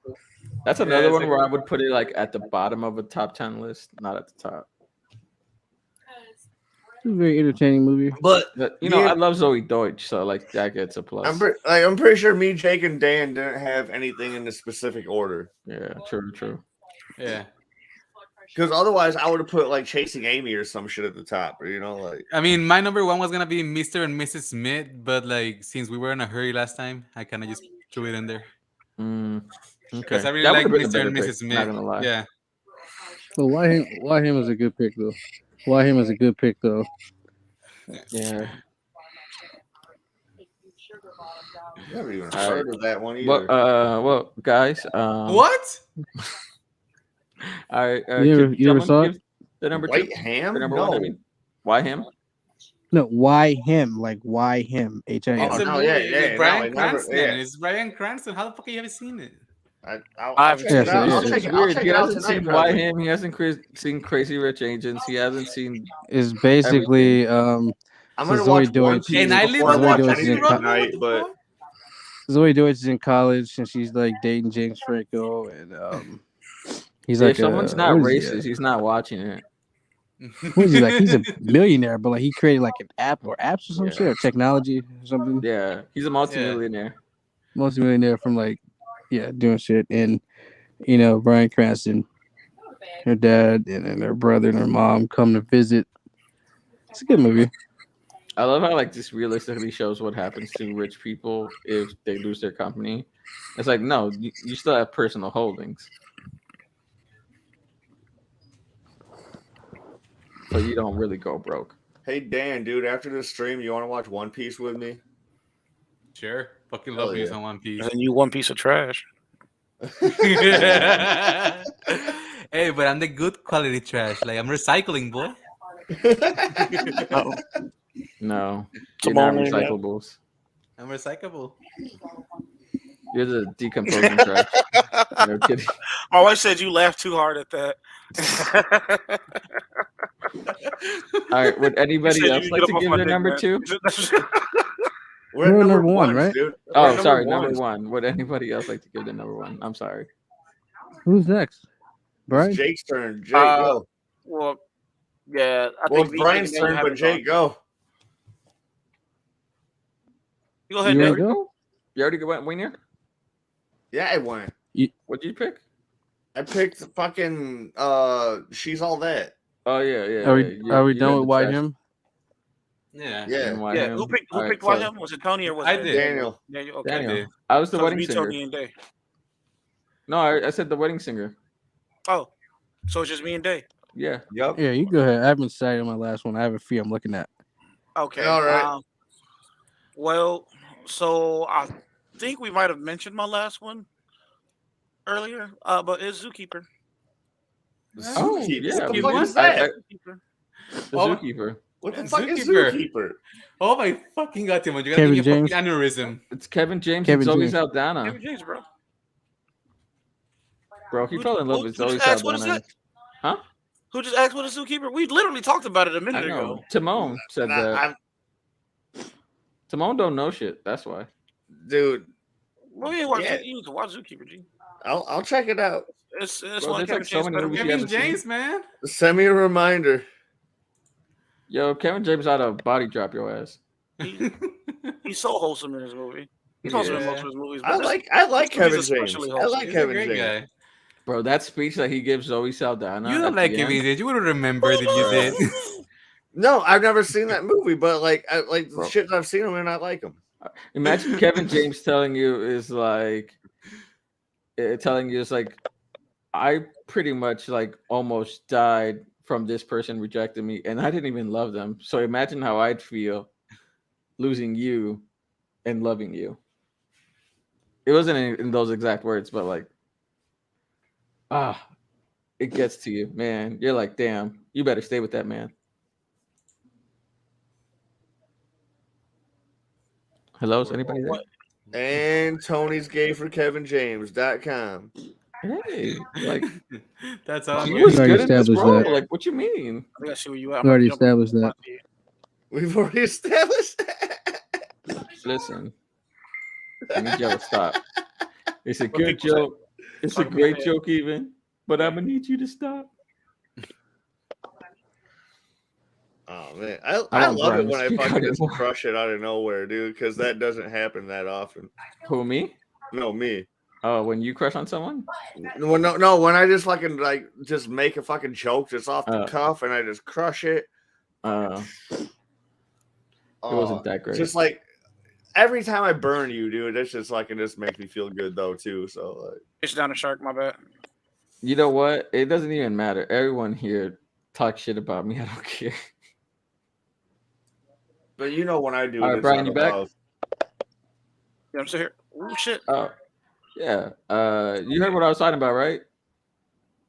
That's another one where I would put it like at the bottom of a top 10 list, not at the top. It's a very entertaining movie. But you know, I love Zoe Deutsch, so like that gets a plus. I'm pretty sure me, Jake, and Dan didn't have anything in the specific order. Yeah, true. Yeah. Because otherwise, I would have put like Chasing Amy or some shit at the top, or you know, like. I mean, my number one was gonna be Mr. and Mrs. Smith, but like since we were in a hurry last time, I kind of just threw it in there. Okay. Because I really like Mr. and Mrs. Smith. Not gonna lie. Yeah. So why him is a good pick though? Why him is a good pick though? Yeah. I haven't even heard of that one either. Well, guys. What? All right. You ever saw it? The number White two. Ham? The number No. one. I mean, why him? No, why him? Like why him? It's H-I-M. a no, movie. yeah, It's Bryan no, I never- Cranston. yeah. It's Bryan Cranston. How the fuck you haven't seen it? I'll check it out. I'll check it Weird. out He hasn't tonight, seen brother. Why Him. He hasn't seen Crazy Rich Asians. He hasn't seen. Is basically I'm gonna Zoe watch one Deutsch. piece And I before live I watch Zoe Deutsch anything in co- tonight, but Zoe Deutsch is in college and she's like dating James Franco and he's If like someone's not what is he racist, he's not watching it. What is he like? He's a millionaire, but like he created like an app or apps or some shit or technology or something. Yeah, he's a multimillionaire. Multi-millionaire from like doing shit. And you know, Bryan Cranston, her dad and her brother and her mom come to visit. It's a good movie. I love how like this realistically shows what happens to rich people if they lose their company. It's like no, you still have personal holdings, but you don't really go broke. hey Dan, dude, after this stream, you want to watch One Piece with me? Sure. Fucking Hell love me yeah. some One Piece. And you one piece of trash. Hey, but I'm the good quality trash. Like I'm recycling, boy. No, It's you're not a bone, yeah. recyclables. I'm recyclable. You're the decomposing trash. No kidding. My wife said you laughed too hard at that. All right, would anybody else like to give their number two? We're at We're number number one, one, right? dude. We're Oh, at sorry, one. number one. Would anybody else like to give their number one? I'm sorry. Who's next? Brian? It's Jake's turn. Jake, Uh, go. Well, yeah. I Well, think it's Brian's turn, but Jake, go. You go ahead, You Dan. wanna go? You already went Wiener? Yeah, I went. What'd you pick? I picked fucking She's All That. Oh yeah. Are we you done got with the Why trash. him? Yeah. Yeah, And Why Yeah, Him. who picked All right, why so him? Was it Tony or was I it did. Daniel. Daniel? Okay. Daniel. did. I was the So wedding me, singer. Tony, and Day. No, I said the wedding singer. Oh, so it's just me and Day. Yeah. Yep. Yeah, you go ahead. I haven't decided on my last one. I have a few I'm looking at. Okay. All right. Well, so I think we might have mentioned my last one earlier, but it's Zookeeper. Oh, Zookeeper. yeah. What the You fuck want? is that? Zookeeper. The Oh, Zookeeper. What the fuck is Zookeeper. Zookeeper? Oh my fucking god, Timon! You gotta Kevin get your James. fucking aneurysm. It's Kevin James Kevin and Zoe James. Saldana. Kevin James, bro. Bro, he fell in love with Who Zoe just asked what is Saldana. that? Huh? Who just asked what is Zookeeper? We literally talked about it a I minute know. ago. Timon said Nah, that. Timon don't know shit. That's why. Dude, Well, you Yeah. need to watch Zookeeper, G. I'll check it out. It's Bro, one of there's Kevin like so James' many better movies you movies. haven't Kevin seen. James, man. Send me a reminder. Yo, Kevin James ought to body drop your ass. He's so wholesome in his movie. He's wholesome in most of his movies. But I like this movie's Kevin James. especially I wholesome. like He's a Kevin great James. guy. Bro, that speech that he gives Zoe Saldana. You at don't like the him, end, did you? Would have remembered if you did. No, I've never seen that movie, but like the Bro. shit that I've seen him in, I like him. Imagine Kevin James telling you is like, telling you it's like, I pretty much like almost died from this person rejecting me, and I didn't even love them. So imagine how I'd feel losing you and loving you. It wasn't in those exact words, but like, it gets to you, man. You're like, damn, you better stay with that man. Hello, is anybody there? And Tony's gay for KevinJames.com. Hey, like That's all. he I'm was hearing. already good in this established role. that. Like, what you mean? I think I see where you at. We already established that. We've already established that. Listen, I need y'all to stop. It's a What good people say. joke. It's a What great people say. joke, even. But I'm gonna need you to stop. Oh man, I I want love it Brian when to I speak fucking out just anymore. crush it out of nowhere, dude. Because that doesn't happen that often. Who, me? No, me. Oh, when you crush on someone? No. When I just fucking like just make a fucking joke just off the Uh. cuff and I just crush it. It wasn't that great. Just like every time I burn you, dude, that's just like it just makes me feel good though too. So like, It's down a shark. My bad. You know what? It doesn't even matter. Everyone here talks shit about me. I don't care. but you know when I do, All right, it's Brian, out you of back? love. Yeah, I'm still here. Oh shit. Oh, yeah. You heard what I was talking about, right?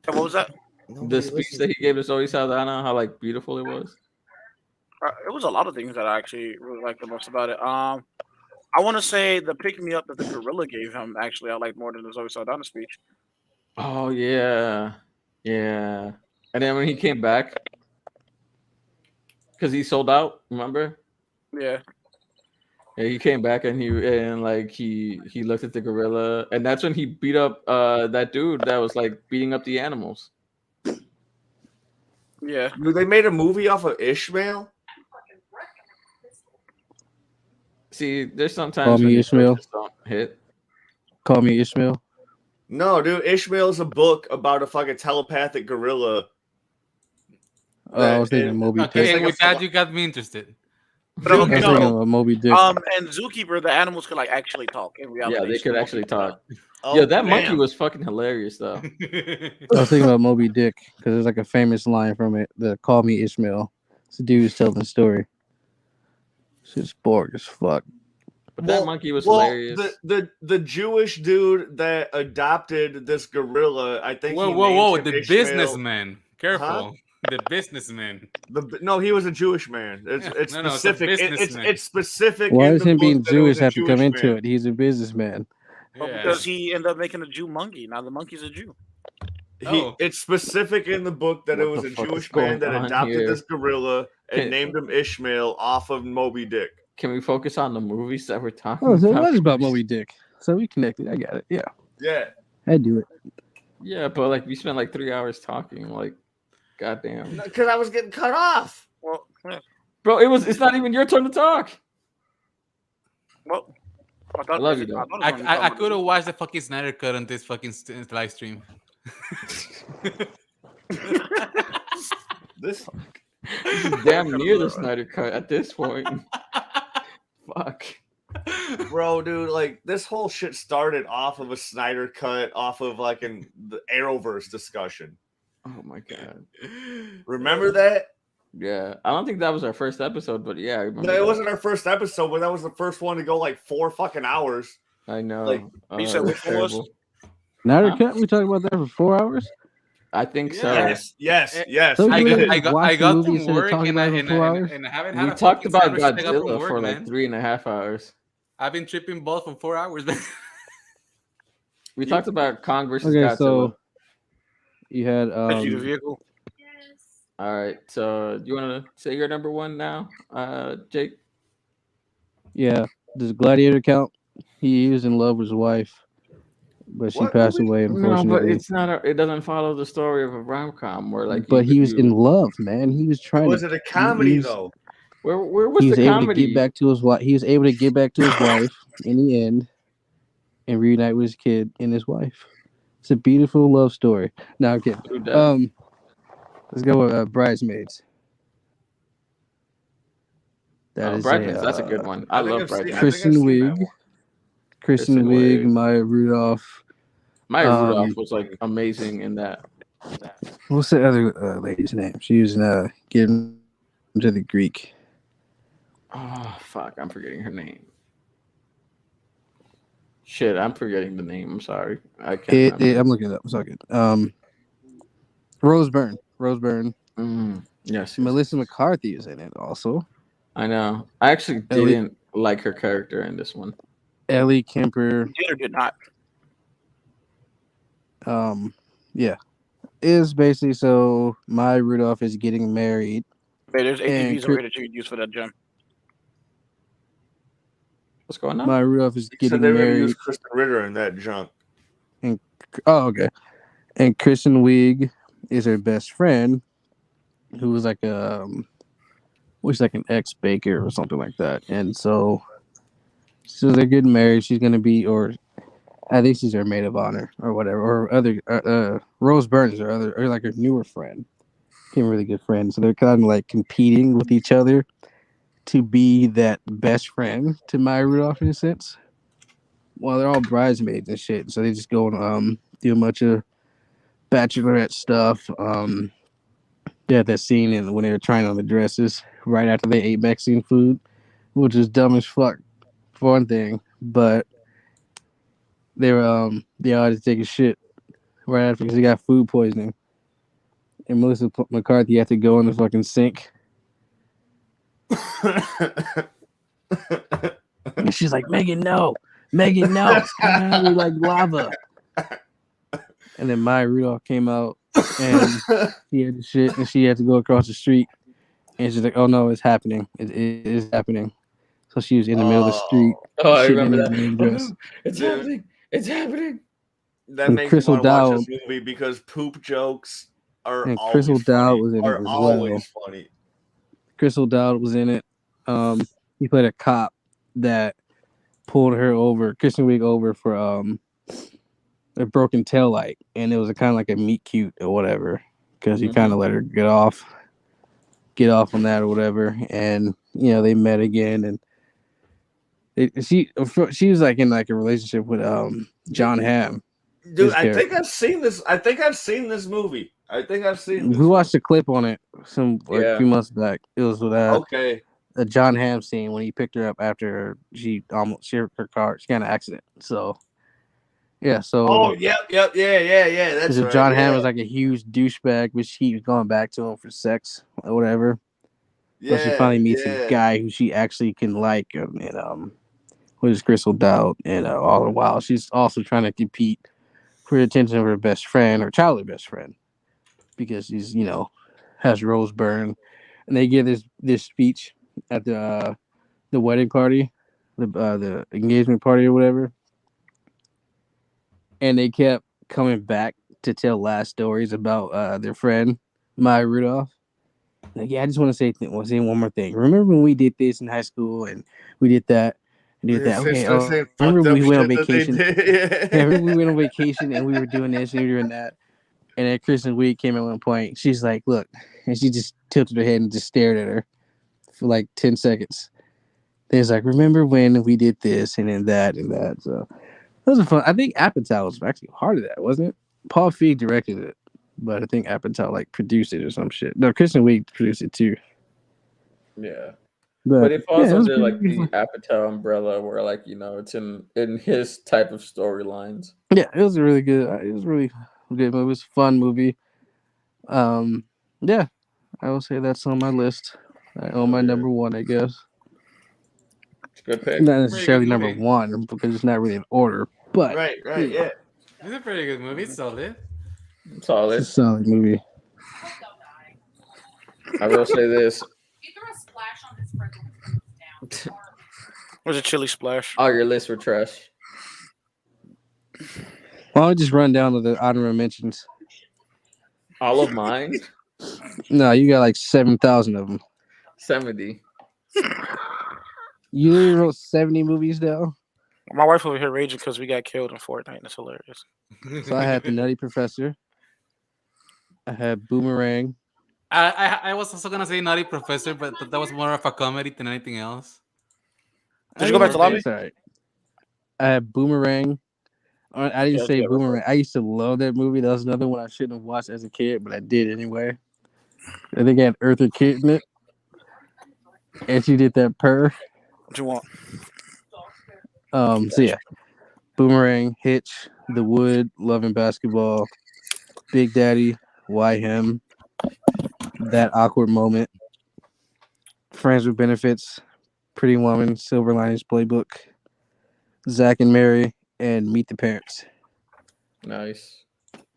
What was that? The speech that he gave to Zoe Saldana, how like beautiful it was. It was a lot of things that I actually really liked the most about it. I want to say the pick me up that the gorilla gave him. Actually, I like more than the Zoe Saldana speech. Oh yeah, yeah. And then when he came back, because he sold out, remember? Yeah. Yeah, he came back and he looked at the gorilla, and that's when he beat up that dude that was like beating up the animals. Yeah. Dude, they made a movie off of Ishmael. See, there's sometimes Call when Me these jokes Ishmael. just don't hit. Call Me Ishmael. No, dude, Ishmael is a book about a fucking telepathic gorilla. I was thinking and- Moby Okay, Dick. and with that, you got me interested. But I was okay, thinking so, of Moby Dick. and Zookeeper, the animals could like actually talk in reality. Yeah, they so could most actually people talk. Oh, Yeah, that monkey damn. was fucking hilarious though. I was thinking about Moby Dick because there's like a famous line from it. The "Call Me Ishmael." It's the dude's telling the story. Shit's boring as fuck. But that monkey was hilarious. The Jewish dude that adopted this gorilla, I think. Whoa! named him The Ishmael. businessman. Careful. Huh? The businessman. No, he was a Jewish man. It's No, it's a specific. businessman. It's specific. Why in does the him being book that it was Jewish a have to come Jewish into man. it? He's a businessman. Well, Yeah. because he ended up making a Jew monkey. Now the monkey's a Jew. It's specific in the book that What it was the a fuck is Jewish man going that on adopted here? this gorilla and Can- named him Ishmael off of Moby Dick. Can we focus on the movies that we're talking Oh, so it about? was about Moby Dick. So we connected. I got it. Yeah, Yeah. I do it. Yeah, but like we spent like 3 hours talking. Like, goddamn, Because I was getting cut off. Well, yeah. bro, it's not even your turn to talk. Well, I love you though. I could have watched the fucking Snyder cut on this fucking live stream. This This is damn near the Snyder cut at this point. Fuck. bro, dude, like this whole shit started off of a Snyder cut, off of like the Arrowverse discussion. Oh my god. Remember that? Yeah, I don't think that was our first episode, but yeah, I remember. No, it that. wasn't our first episode, but that was the first one to go like 4 fucking hours. I know. Like, You said it which one was? Snyder Huh? Cut? We talked about that for 4 hours? I think so. Yes. So we you did. really watched I the got movie from instead of work talking and about it for 4 hours? I haven't had We a talked fucking about sandwich since I got from Godzilla work, for man. like 3.5 hours. I've been tripping balls for 4 hours, man. We talked about Kong versus Okay, Godzilla. so you had The vehicle. All right, so do you want to say your number one now, Jake? yeah. Does Gladiator count? He was in love with his wife, but she What passed movie? away, No, unfortunately. but it's not. It doesn't follow the story of a rom com where like. But he was in love, man. He was trying Was to. it a comedy he was, though? Where was he was the able comedy? to get back to his wife. He was able to get back to his wife in the end, and reunite with his kid and his wife. It's a beautiful love story. Now, okay. Let's go with Bridesmaids. Bridesmaids. That's a good one. I love Bridesmaids. Kristen Wiig. Kristen Wiig, Maya Rudolph. Maya Rudolph was like amazing in that. What's the other lady's name? She was in Getting to the Greek. Oh fuck! I'm forgetting her name. Shit, I'm forgetting the name. I'm sorry. I can't. I'm looking it up. It's all good. Rose Byrne. Yes. Melissa McCarthy is in it also. I know. I actually didn't like her character in this one. Ellie Kemper. Did or did not? Yeah. Is basically so Maya Rudolph is getting married. Hey, there's ATVs over here that you can use for that gem. What's going on? Maya Rudolph is getting they're married. Gonna use Kristen Ritter in that junk. Okay. And Kristen Wiig is her best friend, who was like an ex-baker or something like that. And so they're getting married. She's gonna be, or I think she's her maid of honor or whatever, or other Rose Byrne is her other, or like her newer friend, became a really good friend. So they're kind of like competing with each other to be that best friend to Maya Rudolph in a sense. Well, they're all bridesmaids and shit, so they just go and do a bunch of bachelorette stuff. They had that scene in when they were trying on the dresses right after they ate Mexican food, which is dumb as fuck for one thing, but they were they all had to take a shit right after because they got food poisoning. And Melissa McCarthy had to go in the fucking sink. And she's like, Megan, no, it's coming out like lava. And then Maya Rudolph came out and she had the shit and she had to go across the street. And she's like, oh no, it's happening. It is happening. So she was in the middle of the street. Oh, I remember that. It's Dude. happening. It's happening. That And makes Crystal me want to Dowd- watch this movie because poop jokes are And always Crystal Dowd funny. was in it Are as always well. funny. Crystal Dowd was in it. He played a cop that pulled her over, Kristen Wiig over for a broken tail light, and it was kind of like a meet cute or whatever, because he kind of let her get off on that or whatever, and they met again, and she was like in like a relationship with John Hamm. Dude, I think I've seen this. I think I've seen this movie. We watched a clip on it a few months back. It was with okay. a John Hamm scene when he picked her up after she almost shared her car. She got in an accident. So yeah. So yeah. That's right. John Hamm was like a huge douchebag, which he was going back to him for sex or whatever. Yeah. So she finally meets a guy who she actually can like, and which is Crystal Dowd, and all the while she's also trying to compete for the attention of her best friend, her childhood best friend, because she's has Rose Byrne, and they give this speech at the wedding party, the engagement party or whatever, and they kept coming back to tell last stories about their friend Maya Rudolph. Like, yeah, I just want to say one more thing. Remember when we did this in high school and we did that and did that? Okay, remember we went on vacation? Remember we went on vacation and we were doing this and we were doing that. And then Kristen Wiig came at one point. She's like, "Look," and she just tilted her head and just stared at her for like 10 seconds. Then it's like, "Remember when we did this and then that and that?" So that was fun. I think Apatow was actually part of that, wasn't it? Paul Feig directed it, but I think Apatow like produced it or some shit. No, Kristen Wiig produced it too. Yeah. But it falls it was under like pretty the fun. Apatow umbrella, where like it's in his type of storylines. Yeah, it was a really good. It was really good movie. It was a fun movie. Yeah, I will say that's on my list. On my number one, I guess. It's a good pick. Not Very necessarily good number movie. one because it's not really in order, but Right, yeah. It's a pretty good movie. It's solid. Solid. it's a solid movie. I will say this: Where's a chili splash? all your lists were trash. Why don't I just run down to the honorable mentions? All of mine, No, you got like 7,000 of them. 70. You literally wrote 70 movies down. My wife over here raging because we got killed in Fortnite. That's hilarious. So I had The Nutty Professor. I had Boomerang. I was also gonna say Naughty Professor, but that was more of a comedy than anything else. Did you go back to lobby? It's all right. I had Boomerang. I didn't Yeah, say yeah, Boomerang. I used to love that movie. That was another one I shouldn't have watched as a kid, but I did anyway. I think I had Eartha Kitt in it. And she did that purr. What you want? So yeah. Boomerang, Hitch, The Wood, Love and Basketball, Big Daddy, Why Him, That Awkward Moment, Friends with Benefits, Pretty Woman, Silver Linings Playbook, Zack and Mary, and Meet the Parents. Nice.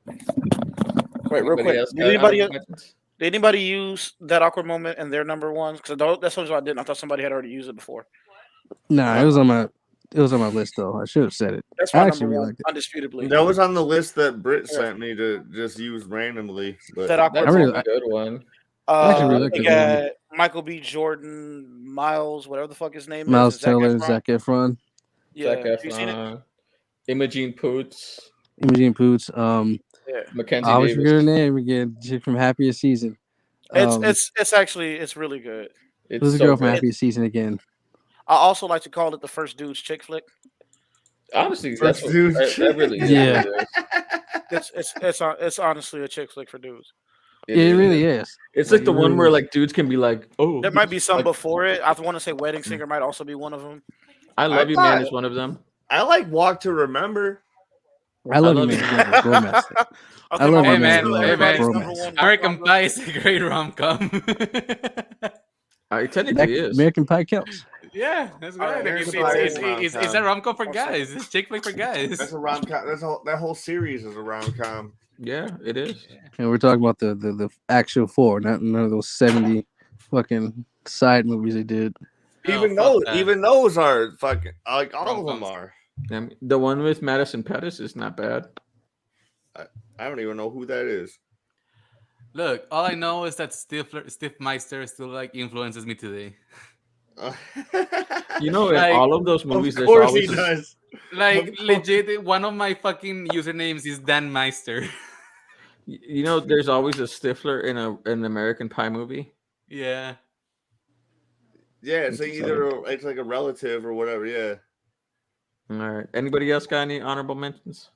Wait, real Anybody quick. else Did got anybody, honorable mentions? did anybody use that awkward moment in their number ones? Because that's what I didn't. I thought somebody had already used it before. Nah, it was on my list though. I should have said it. That's I my actually number really one, liked it. undisputably. That was on the list that Britt sent me to just use randomly. But That awkward That's moment. a good one. I actually really liked They that movie. got Michael B. Jordan, Miles, whatever the fuck his name Miles is. and Teller, Zac Efron. Zac Efron, Yeah, Zac have you seen it? Efron, Imogen Poots, Imogen Poots. Yeah, Mackenzie I always forget her Davis. name again. Chick from Happiest Season. it's actually really good. It's Who's the so girl from good. Happiest Season again? I also like to call it the first dude's chick flick. Honestly, First that's what, dude. that really is. Yeah. What it is. It's honestly a chick flick for dudes. It It is. really is. It's like the It one really where is. like dudes can be like, oh, There might be some like, before it. I want to say Wedding Singer might also be one of them. I Love I You Man thought- is one of them. I like Walk to Remember. I love you, love man. you. It's like a romance thing. Okay, I love my you, wife man. is still It's like a everybody's romance. number one American rom-com. Pie is a great rom com. It technically is. American Pie counts. Yeah, that's good. Alright, It's, American Pie it's, is it's, rom-com. it's a rom com for guys. It's a chick flick for guys. That's a rom com. That whole series is a rom com. Yeah, it is. And we're talking about the actual four, not none of those 70 fucking side movies they did. Even those are fucking like all of them Rom-coms. are. The one with Madison Pettis is not bad. I don't even know who that is. Look, all I know is that Steve Meister still like influences me today. You know, in Like, all of those movies, Of there's course always he does. Like legit, one of my fucking usernames is Dan Meister. you know, there's always a Stifler in an American Pie movie. Yeah. Yeah, it's like it's like a relative or whatever. Yeah. All right. Anybody else got any honorable mentions?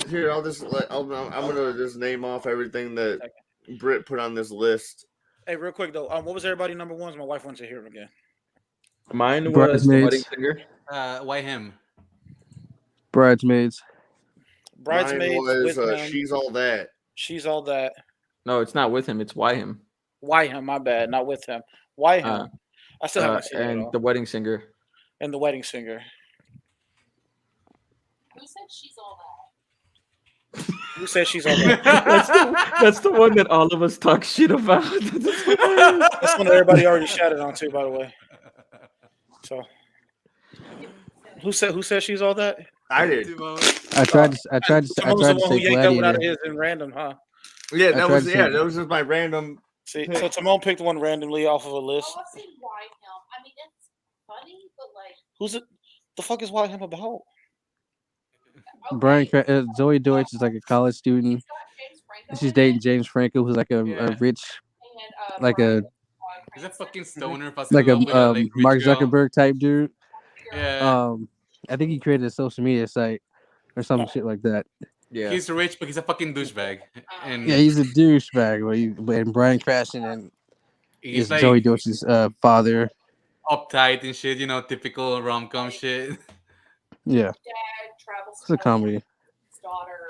Here I'm gonna just name off everything that Britt put on this list. Hey, real quick though, what was everybody number ones? My wife wants to hear them again. Mine was The Wedding Bridesmaids. Singer. Why him? Bridesmaids. Bridesmaids Mine was with him. She's All That. She's all that. No, it's not with him. It's Why Him. Why him? My bad, not with him. Why him? Uh, I still haven't seen it and all. The Wedding Singer. And the Wedding Singer. Who said she's all that? Who said she's all that? That's the one that all of us talk shit about. That's one that everybody already shouted on too, by the way. So, who said she's all that? I did. I tried to Someone was the one who say yanked that one out Gladiator. of his in random, huh? Yeah, I tried to say- that was just my random. See, so Timon picked one randomly off of a list. Oh, I see why him. I mean, that's funny, but like, Who's it? The fuck is why him about? Brian Zoe Deutsch is like a college student. She's dating James Franco, who's like a rich, like a He's a fucking stoner. like a rich Mark girl. Zuckerberg type dude. Yeah. I think he created a social media site or some shit like that. Yeah. He's rich, but he's a fucking douchebag. And Yeah, he's a douchebag. When Brian Cranston and he's is like Joey Dosh's father. uptight and shit, typical rom-com shit. Yeah, Dad travels it's a to comedy. his daughter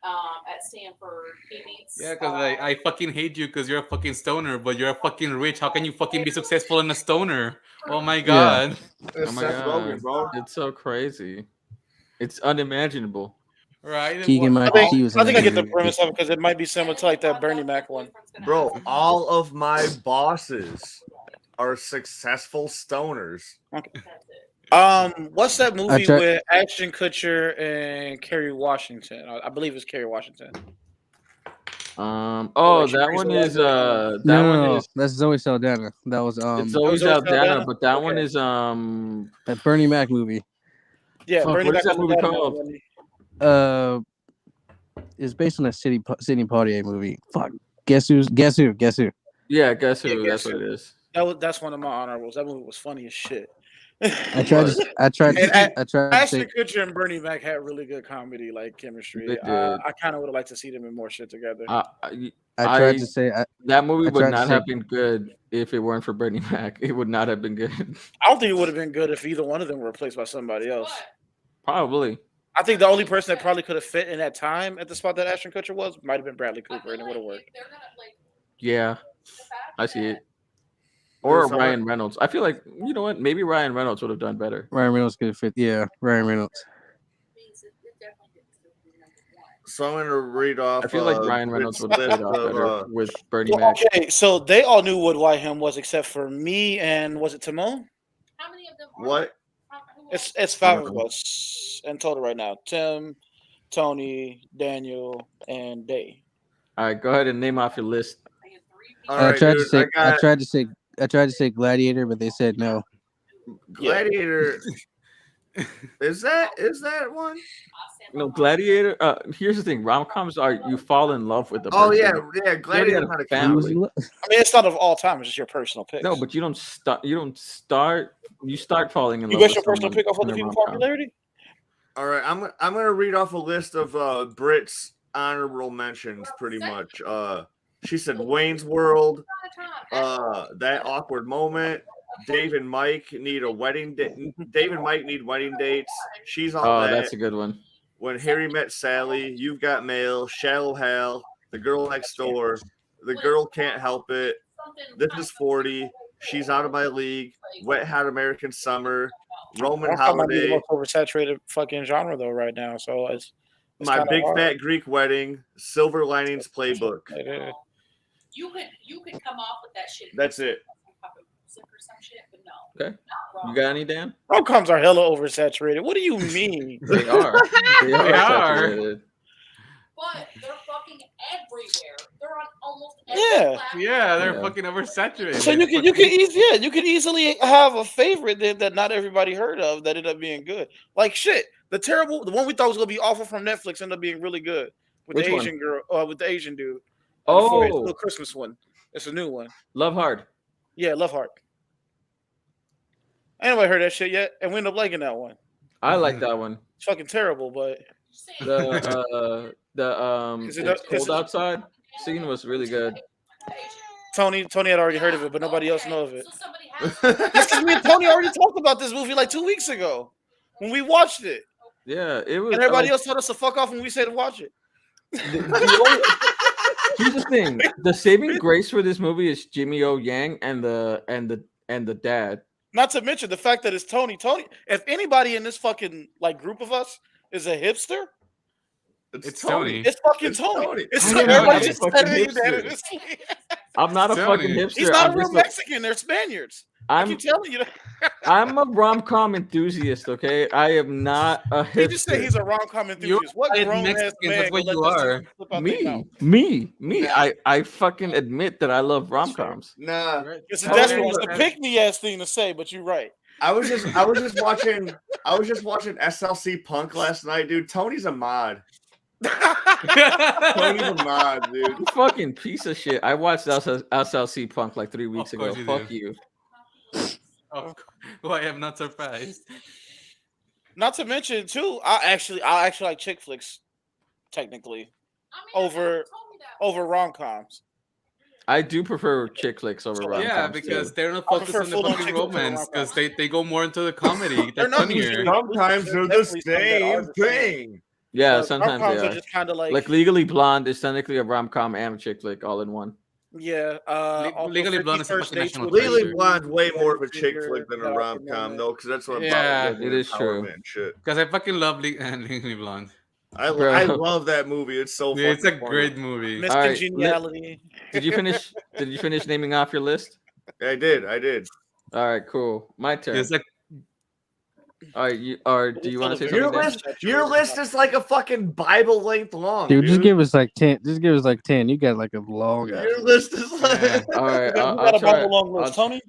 at Stanford. He meets. Yeah, because I fucking hate you because you're a fucking stoner, but you're a fucking rich. How can you fucking be successful in a stoner? Oh my god. It's Oh my Seth Rogen, god, bro. it's so crazy. It's unimaginable. Right? Keegan I Michael think Key was in I think I that get the movie. premise of it because it might be similar to like that Bernie Mac one. Bro, all of my bosses are successful stoners. What's that I movie tried- with Ashton Kutcher and Kerry Washington? I believe it's Kerry Washington. Oh, she that brings one a lot is of- No, that's Zoe Saldana. That was it's Zoe always Aldana, Saldana? but that one Okay. is that Bernie Mac movie. Yeah, Fuck, Bernie what Mac is that was the movie bad man, called? wasn't he? It's based on a Sidney Poitier movie. Fuck. Guess who? Yeah, guess who? Yeah, That's Guess what Who. it is. That's one of my honorables. That movie was funny as shit. I tried And to say Ashton Kutcher and Bernie Mac had really good comedy, like chemistry. They did. I kind of would have liked to see them in more shit together. I tried to say that movie I would tried to not say- have been good if it weren't for Bernie Mac. It would not have been good. I don't think it would have been good if either one of them were replaced by somebody else. Probably. I think the only person that probably could have fit in that time at the spot that Ashton Kutcher was might have been Bradley Cooper, and it would have worked. Yeah, I see it. Or There's Ryan Reynolds. I feel like, you know what? Maybe Ryan Reynolds would have done better. Ryan Reynolds could fit. Yeah, Ryan Reynolds. So I'm gonna read off. I feel like Ryan Reynolds Brit's would have played list off of, better with Bernie Well, Mac. okay, so they all knew what White Him was except for me and was it Timon? How many of them? What? It's five of us in total right now. Tim, Tony, Daniel, and Day. All right, go ahead and name off your list. All I right, tried dude, to say I got I tried to say Gladiator, but they said no. Gladiator. Is that one? No, Gladiator. Here's the thing: rom-coms are you fall in love with the Oh person. yeah, yeah. You Gladiator already not had a a He was family. in lo- I mean, it's not of all time. It's just your personal pick. No, but you don't start. You don't start. You start falling in you love. base your with personal someone pick off in other a people's rom-com. popularity. All right, I'm gonna read off a list of Brit's honorable mentions. Pretty much. She said Wayne's World. That awkward moment. Dave and Mike need a wedding. Dave and Mike need wedding dates. She's all Oh, that. that's a good one. When Harry Met Sally, You've Got Mail, Shallow Hal, The Girl Next Door, The Girl Can't Help It, This Is 40, She's Out of My League, Wet Hot American Summer, Roman Rom-com might be the Holiday, most oversaturated fucking genre though right now. So it's My kinda Big hard. Fat Greek Wedding, Silver Linings Playbook. Yeah. You could come off with that shit. That's it. Or some shit, but no. Okay. Not You got any, Dan? Rom-coms are hella oversaturated. What do you mean? They are. They They are. saturated. But they're fucking everywhere. They're on almost Yeah. platform. Yeah, they're Yeah. fucking oversaturated. So you could easily have a favorite that not everybody heard of that ended up being good. Like shit, the one we thought was gonna be awful from Netflix ended up being really good with Which the one? Asian girl, with the Asian dude. Oh. It's the Christmas one. It's a new one. Love Hard. Yeah, Love Heart. Ain't nobody heard that shit yet, and we ended up liking that one. I like that one. It's fucking terrible, but The Is it it's is cold it- outside scene was really good. Tony had already heard of it, but nobody else knows of it. So somebody has That's because me and Tony already talked about this movie like 2 weeks ago when we watched it, Yeah, it was. and everybody like, else told us to fuck off when we said to watch it. Here's the thing: the saving grace for this movie is Jimmy O Yang and the dad. Not to mention the fact that it's Tony. Tony, if anybody in this fucking like group of us is a hipster, It's Tony. it's fucking It's Tony. Tony. It's I like am everybody not a just fucking said it. hipster. I'm not a Tony. fucking hipster. He's not I'm a real just Mexican. They're Spaniards. I I'm keep telling you. I'm a rom com enthusiast. Okay, I am not a He just said hipster. he's a rom-com enthusiast. What white grown ass Mexican, man that's what would you let that are. shit slip out their mouth? Me. I fucking admit that I love rom coms. Nah, It's a Tony desperate, it's a has- pick me ass thing to say, but you're right. I was just watching SLC Punk last night, dude. Tony's a mod. Tony's a mod, dude. You fucking piece of shit. I watched SLC Punk like 3 weeks ago. course you Fuck did. you. Oh, well, I am not surprised. Not to mention too, I actually like chick flicks. technically, I over- never told me that. over rom coms. I do prefer chick flicks over So, rom-coms. Yeah, too. because they're not I focused prefer on the full-on fucking chick flicks over romance because rom-coms. they go more into the comedy. They're That's not funnier. usually- Sometimes they're the definitely some that same are the same. thing. Yeah, But sometimes rom-coms they are are. just kind of Like Legally Blonde is technically a rom-com and a chick flick all in one. yeah. Also Legally 50 Blonde is a First fucking Dates national with Legally treasure. Blonde's way more of a chick Finger, flick than a that rom awkward com moment. though, because that's what Yeah, about women it is true. empowerment and shit. Because I fucking love Legally Blonde. Bro. I love that movie. It's so Yeah, it's a fucking funny. great movie. Miss All right, Congeniality. Did you finish? Did you finish naming off your list? I did. All right, cool. My turn. It's like All right, do you want to say Your something? Dan? your list is like a fucking Bible length long, Dude, dude. just give us like 10. Just give us like 10. You got like a long ass. Your list is like Yeah. All right, You got I'll a try. Bible long list, Tony?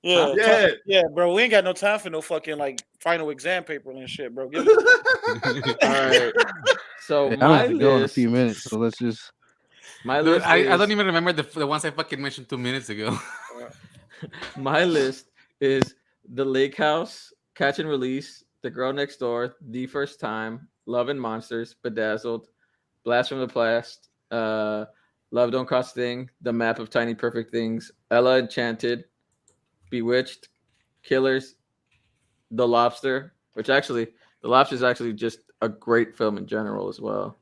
Yeah, Yeah. Tony- yeah, bro. We ain't got no time for no fucking like final exam paper and shit, bro. Give it- All right. So Yeah, I'm gonna my have to go in a list. few minutes, so let's just. My Dude, list. I is, don't even remember the ones I fucking mentioned 2 minutes ago. My list is The Lake House, Catch and Release, The Girl Next Door, The First Time, Love and Monsters, Bedazzled, Blast from the Past, Love Don't Cost a Thing, The Map of Tiny Perfect Things, Ella Enchanted, Bewitched, Killers, The Lobster, which actually, The Lobster is actually just a great film in general as well.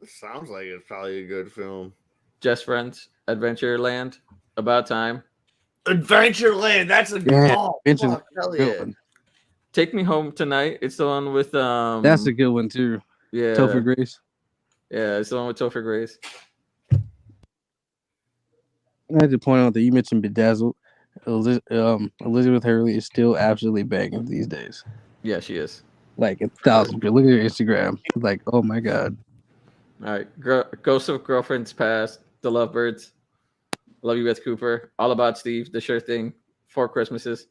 sounds like it's probably a good film. Just Friends, Adventureland, About Time, Adventureland, that's a Yeah, oh, Adventure- fuck, hell Good yeah. one. Take Me Home Tonight. It's the one with That's a good one too. yeah, Topher Grace. yeah, it's the one with Topher Grace. I had to point out that you mentioned Bedazzled. Elizabeth Hurley is still absolutely banging these days. Yeah, she is. Like 1,000. Look at her Instagram. Like, oh my god. All right, Ghost of Girlfriend's Past, The Lovebirds, Love You, Beth Cooper, All About Steve, The Sure Thing, Four Christmases,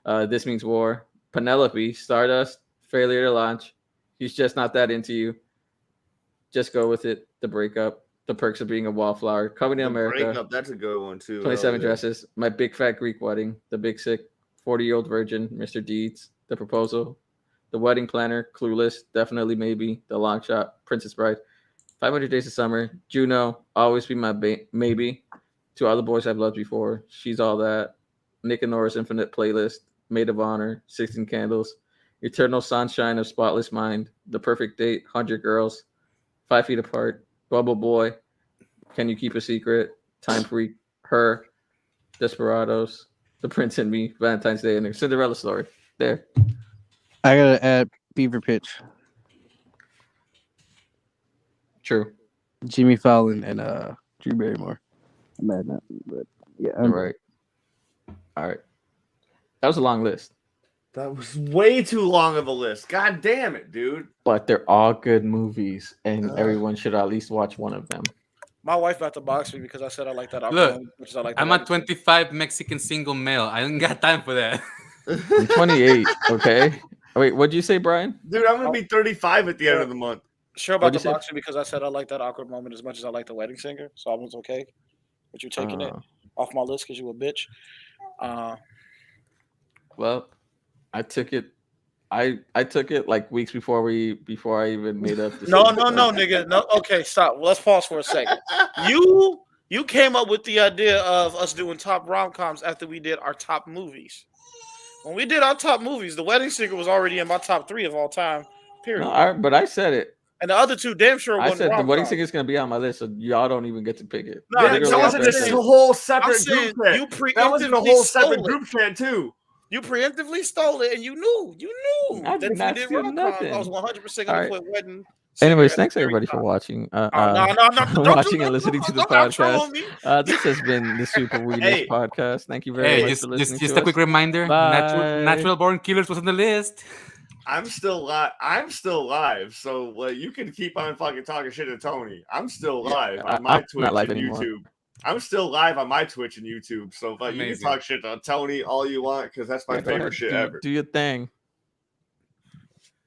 This Means War, Penelope, Stardust, Failure to Launch, He's Just Not That Into You, Just Go With It, The Breakup, The Perks of Being a Wallflower, Coming to The America, Breakup, that's a good one too. 27 hell yeah. Dresses, My Big Fat Greek Wedding, The Big Sick, 40-Year-Old Virgin, Mr. Deeds, The Proposal, The Wedding Planner, Clueless, Definitely Maybe, The Long Shot, Princess Bride, 500 Days of Summer, Juno, Always Be My Maybe, To All the Boys I've Loved Before, She's All That, Nick and Nora's Infinite Playlist, Maid of Honor, 16 Candles, Eternal Sunshine of Spotless Mind, The Perfect Date, 100 Girls, 5 Feet Apart, Bubble Boy, Can You Keep a Secret, Time Freak, Her, Desperados, The Prince and Me, Valentine's Day, and a Cinderella Story. There. I gotta add Beaver Pitch, True. Jimmy Fallon, and Drew Barrymore. I'm mad now, but yeah, All right. All right. That was a long list, That was way too long of a list. God damn it, dude. but they're all good movies, and Ugh. everyone should at least watch one of them. My wife about to box me because I said I like that. Look, which is I like. I'm a 25 Mexican single male. I don't got time for that. I'm 28, okay? Wait, what'd you say, Brian? Dude, I'm gonna be 35 at the end of the month. Sure about What'd the you say? box me because I said I like that awkward moment as much as I like the wedding singer. So I was okay with you taking it off my list because you a bitch. Well, I took it. I took it like weeks before I even made up. No, nigga. No, okay, stop. Well, let's pause for a second. You came up with the idea of us doing top rom-coms after we did our top movies. When we did our top movies, The Wedding Singer was already in my top 3 of all time. Period. No, but I said it. And the other two damn sure I wasn't said the rom-coms. wedding singer is gonna be on my list, so y'all don't even get to pick it. No, Yeah, nigga, that I wasn't said- just a whole I'm separate saying group chat. you That wasn't a preemptively whole separate stole it. group chat too. You preemptively stole it, and you knew I that did if not we did steal rom-coms, nothing. I was 100% All gonna right. put wedding. Anyways, singer thanks at the everybody very for top. watching. No, don't watching do and that. listening to the Don't outro on podcast. me. This has been the SuperWeiner Hey. podcast. Thank you very Hey, much just for listening just to a quick us. reminder: Bye. Natural Born Killers was on the list. I'm still live, so like you can keep on fucking talking shit to Tony. I'm still live on my I'm Twitch not live and anymore. YouTube. I'm still live on my Twitch and YouTube, so like you can Amazing. talk shit to Tony all you want because that's my Yeah, go favorite ahead. shit do, ever. Do your thing.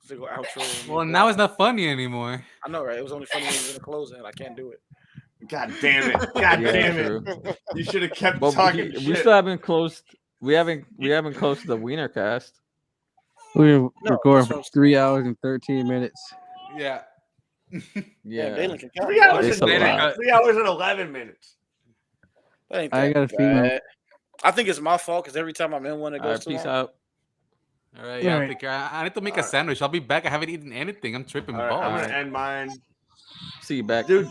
They go outro on me. Well, now it's not funny anymore. I know, right? It was only funny when we were gonna close it. I can't do it. God damn it! God Yeah, damn true. it! You should have kept But talking we shit. still haven't closed. We haven't closed the Wiener cast. We're recording that's for what 3 hours and 13 minutes. Yeah. Yeah. Dalen can count. 3 hours It's and a lot. 3 hours and 11 minutes. That ain't I that got a female. bad. I think it's my fault because every time I'm in one, it All goes right, too peace long. out. All right, yeah, All I'll right. take care. I need to make a sandwich. I'll be back. I haven't eaten anything. I'm tripping All right, I'm balls. gonna end mine. See you back. Dude,